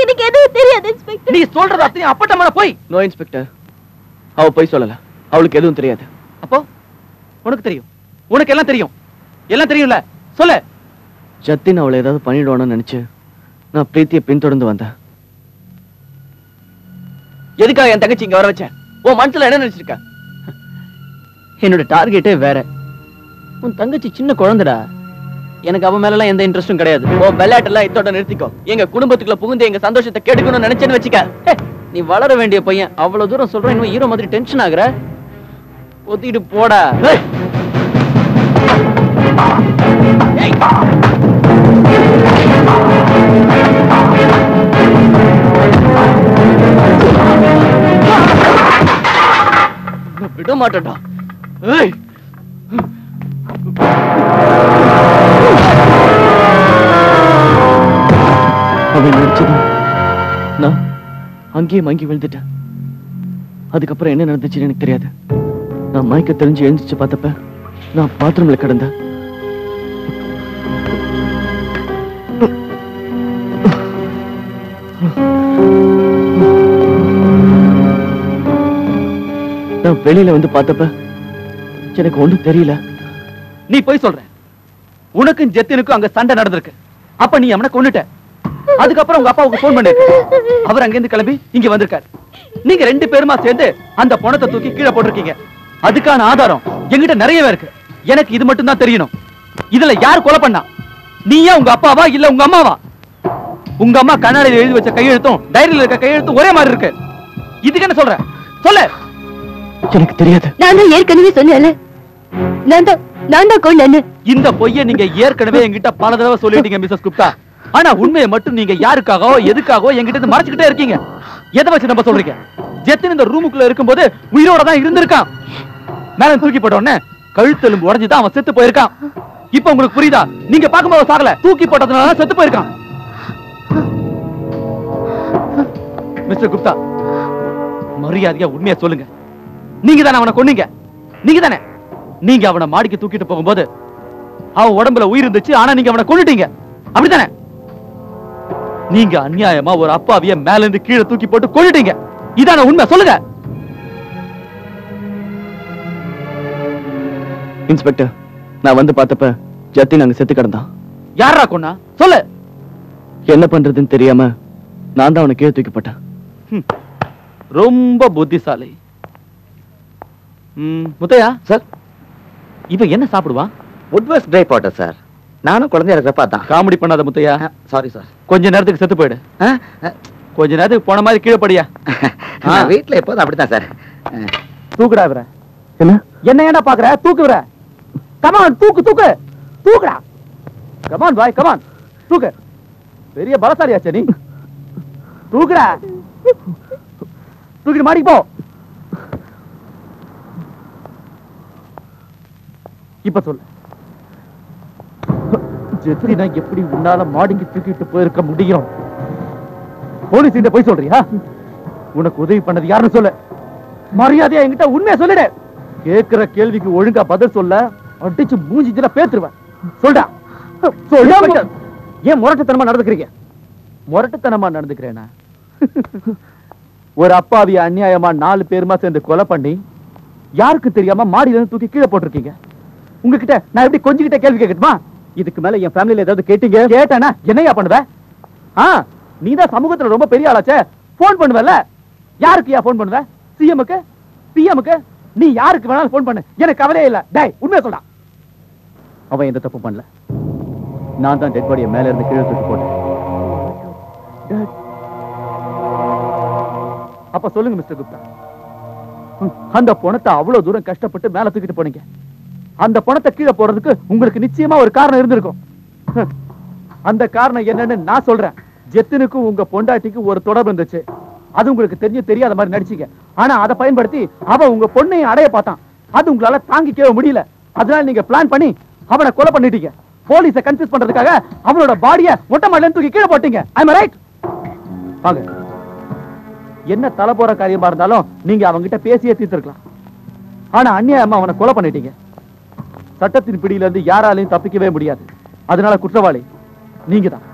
எனக்கு எதுவும் தெரியாது இன்ஸ்பெக்டர். நீ சொல்றது அத்தனையும் அப்பட்டமான போய். நோ இன்ஸ்பெக்டர், அவ போய் சொல்லல. அவளுக்கு எதுவும் தெரியாது. அப்போ உனக்கு தெரியும். உனக்கு எல்லாம் தெரியும். எல்லாம் தெரியும்ல, சொல்லு. ஜத்தின் அவளை ஏதாவது பண்ணிடுவானு நினைச்சு நான் பிரீத்தியை பின்தொடர்ந்து வந்தேன். எதுக்காக என் தங்கச்சி இங்க வர வச்ச? உன் மனசுல என்ன நினைச்சிருக்க? என்னோட டார்கெட்டே வேற. உன் தங்கச்சி சின்ன குழந்தைடா. எனக்கு அவன் மேல எல்லாம் எந்த இன்ட்ரெஸ்டும் கிடையாது. உன் விளையாட்டெல்லாம் இதோட நிறுத்திக்கோ. எங்க குடும்பத்துக்குள்ள புகுந்து எங்க சந்தோஷத்தை கெடுக்கணும்னு நினைச்சேன்னு வச்சுக்க. நீ வளர வேண்டிய பையன். அவ்வளவு தூரம் சொல்றேன், இன்னும் ஹீரோ மாதிரி டென்ஷன் ஆகுற. ஒத்திட்டு போடா. விட மாட்டேன்டா. அவன் நடிச்சதும் நான் அங்கேயே மங்கி விழுந்துட்டேன். அதுக்கப்புறம் என்ன நடந்துச்சுன்னு எனக்கு தெரியாது. நான் மயக்க தெரிஞ்சு எழுந்துச்சு பார்த்தப்ப நான் பாத்ரூம்ல கிடந்தேன். அப்பதான் வெளியில வந்து பார்த்தப்ப எனக்கு ஒண்ணும் தெரியல. நீ போய் சொல்ற. உனக்கும் ஜெத்தினுக்கும் அங்க சண்டை நடந்திருக்கு. அப்ப நீ அவனை கொன்னுட்ட. அதுக்கப்புறம் உங்க அப்பாவுக்கு போன் பண்ணி அவர் அங்கிருந்து கிளம்பி இங்க வந்திருக்காரு. நீங்க 2 பேருமா சேர்ந்து அந்த பணத்தை தூக்கி கீழே போட்டிருக்கீங்க. அதுக்கான ஆதாரம் என்கிட்ட நிறையவே இருக்கு. எனக்கு இது மட்டும் தான் தெரியணும். இதுல யார் கொலை பண்ணா? நீயா உங்க அப்பாவா இல்ல உங்க அம்மாவா? உங்க அம்மா கண்ணாடியில் எழுதி வச்ச கையெழுத்தும் டைரியில இருக்க கையெழுத்தும் ஒரே மாதிரி இருக்கு. இதுக்கு என்ன சொல்ற? சொல்லு. எனக்கு தெரியாது. நான் தான் ஏற்கனவே சொன்னேன்ல, நான் தான் கொன்னேன்னு. இந்த பொய்யை நீங்க ஏற்கனவே என்கிட்ட பல தடவை சொல்லிட்டீங்க மிஸ்ஸஸ் குப்தா. ஆனா உண்மையை மட்டும் நீங்க யாருக்காகவோ எதுக்காகவோ என்கிட்ட இருந்து மறைச்சுக்கிட்டே இருக்கீங்க. எதை வச்சு நம்ம சொல்றீங்க? ஜெத்தின் இந்த ரூமுக்குள்ள இருக்கும்போது உயிரோட தான் இருந்திருக்கான். மேல தூக்கி போட்ட உடனே கழுத்தெலும்பு உடைஞ்சுதான் அவன் செத்து போயிருக்கான். இப்ப உங்களுக்கு புரியுதா? நீங்க பார்க்கும்போது சாகல, தூக்கி போட்டதுனால செத்து போயிருக்கான். மிஸ்டர் குப்தா, மரியாதையா உண்மையா சொல்லுங்க. நீங்க தானே அவனை கொன்னீங்க? நீங்க தானே? நீங்க அவனை மாடிக்கு தூக்கிட்டு போகும்போது அவன் உடம்புல உயிர் இருந்துச்சு. ஆனா நீங்க அவனை கொன்னுட்டீங்க. அப்படித்தானே? நீங்க அநியாயமா ஒரு அப்பாவிய மேல இருந்து கீழே தூக்கி போட்டு கொன்னுட்டீங்க. இதான உண்மை? சொல்லுங்க. இன்ஸ்பெக்டர், நான் வந்து பார்த்தப்ப ஜத்தின் அங்க செத்து கிடந்தான். யாரா கொன்னா? சொல்லு. என்ன பண்றதுன்னு தெரியாம நான் தான் அவனை கீழே தூக்கி போட்டேன். ரொம்ப புத்திசாலி. முத்தையா சார், இவன் என்ன சாப்பிடுவான்? உட்வர்ஸ் ட்ரை வாட்டர் சார். நானும் குழந்தையா இருக்கிறப்ப அதான். காமெடி பண்ணாத முத்தையா. Sorry sir. கொஞ்ச நேரத்துக்கு செத்து போயிடு. கொஞ்ச நேரத்துக்கு போன மாதிரி கீழே படியா. வீட்டுல எப்போதும் அப்படித்தான் சார். தூக்குடா இவர. என்ன என்ன ஏன்டா பாக்குற? தூக்கு இவர. கமான், தூக்கு தூக்கு தூக்குடா. கமான் பாய், கமான் தூக்கு. பெரிய பலசாலியாச்சே நீ. தூக்குடா. தூக்கிட்டு மாடிக்கு போ. இப்ப சொல்லு, ஜெத்ரினா எப்படி உன்னால மாடிக்கு தூக்கிட்டு போயிருக்க முடியும்? போலீஸ் கிட்ட போய் சொல்றியா? உனக்கு உதவி பண்ணது யாருன்னு சொல்லு. மரியாதையா என்கிட்ட உண்மையா சொல்லிடு. கேக்குற கேள்விக்கு ஒழுங்கா பதில் சொல்ல, அடிச்சு மூஞ்சில பேத்துருவேன். சொல்டா. சொல்ல. ஏன் முரட்டுத்தனமா நடந்துக்கிறீங்க? முரட்டுத்தனமா நடந்துக்கிறேனா? ஒரு அப்பாவிய அநியாயமா 4 பேருமா சேர்ந்து கொலை பண்ணி யாருக்கு தெரியாம மாடியில இருந்து தூக்கி கீழே போட்டிருக்கீங்க. உங்ககிட்ட நான் எப்படி கொஞ்சிக்கிட்ட கேள்வி கேட்கட்டுமா? இதுக்கு மேல என் ஃபேமிலில ஏதாவது கேட்டீங்க? கேட்டேனா என்னையா பண்ணுவ? நீதான் சமூகத்துல ரொம்ப பெரிய ஆளாச்சே. போன் பண்ணுவல. யாருக்கு போன் பண்ணுவ? சிஎம்க்கு? பிஎம்க்கு? நீ யாருக்கு வேணாலும் போன் பண்ணு, எனக்கு கவலையே இல்ல. டேய், உண்மையா சொல்றா. அவன் எந்த தப்பு பண்ணல. நான் தான் டெட் பாடியை மேல இருந்து கீழே தூக்கி போட்டேன். அப்ப சொல்லுங்க மிஸ்டர் குப்தா, அந்த பணத்தை அவ்வளவு தூரம் கஷ்டப்பட்டு மேல தூக்கிட்டு போனீங்க. அந்த பணத்தை கீழே போறதுக்கு உங்களுக்கு நிச்சயமா ஒரு காரணம் இருந்திருக்கும். அந்த காரணம் என்னன்னு நான் சொல்றேன். ஜெத்தினுக்கும் உங்க பொண்டாட்டிக்கு ஒரு தொடர்பு இருந்துச்சு. அது உங்களுக்கு தெரியாத மாதிரி நடிச்சீங்க. ஆனா அதை பயன்படுத்தி அவன் உங்க பொண்ணையும் அடைய பார்த்தான். அது உங்களால தாங்கிக்கவே முடியல. அதனால நீங்க பிளான் பண்ணி அவனை கொலை பண்ணிட்டீங்க. போலீஸை கன்ஃபியூஸ் பண்றதுக்காக அவனோட பாடியை மொட்டை மாடில தூக்கி கீழே போட்டீங்க. ஐ அம் ரைட்? வாங்க. என்ன தலை போற காரியமா இருந்தாலும் நீங்க அவங்கிட்ட பேசியே தீர்த்திருக்கலாம். ஆனா அநியாயமா அவனை கொலை பண்ணிட்டீங்க. சட்டத்தின் பிடியில இருந்து யாராலையும் தப்பிக்கவே முடியாது. அதனால குற்றவாளி நீங்க தான்.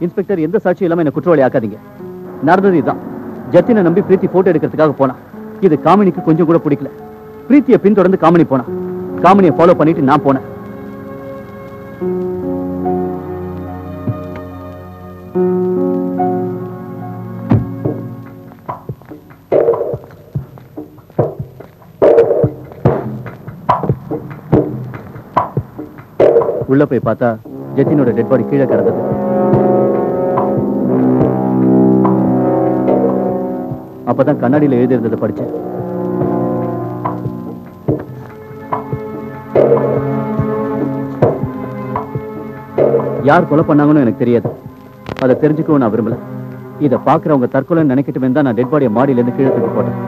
இன்ஸ்பெக்டர், எந்த சாட்சி இல்லாம என்ன குற்றவாளி ஆக்காதீங்க. நடந்தது இதுதான். ஜத்தினை நம்பி பிரீத்தி போட்டோ எடுக்கிறதுக்காக போனா. இது காமினிக்கு கொஞ்சம் கூட பிடிக்கல. பிரீத்தியை பின்தொடர்ந்து காமினி போனா. காமினியை ஃபாலோ பண்ணிட்டு நான் போனேன். உள்ள போய் பார்த்தா ஜெத்தினோட டெட் பாடி கீழே கிடந்தது. அப்பதான் கண்ணாடியில எழுதி இருந்ததை படிச்சேன். யார் கொலை பண்ணாங்கன்னு எனக்கு தெரியாது. அதை தெரிஞ்சுக்கவும் நான் விரும்பல. இதை பாக்குறவங்க தற்கொலை நினைக்கிட்டு வந்தா நான் டெட் பாடியை மாடியில இருந்து கீழே தூக்கி போட்டேன்.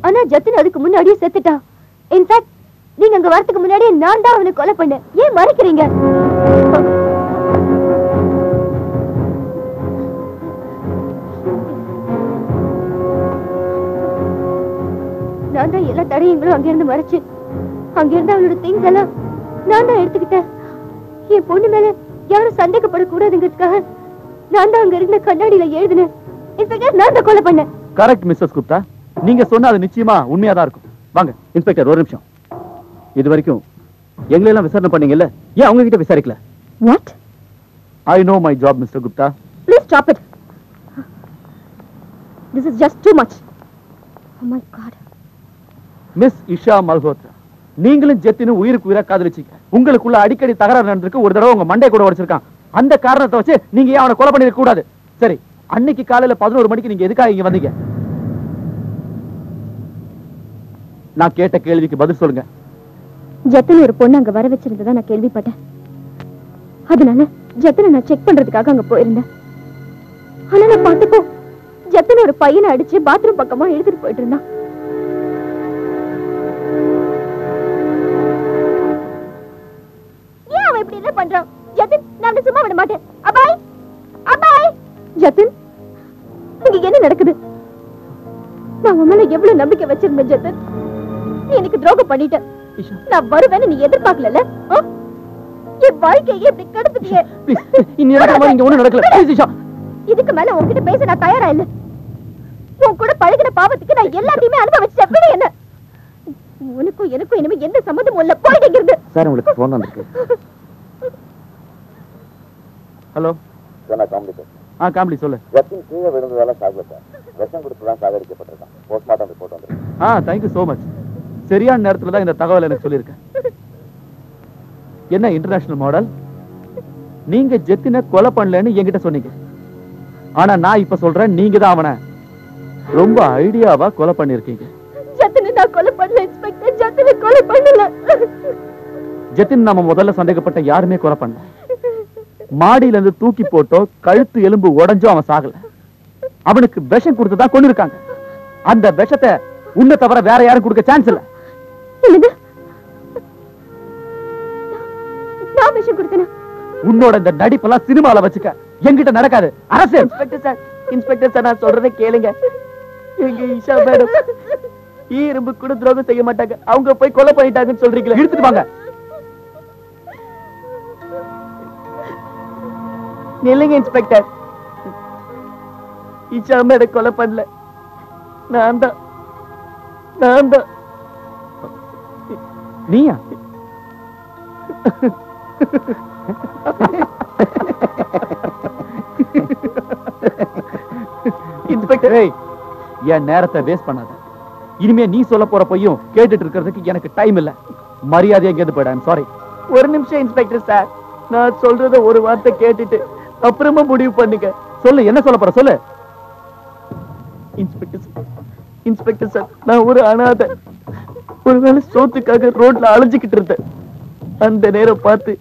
ஆனா ஜத்தின் அதுக்கு முன்னாடியே செத்துட்டான். இன்ஃபேக்ட் நீங்க அங்க வரதுக்கு முன்னாடியே நான் தான் அவனை கொலை பண்ணேன். ஏன் மறைக்கிறீங்க? நான் தான் எல்லா தடயங்களும் அங்கிருந்து மறைச்சு அங்கிருந்து அவளோட திங்ஸ் எல்லாம் நான் தான் எடுத்துக்கிட்டேன். என் பொண்ணு மேல யாரும் சந்தேகப்படக்கூடாதுங்கிறதுக்காக நான் தான் அங்க இருந்த கண்ணாடியில எழுதினேன். இன்ஸ்பெக்டர், நான் தான் கொலை பண்ணேன். கரெக்ட் மிஸ்ஸஸ் குப்தா, நீங்க சொன்ன அது நிச்சயமா உண்மையா தான் இருக்கும். வாங்க இன்ஸ்பெக்டர், ஒரு நிமிஷம். இது வரைக்கும் எங்களை எல்லாம் விசாரணை பண்ணீங்கல்ல, ஏன் அவங்க கிட்ட விசாரிக்கல? What? I know my job, Mr. Gupta. Please stop it. This is just too much. Oh my God. Miss Isha Malhotra, நீங்களும் ஜெத்தினும் உயிருக்கு உயிரா காதலிச்சீங்க. உங்களுக்குள்ள அடிக்கடி தகராறு நடந்திருக்கு. ஒரு தடவை உங்க மண்டை கூட உடைச்சிருக்கான். அந்த காரணத்தை வச்சு நீங்க ஏன் அவனை கொலை பண்ணிருக்க கூடாது? சரி, அன்னைக்கு காலையில 11 மணிக்கு நீங்க எதுக்காக இங்க வந்தீங்க? நான் கேட்ட கேள்விக்கு பதில் சொல்லுங்க. ஜத்தன் ஒரு பொண்ணு அங்க வர வச்சிருந்ததா நான் கேள்விப்பட்டேன். அதனால ஜத்தனை நான் செக் பண்றதுக்காக அங்க போயிருந்தேன். ஆனா நான் பார்த்தப்போ ஜத்தன் ஒரு பையனை அடிச்சு பாத்ரூம் பக்கமா எடுத்துட்டு போயிட்டு இருந்தான். ஏன் அவன் இப்படி என்ன பண்றான்? ஜத்தன், நான் சும்மா விட மாட்டேன். அபாய், அபாய். ஜத்தன், இங்க என்ன நடக்குது? நான் உன் மேல எவ்வளவு நம்பிக்கை வச்சிருந்தேன் ஜத்தன். நீ எனக்கு துரோகம் பண்ணிட்ட. நான் வருவேன்னு நீ எதிர்பார்க்கல. என் வாழ்க்கையை இப்படி கெடுத்துட்டியே. இங்க ஒண்ணும் நடக்கல. இதுக்கு மேல உன்கிட்ட பேச நான் தயாரா இல்ல. உன் கூட பழகின பாவத்துக்கு நான் எல்லாத்தையுமே அனுபவிச்சேன். விடு என்ன. உனக்கும் எனக்கும் இனிமே எந்த சம்மந்தமும் இல்ல. போயிட்டு சார், உங்களுக்கு போன் வந்திருக்கு. ஹலோ, காமெடி சொல்லு. ஜத்தின் கீழே விழுந்ததால சாகல சார். விஷம் கொடுத்துதான் சாகடிக்கப்பட்டிருக்கான். போஸ்ட்மார்ட்டம் ரிப்போர்ட் வந்திருக்கு. Thank you so much. சரியான நேரத்துல தான் இந்த தகவல் எனக்கு சொல்லியிருக்கேன். என்ன இன்டர்நேஷனல் மாடல், நீங்க ஜெத்தின கொலை பண்ணலன்னு என்கிட்ட சொன்னீங்க. ஆனா நான் இப்ப சொல்றேன், நீங்க தான் அவனை ரொம்ப ஐடியாவா கொலை பண்ணிருக்கீங்க. ஜத்தினை நான் கொலை பண்ணல இன்ஸ்பெக்டர். ஜத்தினை கொலை பண்ணல. ஜத்தின் நாம முதல்ல சந்தேகப்பட்ட யாருமே கொலை பண்ணல. மாடியில இருந்து தூக்கி போட்டோ கழுத்து எலும்பு உடைஞ்சோ அவன் சாகல. அவனுக்கு விஷம் கொடுத்துதான் கொண்டு இருக்காங்க. அந்த விஷத்தை உன்னை தவிர வேற யாரும் கொடுக்க சான்ஸ் இல்ல. நான் விஷம் கொடுத்தேனா? உன்னோட இந்த நடிப்பெல்லாம் சினிமால வச்சுக்க, என்கிட்ட நடக்காது. அரசு இன்ஸ்பெக்டர் சார், நான் சொல்றதை கேளுங்க. எங்க ஈஷா மேடம் இரும்பு கூட துரோகம் செய்ய மாட்டாங்க. அவங்க போய் கொலை பண்ணிட்டாங்கன்னு சொல்றீங்களா? எடுத்துட்டு வாங்க. நில்லுங்க இன்ஸ்பெக்டர். ஈஷா மேடம் கொலை பண்ணல. நான் தான். நீயா? இன்ஸ்பெக்டர், என் நேரத்தை வேஸ்ட் பண்ணாத. இனிமே நீ சொல்ல போற பொய்யும் கேட்டுட்டு இருக்கிறதுக்கு எனக்கு டைம் இல்ல. மரியாதை எங்கேருந்து போயிட. I'm sorry. ஒரு நிமிஷம் இன்ஸ்பெக்டர் சார், நான் சொல்றத ஒரு வார்த்தை கேட்டுட்டு அப்புறமா முடிவு பண்ணுங்க. சொல்லு, என்ன சொல்ல போற சொல்லு. இன்ஸ்பெக்டர் சார், நான் ஒரு அனாதை. ஒருவேளை சோத்துக்காக ரோட்ல அலைஞ்சுக்கிட்டு இருந்தேன். அந்த நேரம் பார்த்து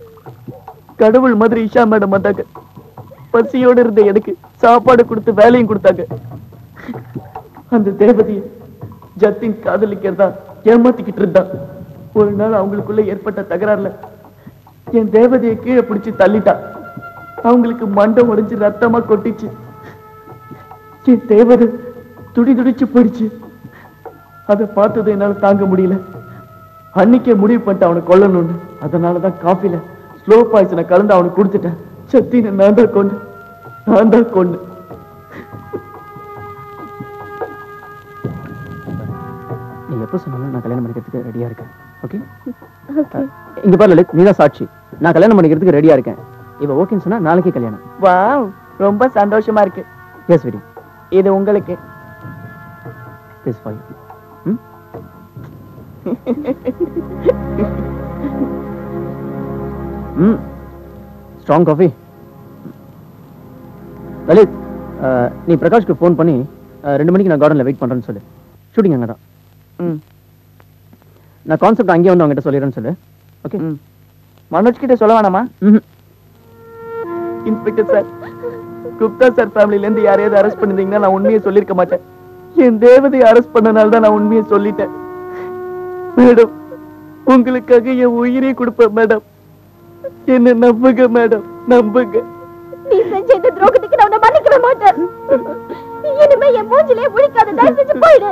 கடவுள் மாதிரி ஈஷா மேடம் வந்தாங்க. பசியோடு இருந்த எனக்கு சாப்பாடு கொடுத்து வேலையும் கொடுத்தாங்க. அந்த தேவதையை ஜத்தின் காதலிக்கிறதா ஏமாத்திக்கிட்டு இருந்தா. ஒரு நாள் அவங்களுக்குள்ள ஏற்பட்ட தகராறுல என் தேவதையை கீழே பிடிச்சு தள்ளிட்டா. அவங்களுக்கு மண்டை உடைஞ்சு ரத்தமா கொட்டிச்சு. என் தேவதை துடிச்சு போயிடுச்சு. அதை பார்த்தது என்னால தாங்க முடியல. அன்னைக்கே முடிவு பண்ணிட்டு அவனை கொல்லணும்னு. அதனாலதான் காஃபில ஸ்லோ பாய்சனை கலந்து அவனுக்கு கொடுத்துட்டேன். சத்தின நான் தான் கொண்டு. நீ எப்ப சொன்னாலும் நான் கல்யாணம் பண்ணிக்கிறதுக்கு ரெடியா இருக்கேன். ஓகே, இங்க பாரு லலித், நீதான் சாட்சி. நான் கல்யாணம் பண்ணிக்கிறதுக்கு ரெடியா இருக்கேன். இவ ஓகேன்னு சொன்னா நாளைக்கே கல்யாணம். வாவ், ரொம்ப சந்தோஷமா இருக்கு. எஸ் வெடி. இது உங்களுக்கு. This for you. Strong coffee. Lalit, நீ பிரகாஷ்க்கு ஃபோன் பண்ணி 2 மணிக்கு நான் கார்டன்ல வெயிட் பண்றேன்னு சொல்லு. ஷூட்டிங் அங்கதான். நான் கான்செப்ட் அங்கேயே வந்து அவங்ககிட்ட சொல்லிடுறேன்னு சொல்லு. ஓகே. மனோஜ் கிட்ட சொல்ல வேணாமா? இன்ஸ்பெக்டர் சார், குப்தா சார் ஃபேமிலில இருந்து யாரையாவது அரெஸ்ட் பண்ணிருந்தீங்கன்னா நான் உண்மையை சொல்லிருக்க மாட்டேன். என் தேவதையை அரெஸ்ட் பண்ணனால தான் நான் உண்மையை சொல்லிட்டேன். மேடம், உங்களுக்காக என் உயிரை கொடுப்பேன் மேடம். என்ன நம்புங்க மேடம், நம்புங்க. நீ செஞ்ச இந்த துரோகத்துக்கு நான் உன்னை மன்னிக்கவே மாட்டேன். இனிமே என் மூஞ்சிலே முழிக்காத. தயவு செஞ்சு போயிடு.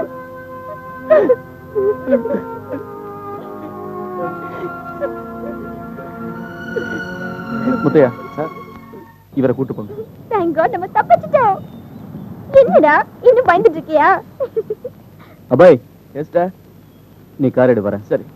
முத்தையா சார், இவரை கூட்டு போங்க. தேங்க் காட் நம்ம தப்பிச்சிட்டோம். என்னடா இன்னும் பயந்துட்டு இருக்கியா? அபாய், எஸ்டா, நீ கார் எடு வரேன். சரி.